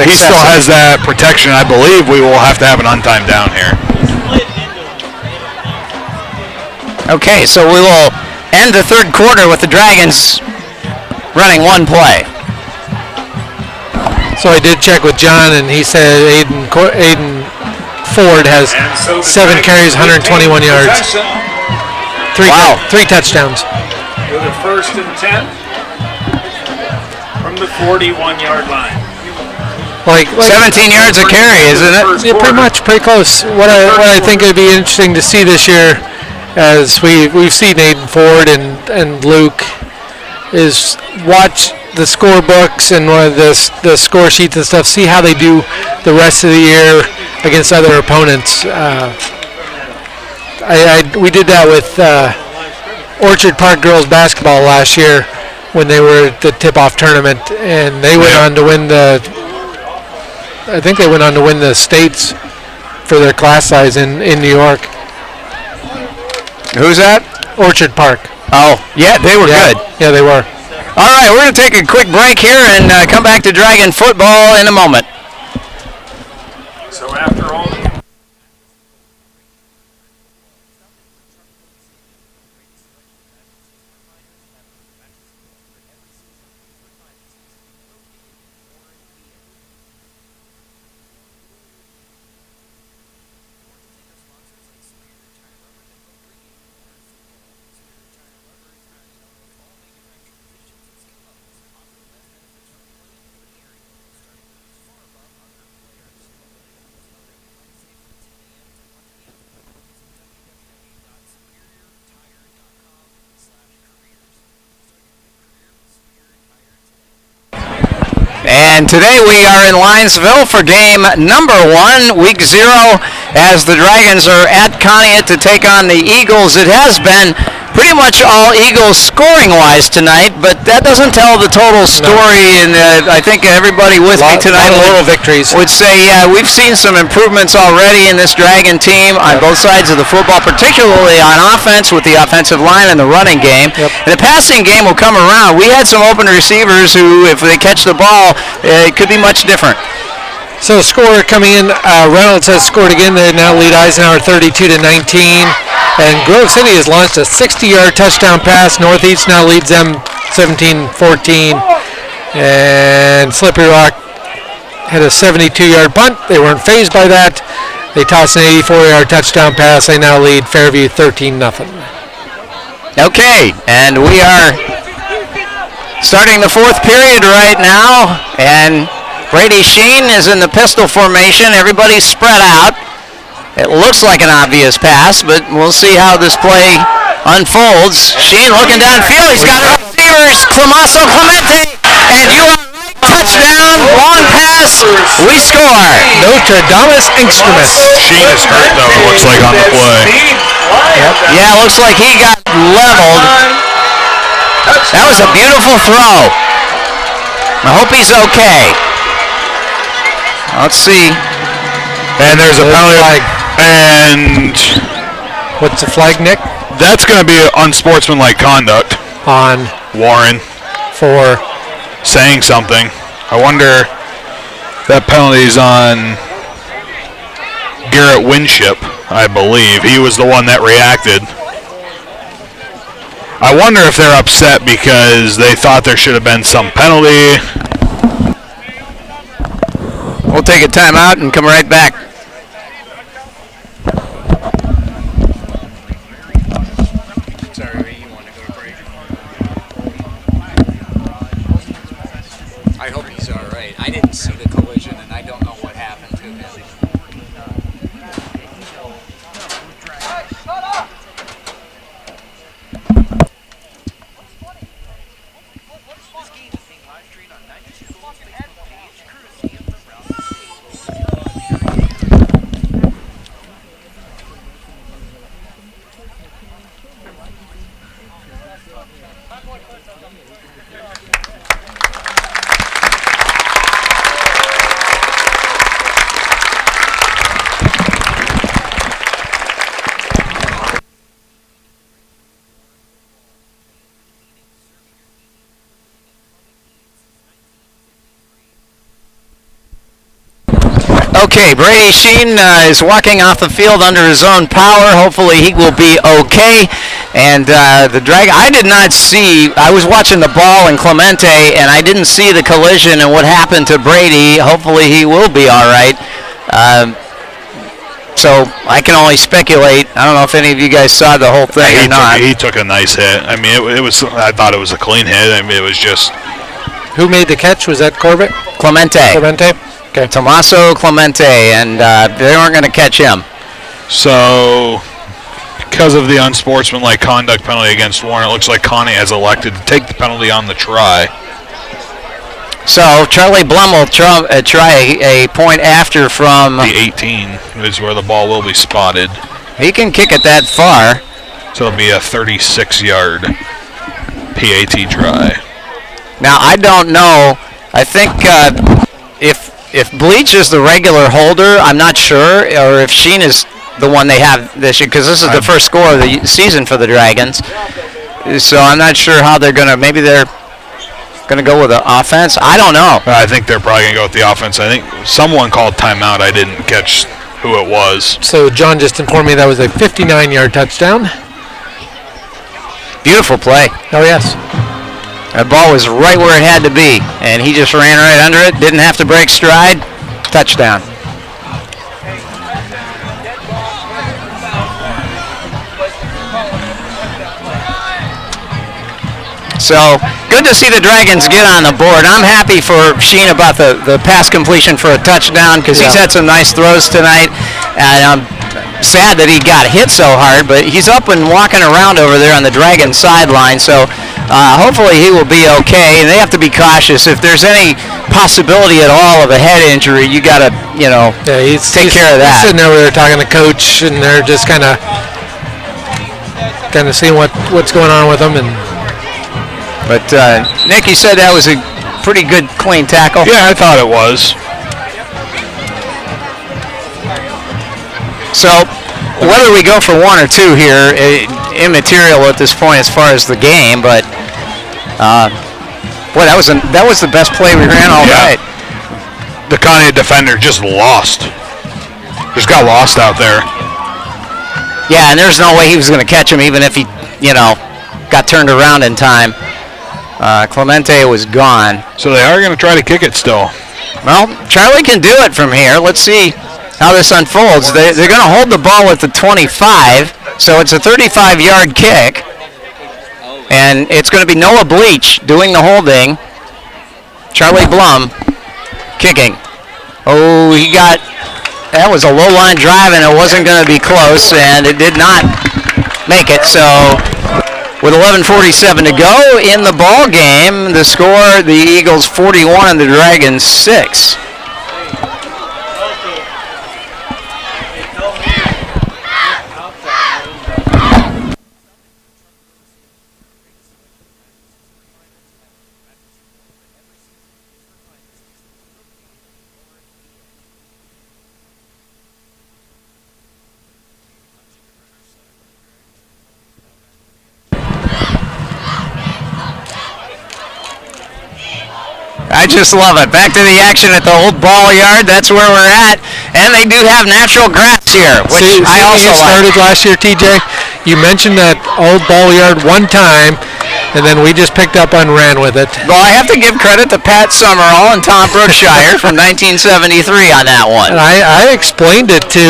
B: he still has that protection. I believe we will have to have an untimed down here.
E: okay. So we will end the third quarter with the Dragons running one play.
C: So I did check with John, and he said Aiden Ford has 7 carries, 121 yards. Three touchdowns.
D: With a 1st and 10 from the 41-yard line.
C: Like
E: 17 yards a carry, isn't it?
C: Yeah, pretty close. What I think would be interesting to see this year, as we've seen Aiden Ford and Luke, is watch the scorebooks and the score sheets and stuff. See how they do the rest of the year against other opponents. We did that with Orchard Park girls basketball last year when they were at the tip-off tournament, and they went on to win I think they went on to win the states for their class size in New York.
E: Who's that?
C: Orchard Park.
E: Oh, yeah, they were good.
C: Yeah, they were.
E: All right, we're going to take a quick break here and come back to Dragon football in a moment.
D: So after all the
E: And today we are in Linesville for game number 1, week 0, as the Dragons are at Conneaut to take on the Eagles. It has been pretty much all Eagles scoring-wise tonight, but that doesn't tell the total story, and I think everybody with me tonight would say, yeah, we've seen some improvements already in this Dragon team on both sides of the football, particularly on offense with the offensive line and the running game. And the passing game will come around. We had some open receivers who, if they catch the ball, it could be much different.
C: So score coming in, Reynolds has scored again. They now lead Eisenhower 32-19. And Grove City has launched a 60-yard touchdown pass. Northeast now leads them 17-14. And Slippery Rock had a 72-yard punt. They weren't fazed by that. They tossed an 84-yard touchdown pass. They now lead Fairview 13-0.
E: Okay, and we are starting the fourth period right now. And Brady Sheen is in the pistol formation. Everybody's spread out. It looks like an obvious pass, but we'll see how this play unfolds. Sheen looking downfield. He's got receivers, Clamaso Clemente, and you are right. Touchdown, long pass. We score.
C: Notre Dame's Instrument.
B: Sheen is hurt, though, it looks like, on the play.
E: Yeah, it looks like he got leveled. That was a beautiful throw. I hope he's okay. Let's see.
B: And there's a penalty flag. And
C: what's the flag, Nick?
B: That's going to be unsportsmanlike conduct
C: on
B: Warren
C: for
B: saying something. I wonder that penalty's on Garrett Winship, I believe. He was the one that reacted. I wonder if they're upset because they thought there should have been some penalty.
E: Well, take a timeout and come right back.
F: I hope he's all right. I didn't see the collision, and I don't know what happened to him.
E: Okay, Brady Sheen is walking off the field under his own power. Hopefully he will be okay. And the drag, I did not see, I was watching the ball in Clemente, and I didn't see the collision and what happened to Brady. Hopefully he will be all right. So I can only speculate. I don't know if any of you guys saw the whole thing or not.
B: He took a nice hit. I mean, it was. I thought it was a clean hit. I mean, it was just.
C: Who made the catch? Was that Corbett?
E: Clemente.
C: Okay.
E: Tommaso Clemente, and they weren't going to catch him.
B: So, because of the unsportsmanlike conduct penalty against Warren, it looks like Connie has elected to take the penalty on the try.
E: So Charlie Blum will try a point after from
B: the 18 is where the ball will be spotted.
E: He can kick it that far.
B: So it'll be a 36-yard PAT try.
E: Now I don't know. I think if Bleach is the regular holder, I'm not sure, or if Sheen is the one they have this year, because this is the first score of the season for the Dragons. So I'm not sure how they're going to. Maybe they're going to go with the offense. I don't know.
B: I think they're probably going to go with the offense. I think someone called timeout. I didn't catch who it was.
C: So John just informed me that was a 59-yard touchdown.
E: Beautiful play.
C: Oh, yes.
E: That ball was right where it had to be, and he just ran right under it. Didn't have to break stride. Touchdown. So, good to see the Dragons get on the board. I'm happy for Sheen about the pass completion for a touchdown, because he's had some nice throws tonight. And I'm sad that he got hit so hard, but he's up and walking around over there on the Dragon sideline. So, hopefully he will be okay. And they have to be cautious. If there's any possibility at all of a head injury, you got to, take care of that.
C: He's sitting over there talking to coach, and they're just kind of seeing what's going on with him.
E: But Nick, you said that was a pretty good, clean tackle.
B: Yeah, I thought it was.
E: So, whether we go for one or two here, immaterial at this point as far as the game. But boy, that was the best play we ran all night.
B: The Conneaut defender just lost. Just got lost out there.
E: Yeah, and there's no way he was going to catch him, even if he, got turned around in time. Clemente was gone.
B: So they are going to try to kick it still.
E: Well, Charlie can do it from here. Let's see how this unfolds. They're going to hold the ball at the 25, so it's a 35-yard kick. And it's going to be Noah Bleach doing the holding. Charlie Blum kicking. Oh, that was a low-line drive, and it wasn't going to be close, and it did not make it. So with 11:47 to go in the ball game, the score, the Eagles 41 and the Dragons 6. I just love it. Back to the action at the old ball yard. That's where we're at. And they do have natural grass here, which I also
C: started
E: like.
C: Last year, TJ, you mentioned that old ball yard one time, and then we just picked up and ran with it.
E: Well, I have to give credit to Pat Summerall and Tom Brookshire from 1973 on that one.
C: And I explained it to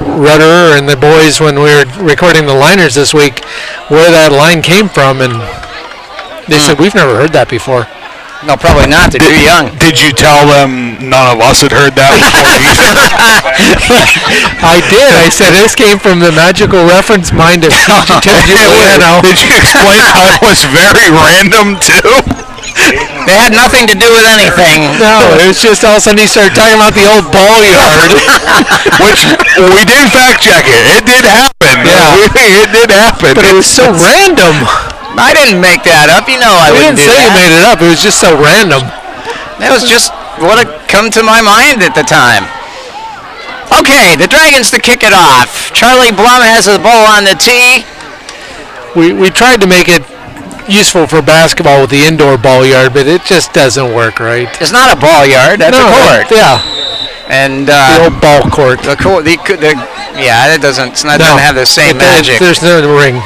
C: Rudder and the boys when we were recording the liners this week, where that line came from, and they said, we've never heard that before.
E: No, probably not. They're too young.
B: Did you tell them none of us had heard that before either?
C: I did. I said this came from the magical reference mind of
B: Did you explain how it was very random too?
E: They had nothing to do with anything.
C: No, it was just all of a sudden he started talking about the old ball yard.
B: Which we did fact check it. It did happen.
C: Yeah.
B: It did happen.
C: But it was so random.
E: I didn't make that up. You know I wouldn't do
C: didn't say
E: that.
C: you made it up. It was just so random.
E: That was just what had come to my mind at the time. Okay, the Dragons to kick it off. Charlie Blum has the ball on the tee.
C: We tried to make it useful for basketball with the indoor ball yard, but it just doesn't work right.
E: It's not a ball yard. That's a court.
C: Yeah.
E: And
C: the old ball court.
E: Yeah, it doesn't. Doesn't have the same magic.
C: There's no ring.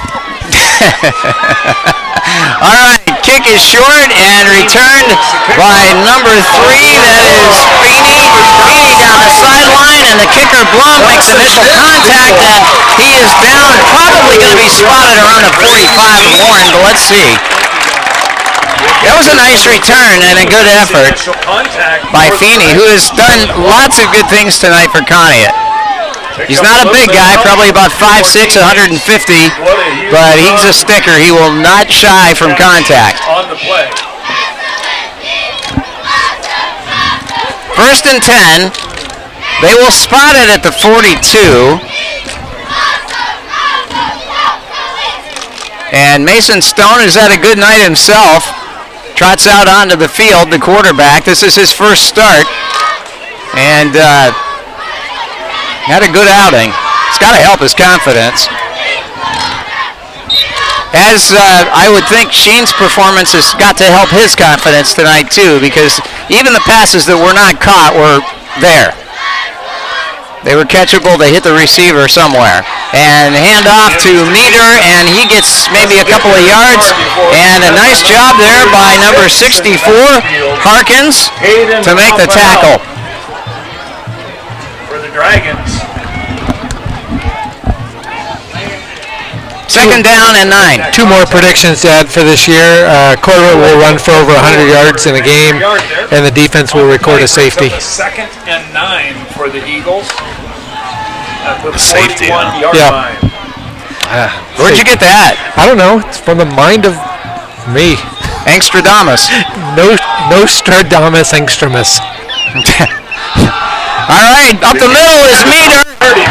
E: All right, kick is short and returned by number 3. That is Feeney. Feeney down the sideline, and the kicker Blum makes initial contact, and he is down. Probably going to be spotted around the 45 of Warren, but let's see. That was a nice return and a good effort by Feeney, who has done lots of good things tonight for Conneaut. He's not a big guy, probably about 5'6", 150, but he's a sticker. He will not shy from contact. First and 10. They will spot it at the 42. And Mason Stone has had a good night himself. Trots out onto the field, the quarterback. This is his first start. And had a good outing. It's got to help his confidence. As I would think Sheen's performance has got to help his confidence tonight too, because even the passes that were not caught were there. They were catchable. They hit the receiver somewhere. And hand off to Meter, and he gets maybe a couple of yards. And a nice job there by number 64, Harkins, to make the tackle.
D: Dragons.
E: Second down and 9.
C: 2 more predictions to add for this year. Corbett will run for over 100 yards in a game, and the defense will record a safety.
D: Second and 9 for the Eagles at the
B: Safety,
D: 41-yard line.
E: Where'd you get that?
C: I don't know. It's from the mind of me.
E: Angstradamus.
C: Nostradamus Angstramus.
E: All right, up the middle is Meter,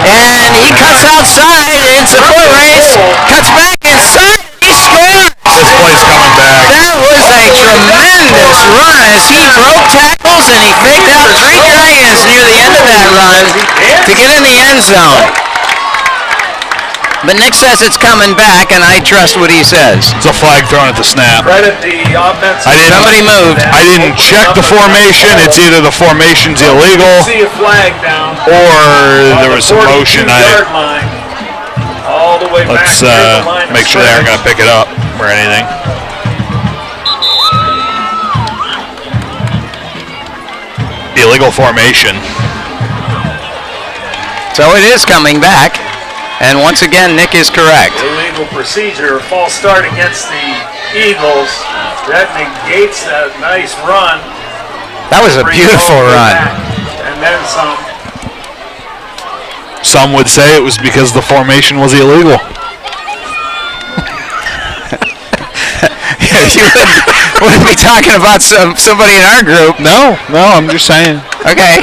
E: and he cuts outside into foot race, cuts back inside, he scores!
B: This play's coming back.
E: That was a tremendous run as he broke tackles and he faked out 3 Dragons near the end of that run to get in the end zone. But Nick says it's coming back, and I trust what he says.
B: It's a flag thrown at the snap.
D: Right at the offensive.
E: Somebody moved.
B: I didn't check the formation. It's either the formation's illegal
D: See a flag down.
B: or there was some motion.
D: All the way back
B: Let's
D: to the line of
B: make sure they aren't going to
D: scrimmage.
B: pick it up or anything. Illegal formation.
E: So it is coming back. And once again, Nick is correct.
D: Illegal procedure, false start against the Eagles. That negates that nice run.
E: That was a beautiful run.
D: And then some.
B: Some would say it was because the formation was illegal.
E: You wouldn't be talking about somebody in our group.
B: No, I'm just saying.
E: Okay.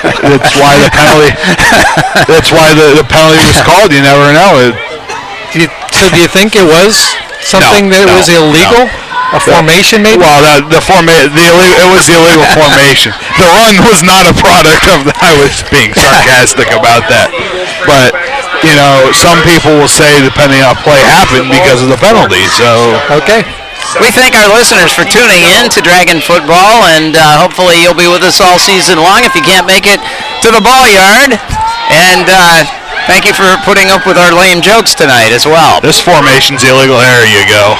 B: That's why the penalty. That's why the penalty was called. You never know.
C: So do you think it was something that was illegal? A formation maybe?
B: Well, it was the illegal formation. The run was not a product of the, I was being sarcastic about that. But, you know, some people will say depending on play happened because of the penalty. So
C: Okay.
E: We thank our listeners for tuning in to Dragon Football, and hopefully you'll be with us all season long if you can't make it to the ball yard. And Thank you for putting up with our lame jokes tonight as well.
B: This formation's illegal. There you go.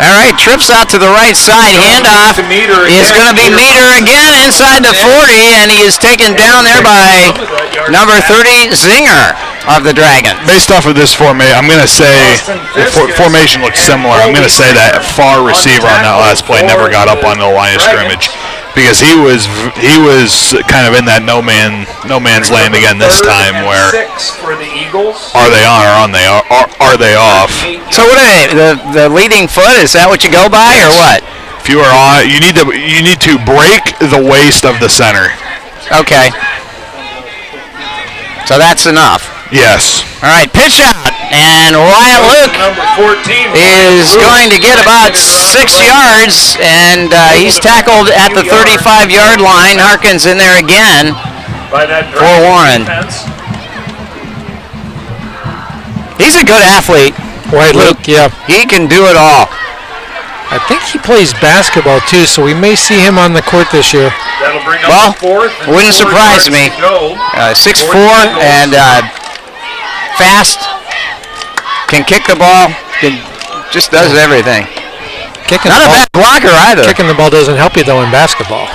E: All right, trips out to the right side. Handoff is going to be Meter again inside the 40, and he is taken down there by number 30, Zinger of the Dragons.
B: Based off of this formation, I'm going to say the formation looks similar. I'm going to say that far receiver on that last play never got up on the line of scrimmage because he was kind of in that no man's land again this time. Where are they on or are they off?
E: So what are they? The leading foot? Is that what you go by or what?
B: If you are on, you need to break the waist of the center.
E: Okay. So that's enough.
B: Yes.
E: All right, pitch out, and Wyatt Luke is going to get about 6 yards, and he's tackled at the 35-yard line. Harkins in there again for Warren. He's a good athlete.
C: Wyatt Luke, yeah.
E: He can do it all.
C: I think he plays basketball too, so we may see him on the court this year.
E: Well, wouldn't surprise me. 6'4" and fast, can kick the ball, just does everything. Not a bad blocker either.
C: Kicking the ball doesn't help you though in basketball.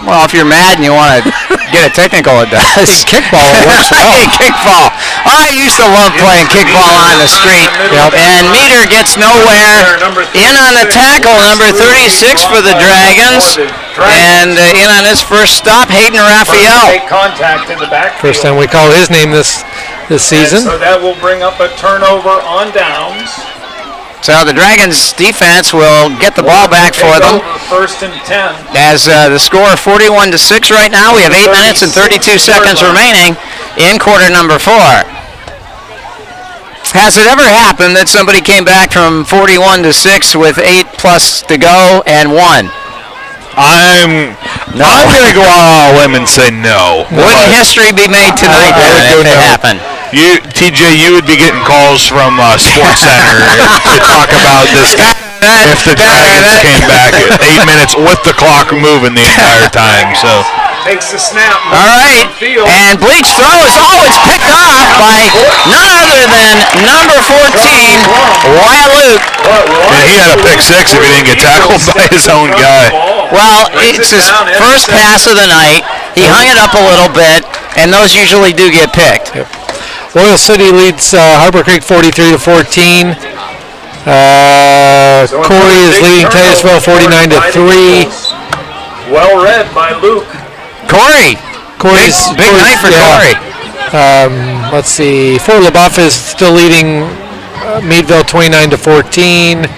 E: Well, if you're mad and you want to get a technical, it does.
C: Kickball works well.
E: Kickball. I used to love playing kickball on the street. Yep. And Meter gets nowhere. In on the tackle, number 36 for the Dragons. And in on his first stop, Hayden Raphael.
C: First time we call his name this season.
D: So that will bring up a turnover on downs.
E: So the Dragons defense will get the ball back for them.
D: First and 10.
E: As the score 41-6 right now. We have 8 minutes and 32 seconds remaining in quarter number 4. Has it ever happened that somebody came back from 41-6 with 8+ to go and won?
B: I'm going to go out on a limb and say no.
E: Wouldn't history be made tonight then if it happened?
B: TJ, you would be getting calls from Sports Center to talk about this if the Dragons came back at 8 minutes with the clock moving the entire time. So
D: takes the snap.
E: All right, and Bleach throw is always picked off by none other than number 14, Wyatt Luke.
B: And he had a pick 6 if he didn't get tackled by his own guy.
E: Well, it's his first pass of the night. He hung it up a little bit, and those usually do get picked.
C: Yep. Loyal City leads Harbor Creek 43-14. Corey is leading Titusville 49-3.
D: Well read by Luke.
E: Corey's big night for Corey.
C: Let's see. Fort LaBeouf is still leading Meadville 29-14.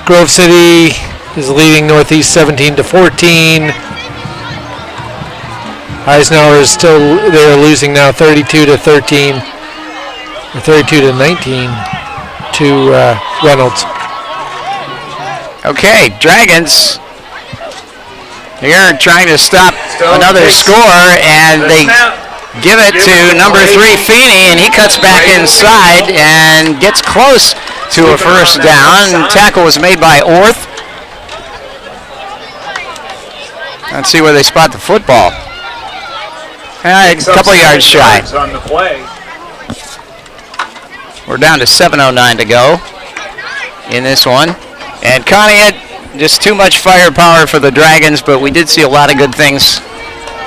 C: Grove City is leading Northeast 17-14. Eisenhower is still, they're losing now 32-13, or 32-19 to Reynolds.
E: Okay, Dragons here trying to stop another score, and they give it to number 3, Feeney, and he cuts back inside and gets close to a first down. Tackle was made by Orth. Let's see where they spot the football. A couple yards shy. We're down to 7:09 to go in this one. And Conneaut, just too much firepower for the Dragons, but we did see a lot of good things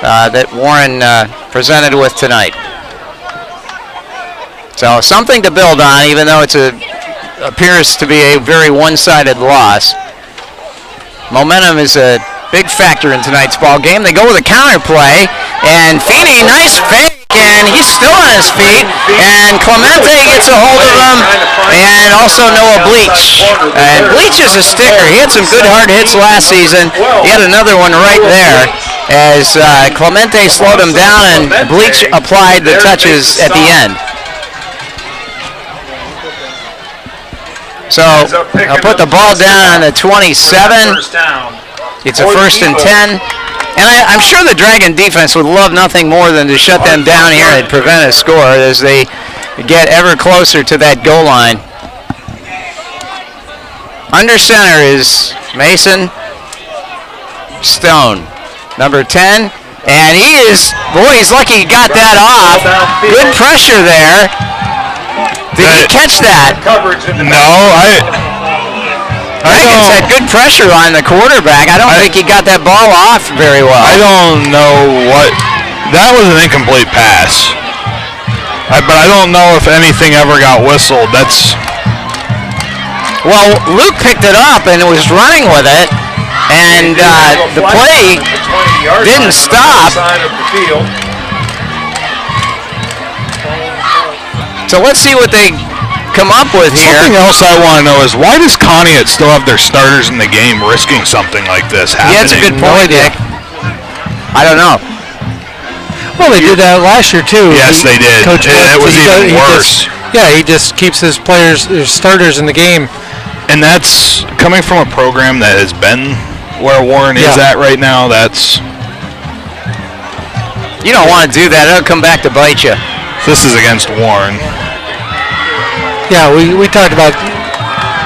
E: that Warren presented with tonight. So something to build on, even though it appears to be a very one-sided loss. Momentum is a big factor in tonight's ball game. They go with a counter play, and Feeney, nice fake, and he's still on his feet, and Clemente gets a hold of him, and also Noah Bleach. And Bleach is a sticker. He had some good hard hits last season. He had another one right there as Clemente slowed him down, and Bleach applied the touches at the end. So I'll put the ball down on the 27. It's a 1st and 10. And I'm sure the Dragon defense would love nothing more than to shut them down here and prevent a score as they get ever closer to that goal line. Under center is Mason Stone. Number 10 And he's lucky he got that off. Good pressure there. Did he catch that?
B: No,
E: Dragons had good pressure on the quarterback. I don't think he got that ball off very well.
B: I don't know what. That was an incomplete pass. But I don't know if anything ever got whistled.
E: Well, Luke picked it up and was running with it, and the play didn't stop. So let's see what they come up with here.
B: Something else I want to know is why does Conneaut still have their starters in the game risking something like this happening?
E: Yeah, that's a good point, Dick. I don't know.
C: Well, they did that last year too.
B: Yes, they did.
C: Coach
B: It was even worse.
C: He just keeps his starters in the game.
B: And that's coming from a program that has been where Warren is at right now.
E: You don't want to do that. It'll come back to bite you.
B: This is against Warren.
C: Yeah, we talked about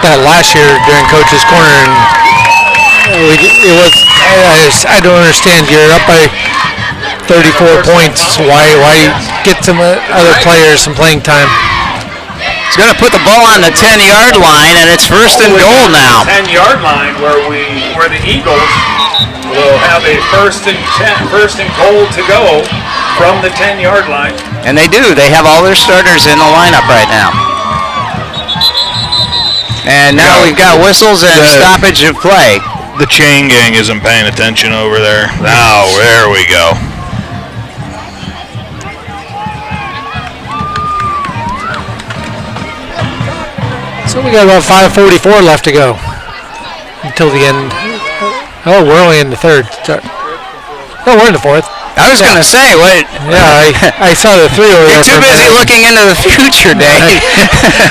C: that last year during Coach's Corner, and I don't understand. You're up by 34 points. Why get some other players some playing time?
E: He's going to put the ball on the 10-yard line, and it's first and goal now.
D: 10-yard line where the Eagles will have a first and goal to go from the 10-yard line.
E: And they do. They have all their starters in the lineup right now. And now we've got whistles and stoppage of play.
B: The chain gang isn't paying attention over there. Now, there we go.
C: So we got about 5:44 left to go until the end. Oh, we're only in the third. No, we're in the fourth.
E: I was going to say, what?
C: Yeah, I saw the three over there.
E: You're too busy looking into the future, Dave.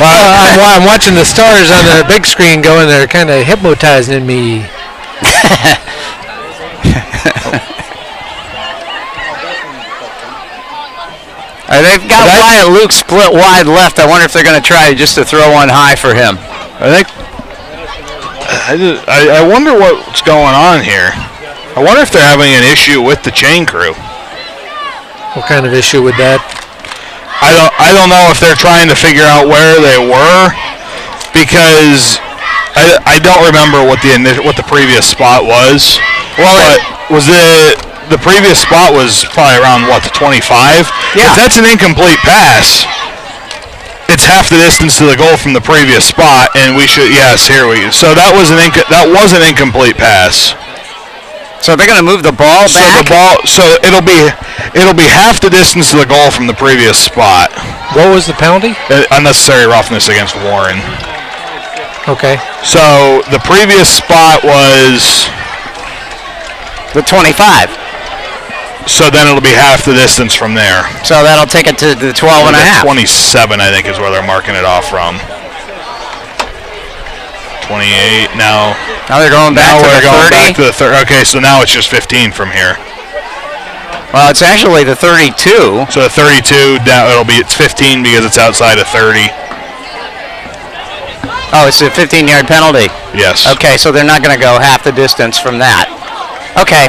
C: I'm watching the stars on the big screen going. They're kind of hypnotizing me.
E: They've got Wyatt Luke split wide left. I wonder if they're going to try just to throw one high for him.
B: I wonder what's going on here. I wonder if they're having an issue with the chain crew.
C: What kind of issue with that?
B: I don't know if they're trying to figure out where they were, because I don't remember what the previous spot was.
E: Well,
B: the previous spot was probably around the 25.
E: Yeah.
B: If that's an incomplete pass, it's half the distance to the goal from the previous spot, and we should. Yes, here we go. So that was an incomplete pass.
E: So they're going to move the ball back?
B: So it'll be half the distance to the goal from the previous spot.
C: What was the penalty?
B: Unnecessary roughness against Warren.
C: Okay.
B: So the previous spot was
E: the 25.
B: So then it'll be half the distance from there.
E: So that'll take it to the 12 and a half.
B: 27, I think, is where they're marking it off from. 28 now.
E: Now they're going back to the 30.
B: Back to the 30. Okay, so now it's just 15 from here.
E: Well, it's actually the 32.
B: So the 32 down. It's 15 because it's outside of 30.
E: Oh, it's a 15-yard penalty.
B: Yes.
E: Okay, so they're not going to go half the distance from that. Okay.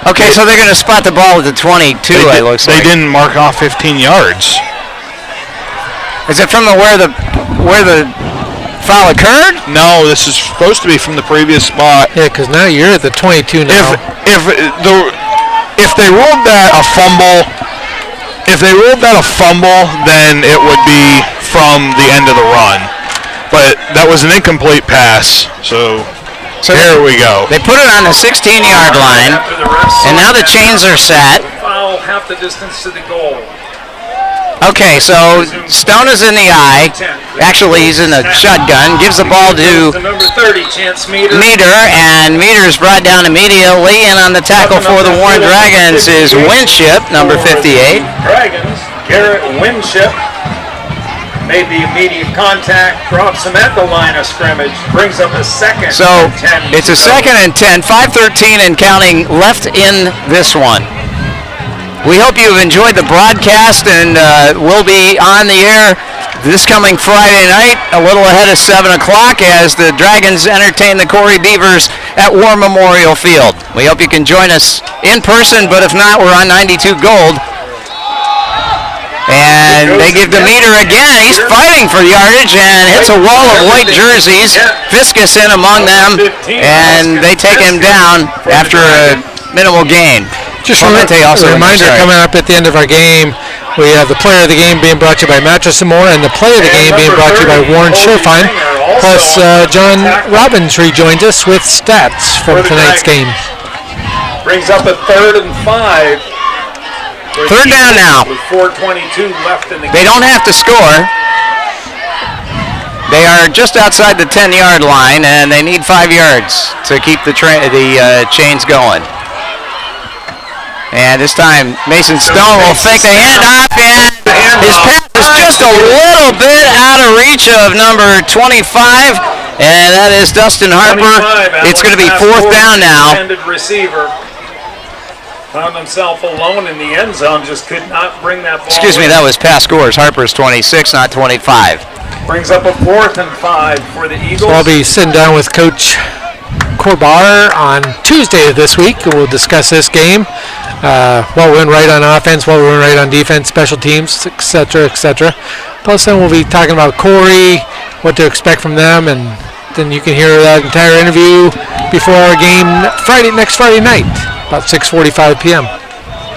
E: Okay, so they're going to spot the ball at the 22. It looks like
B: they didn't mark off 15 yards.
E: Is it from where the foul occurred?
B: No, this is supposed to be from the previous spot.
C: Yeah, because now you're at the 22 now.
B: If they ruled that a fumble, then it would be from the end of the run. But that was an incomplete pass, so here we go.
E: They put it on the 16-yard line, and now the chains are set.
D: Foul half the distance to the goal.
E: Okay, so Stone is in the eye. Actually, he's in the shotgun. Gives the ball to
D: number 30, Chance Meter.
E: And Meter is brought down immediately. And on the tackle for the Warren Dragons is Winship, number 58.
D: Dragons, Garrett Winship made the immediate contact, drops him at the line of scrimmage, brings up a second.
E: So it's a second and 10, 5:13 and counting left in this one. We hope you've enjoyed the broadcast, and we'll be on the air this coming Friday night, a little ahead of 7 o'clock, as the Dragons entertain the Corey Beavers at War Memorial Field. We hope you can join us in person, but if not, we're on 92 Gold. And they give the meter again. He's fighting for yardage and hits a wall of white jerseys. Fiskus in among them, and they take him down after a minimal gain.
C: Just a reminder coming up at the end of our game, we have the player of the game being brought to you by Mattress & More, and the play of the game being brought to you by Warren Schofine. Plus, John Robbins rejoins us with stats from tonight's game.
D: Brings up a 3rd and 5.
E: Third down now.
D: With 4:22 left in the game.
E: They don't have to score. They are just outside the 10-yard line, and they need 5 yards to keep the chains going. And this time, Mason Stone will fake the handoff, and his pass is just a little bit out of reach of number 25, and that is Dustin Harper. It's going to be 4th down now.
D: Receiver found himself alone in the end zone, just could not bring that ball.
E: Excuse me, that was pass scores. Harper's 26, not 25.
D: Brings up a 4th and 5 for the Eagles.
C: So I'll be sitting down with Coach Corbar on Tuesday of this week. We'll discuss this game. What went right on offense, what went right on defense, special teams, etc., etc. Plus, then we'll be talking about Corey, what to expect from them, and then you can hear that entire interview before our game next Friday night, about 6:45 p.m.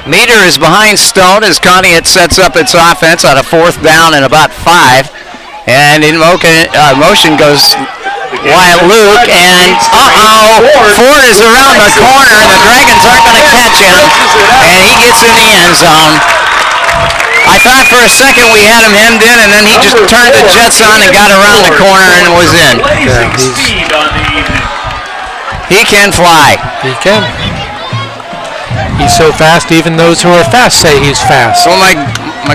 E: Meter is behind Stone as Conneaut sets up its offense on a 4th down and about 5. And in motion goes Wyatt Luke, and Ford is around the corner, and the Dragons aren't going to catch him, and he gets in the end zone. I thought for a second we had him hemmed in, and then he just turned the jets on and got around the corner and was in. He can fly.
C: He can. He's so fast, even those who are fast say he's fast.
E: So my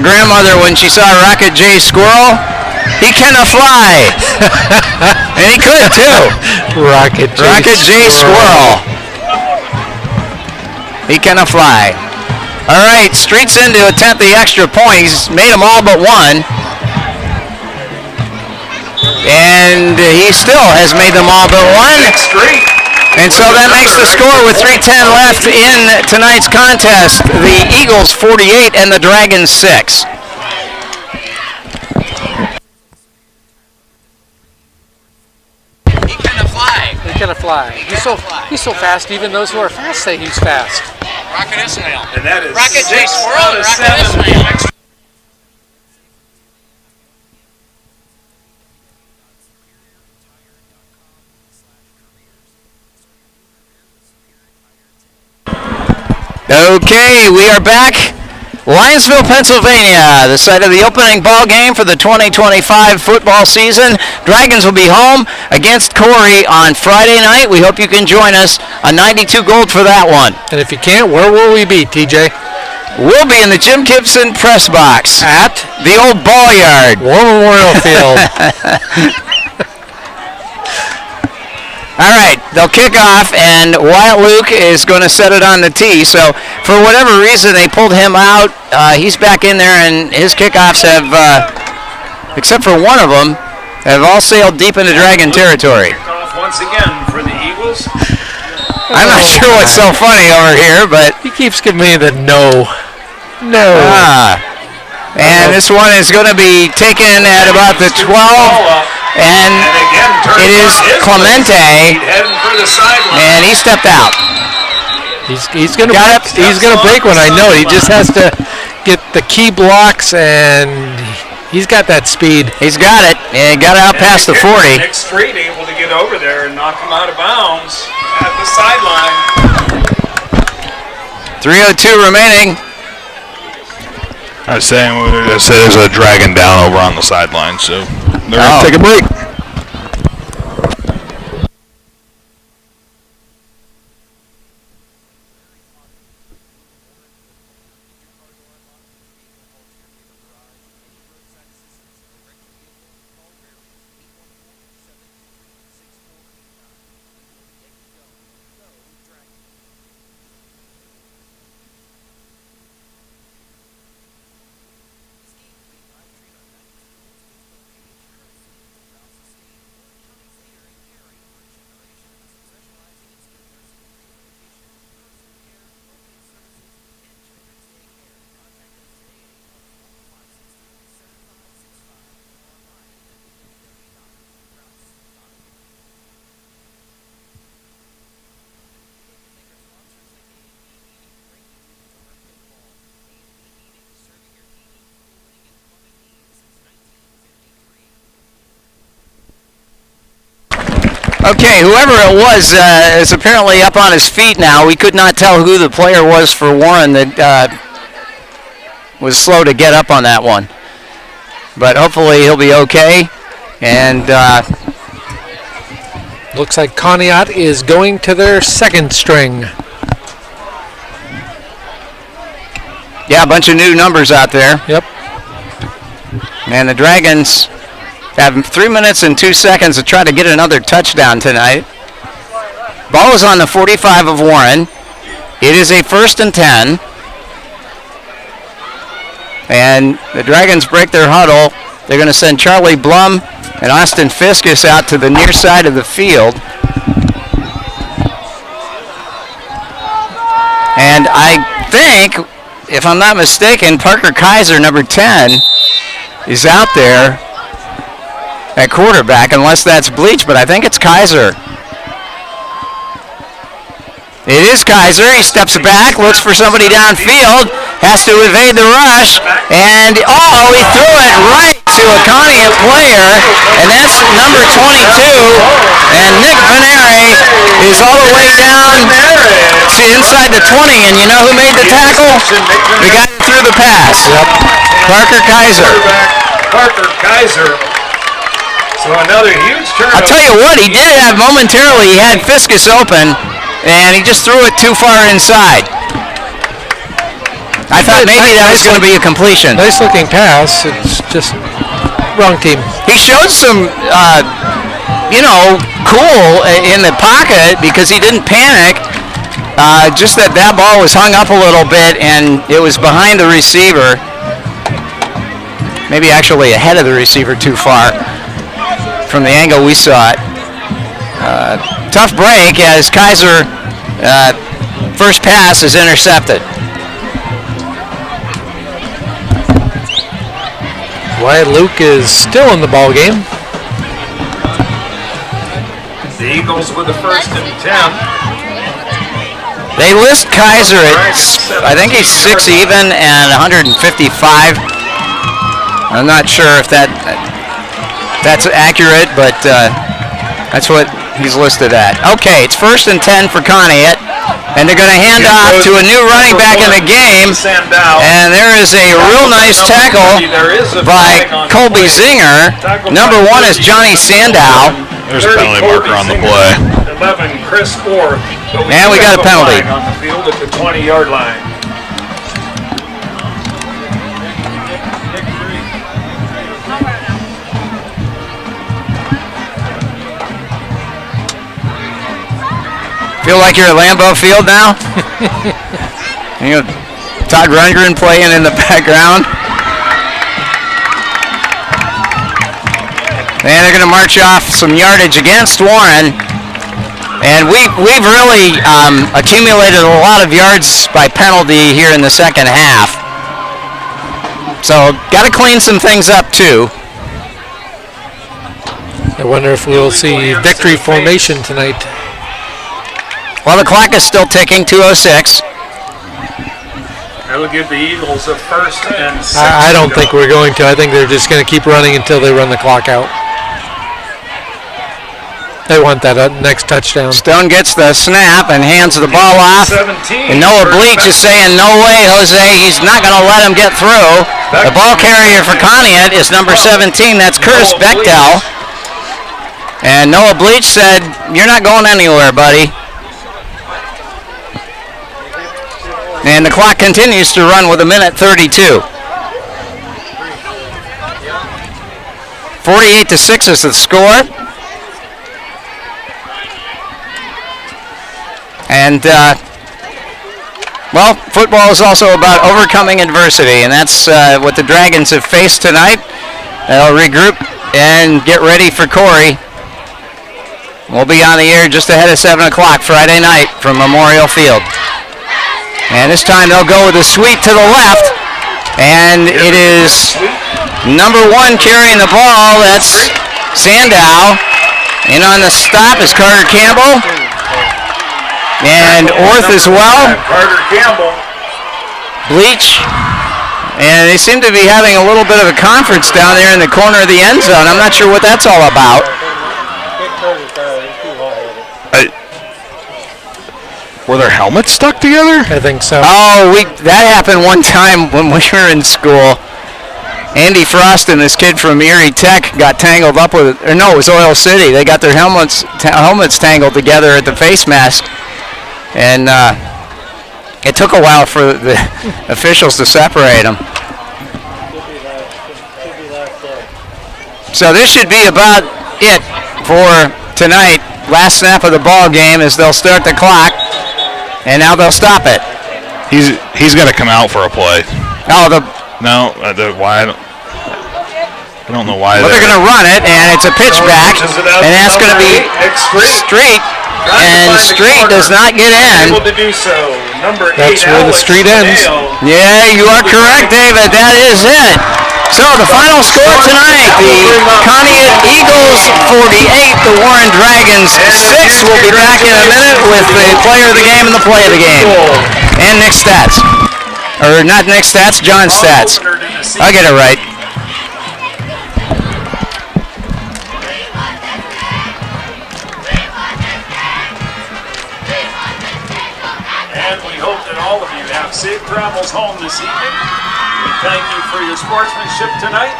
E: grandmother, when she saw Rocket J Squirrel, he cannot fly. And he could too.
C: Rocket
E: J Squirrel. He cannot fly. All right, Street's in to attempt the extra point. He's made them all but one. And he still has made them all but one. And so that makes the score with 3:10 left in tonight's contest. The Eagles 48 and the Dragons 6.
C: He's gonna fly. He's so fast. Even those who are fast say he's fast.
F: Rocket Ismail.
D: And that is
F: Rocket J
D: 6
F: Squirrel
D: out
F: and
D: of
F: Rocket
D: 7.
F: Ismail.
E: Okay, we are back. Lionsville, Pennsylvania, the site of the opening ball game for the 2025 football season. Dragons will be home against Corey on Friday night. We hope you can join us on 92 Gold for that one.
C: And if you can't, where will we be, TJ?
E: We'll be in the Jim Gibson press box
C: at
E: the old ball yard.
C: War Memorial Field.
E: All right, they'll kick off, and Wyatt Luke is going to set it on the tee. So for whatever reason, they pulled him out. He's back in there, and his kickoffs have, except for one of them, have all sailed deep into Dragon territory.
D: Kickoff once again for the Eagles.
E: I'm not sure what's so funny over here, but
C: he keeps giving me the no.
E: And this one is going to be taken at about the 12, and it is Clemente, and he stepped out.
C: He's going to break one. I know. He just has to get the key blocks, and he's got that speed.
E: He's got it. He got out past the 40.
D: Nick Street able to get over there and knock him out of bounds at the sideline.
E: 3:02 remaining.
B: I was saying there's a Dragon down over on the sideline, so they're going to take a break.
E: Okay, whoever it was is apparently up on his feet now. We could not tell who the player was for Warren that was slow to get up on that one. But hopefully he'll be okay. And
C: looks like Conneaut is going to their second string.
E: Yeah, a bunch of new numbers out there.
C: Yep.
E: And the Dragons have 3 minutes and 2 seconds to try to get another touchdown tonight. Ball is on the 45 of Warren. It is a 1st and 10. And the Dragons break their huddle. They're going to send Charlie Blum and Austin Fiskus out to the near side of the field. And I think, if I'm not mistaken, Parker Kaiser, number 10, is out there at quarterback, unless that's Bleach, but I think it's Kaiser. It is Kaiser. He steps back, looks for somebody downfield, has to evade the rush, and he threw it right to a Conneaut player, and that's number 22. And Nick Venere is all the way down to inside the 20, and you know who made the tackle? The guy who threw the pass.
C: Yep.
E: Parker Kaiser.
D: Parker Kaiser. So another huge turnover.
E: I'll tell you what, he did have momentarily, he had Fiskus open, and he just threw it too far inside. I thought maybe that was going to be a completion.
C: Nice looking pass. It's just wrong team.
E: He showed some, cool in the pocket because he didn't panic. Just that ball was hung up a little bit and it was behind the receiver. Maybe actually ahead of the receiver too far from the angle we saw it. Tough break as Kaiser first pass is intercepted.
C: Wyatt Luke is still in the ball game.
D: The Eagles with the 1st and 10.
E: They list Kaiser at, I think he's 6 even and 155. I'm not sure if that's accurate, but that's what he's listed at. Okay, it's 1st and 10 for Conneaut, and they're going to hand off to a new running back in the game, and there is a real nice tackle by Colby Zinger. Number 1 is Johnny Sandow.
B: There's a penalty marker on the play.
D: 11, Chris Orr.
E: And we got a penalty.
D: On the field at the 20-yard line.
E: Feel like you're at Lambeau Field now? Todd Rundgren playing in the background. And they're going to march off some yardage against Warren. And we've really accumulated a lot of yards by penalty here in the second half. So got to clean some things up too.
C: I wonder if we'll see victory formation tonight.
E: Well, the clock is still ticking, 2:06.
D: That'll give the Eagles a 1st and 6.
C: I don't think we're going to. I think they're just going to keep running until they run the clock out. They want that next touchdown.
E: Stone gets the snap and hands the ball off.
D: 17,
E: and Noah Bleach is saying, no way, Jose, he's not going to let him get through. The ball carrier for Conneaut is number 17. That's Curtis Bechtel. And Noah Bleach said, you're not going anywhere, buddy. And the clock continues to run with 1:32. 48-6 is the score. And, football is also about overcoming adversity, and that's what the Dragons have faced tonight. They'll regroup and get ready for Corey. We'll be on the air just ahead of 7 o'clock Friday night from Memorial Field. And this time they'll go with a sweep to the left. And it is number 1 carrying the ball. That's Sandow. And on the stop is Carter Campbell. And Orth as well.
D: Carter Campbell.
E: Bleach. And they seem to be having a little bit of a conference down there in the corner of the end zone. I'm not sure what that's all about.
B: Were their helmets stuck together?
C: I think so.
A: Oh, that happened one time when we were in school. Andy Frost and this kid from Erie Tech got tangled up with, or no, it was Oil City. They got their helmets tangled together at the face mask, and it took a while for the officials to separate them. So this should be about it for tonight. Last snap of the ball game is they'll start the clock, and now they'll stop it.
B: He's got to come out for a play.
A: Oh,
B: Why? I don't know why.
A: Well, they're going to run it, and it's a pitch back, and that's going to be Street, and Street does not get in.
D: Able to do so. Number 8,
C: That's where the
D: Alex
C: street ends.
D: Conneaut.
A: Yeah, you are correct, David. That is it. So the final score tonight, the Conneaut Eagles 48, the Warren Dragons 6. We'll be back in a minute with the player of the game and the play of the game. And Nick's stats. Or not Nick's stats, John's stats. I'll get it right.
D: And we hope that all of you have safe travels home this evening. We thank you for your sportsmanship tonight.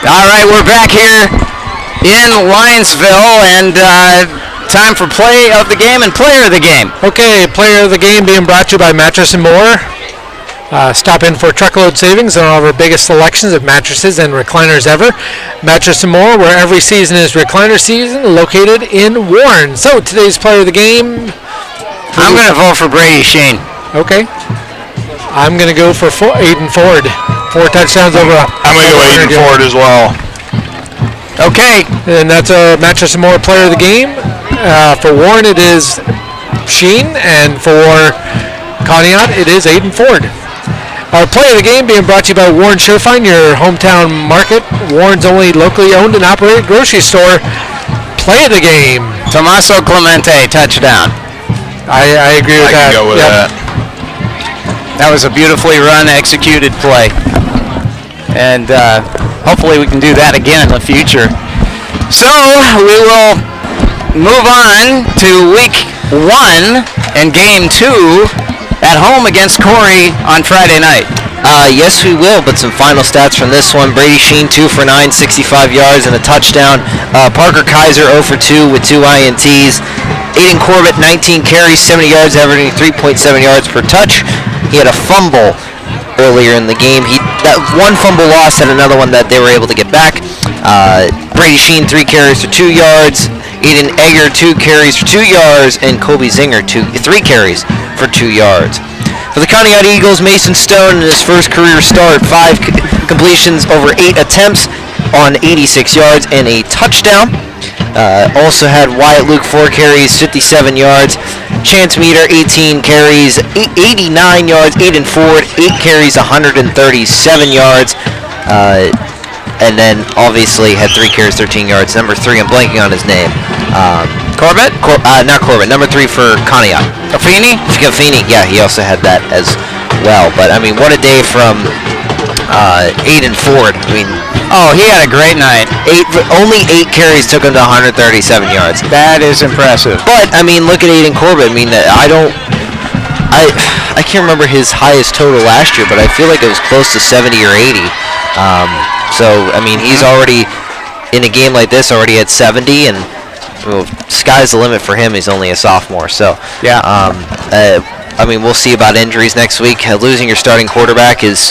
A: All right, we're back here in Linesville, and time for play of the game and player of the game.
C: Okay, player of the game being brought to you by Mattress & More. Stop in for truckload savings on all of our biggest selections of mattresses and recliners ever. Mattress & More, where every season is recliner season, located in Warren. So today's player of the game.
A: I'm going to vote for Brady Sheen.
C: Okay. I'm going to go for Aiden Ford. 4 touchdowns over.
B: I'm going to go Aiden Ford as well.
A: Okay.
C: And that's a Mattress & More player of the game. For Warren, it is Sheen, and for Conneaut, it is Aiden Ford. Our play of the game being brought to you by Warren Surefine, your hometown market. Warren's only locally owned and operated grocery store. Play of the game.
A: Tommaso Clemente, touchdown.
C: I agree with that.
B: I can go with that.
A: That was a beautifully run, executed play. And hopefully we can do that again in the future. So we will move on to week 1 and game 2 at home against Corey on Friday night.
G: Yes, we will, but some final stats from this one. Brady Sheen, 2 for 9, 65 yards and a touchdown. Parker Kaiser, 0 for 2 with 2 INTs. Aiden Corbett, 19 carries, 70 yards, averaging 3.7 yards per touch. He had a fumble earlier in the game. That one fumble loss had another one that they were able to get back. Brady Sheen, 3 carries for 2 yards. Aiden Egger, 2 carries for 2 yards. And Kobe Zinger, 3 carries for 2 yards. For the Conneaut Eagles, Mason Stone in his first career start, 5 completions over 8 attempts on 86 yards and a touchdown. Also had Wyatt Luke, 4 carries, 57 yards. Chance Meter, 18 carries, 89 yards. Aiden Ford, 8 carries, 137 yards. And then obviously had 3 carries, 13 yards. Number 3, I'm blanking on his name.
A: Corbett?
G: Not Corbett. Number 3 for Conneaut.
A: Affini?
G: Affini, yeah, he also had that as well. But I mean, what a day from Aiden Ford. I mean,
A: Oh, he had a great night.
G: only 8 carries took him to 137 yards.
A: That is impressive.
G: But I mean, look at Aiden Corbett. I mean, I can't remember his highest total last year, but I feel like it was close to 70 or 80. So I mean, he's already in a game like this already at 70, and well, sky's the limit for him. He's only a sophomore, so
A: yeah.
G: I mean, we'll see about injuries next week. Losing your starting quarterback it's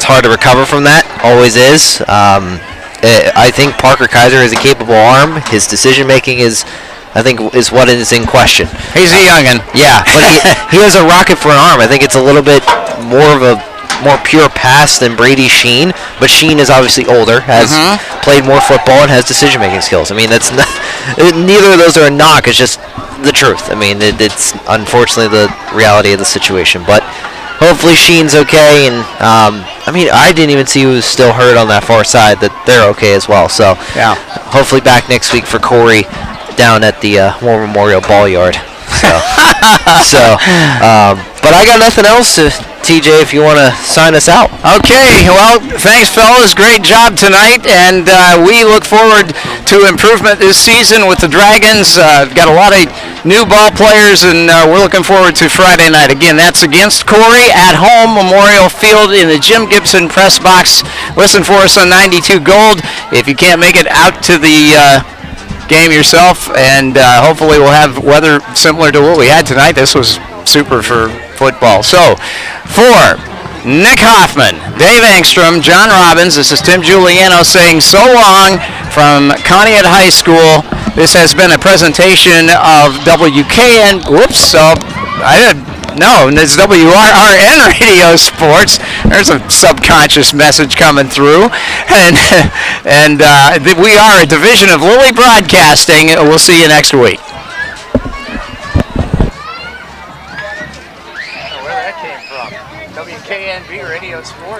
G: hard to recover from that. Always is. I think Parker Kaiser is a capable arm. His decision making is what is in question.
A: He's a youngin'.
G: Yeah, but he has a rocket for an arm. I think it's a little bit more of a more pure pass than Brady Sheen, but Sheen is obviously older, has played more football, and has decision-making skills. I mean, that's not, neither of those are a knock. It's just the truth. I mean, it's unfortunately the reality of the situation. But hopefully Sheen's okay, and I mean, I didn't even see who was still hurt on that far side. That they're okay as well. So
E: Yeah.
G: hopefully back next week for Corey down at the War Memorial Ball Yard. But I got nothing else to TJ, if you want to sign us out.
E: Okay, well, thanks, fellas. Great job tonight, and we look forward to improvement this season with the Dragons. Got a lot of new ball players, and we're looking forward to Friday night. Again, that's against Corey at home, Memorial Field in the Jim Gibson press box. Listen for us on 92 Gold. If you can't make it out to the game yourself, and hopefully we'll have weather similar to what we had tonight. This was super for football. So, for Nick Hoffman, Dave Engstrom, John Robbins, this is Tim Giuliano saying so long from Conneaut High School. This has been a presentation of WKN. Whoops, so no, it's WRRN Radio Sports. There's a subconscious message coming through. And we are a division of Lilly Broadcasting. We'll see you next week. Where that came from. WKNB Radio Sports.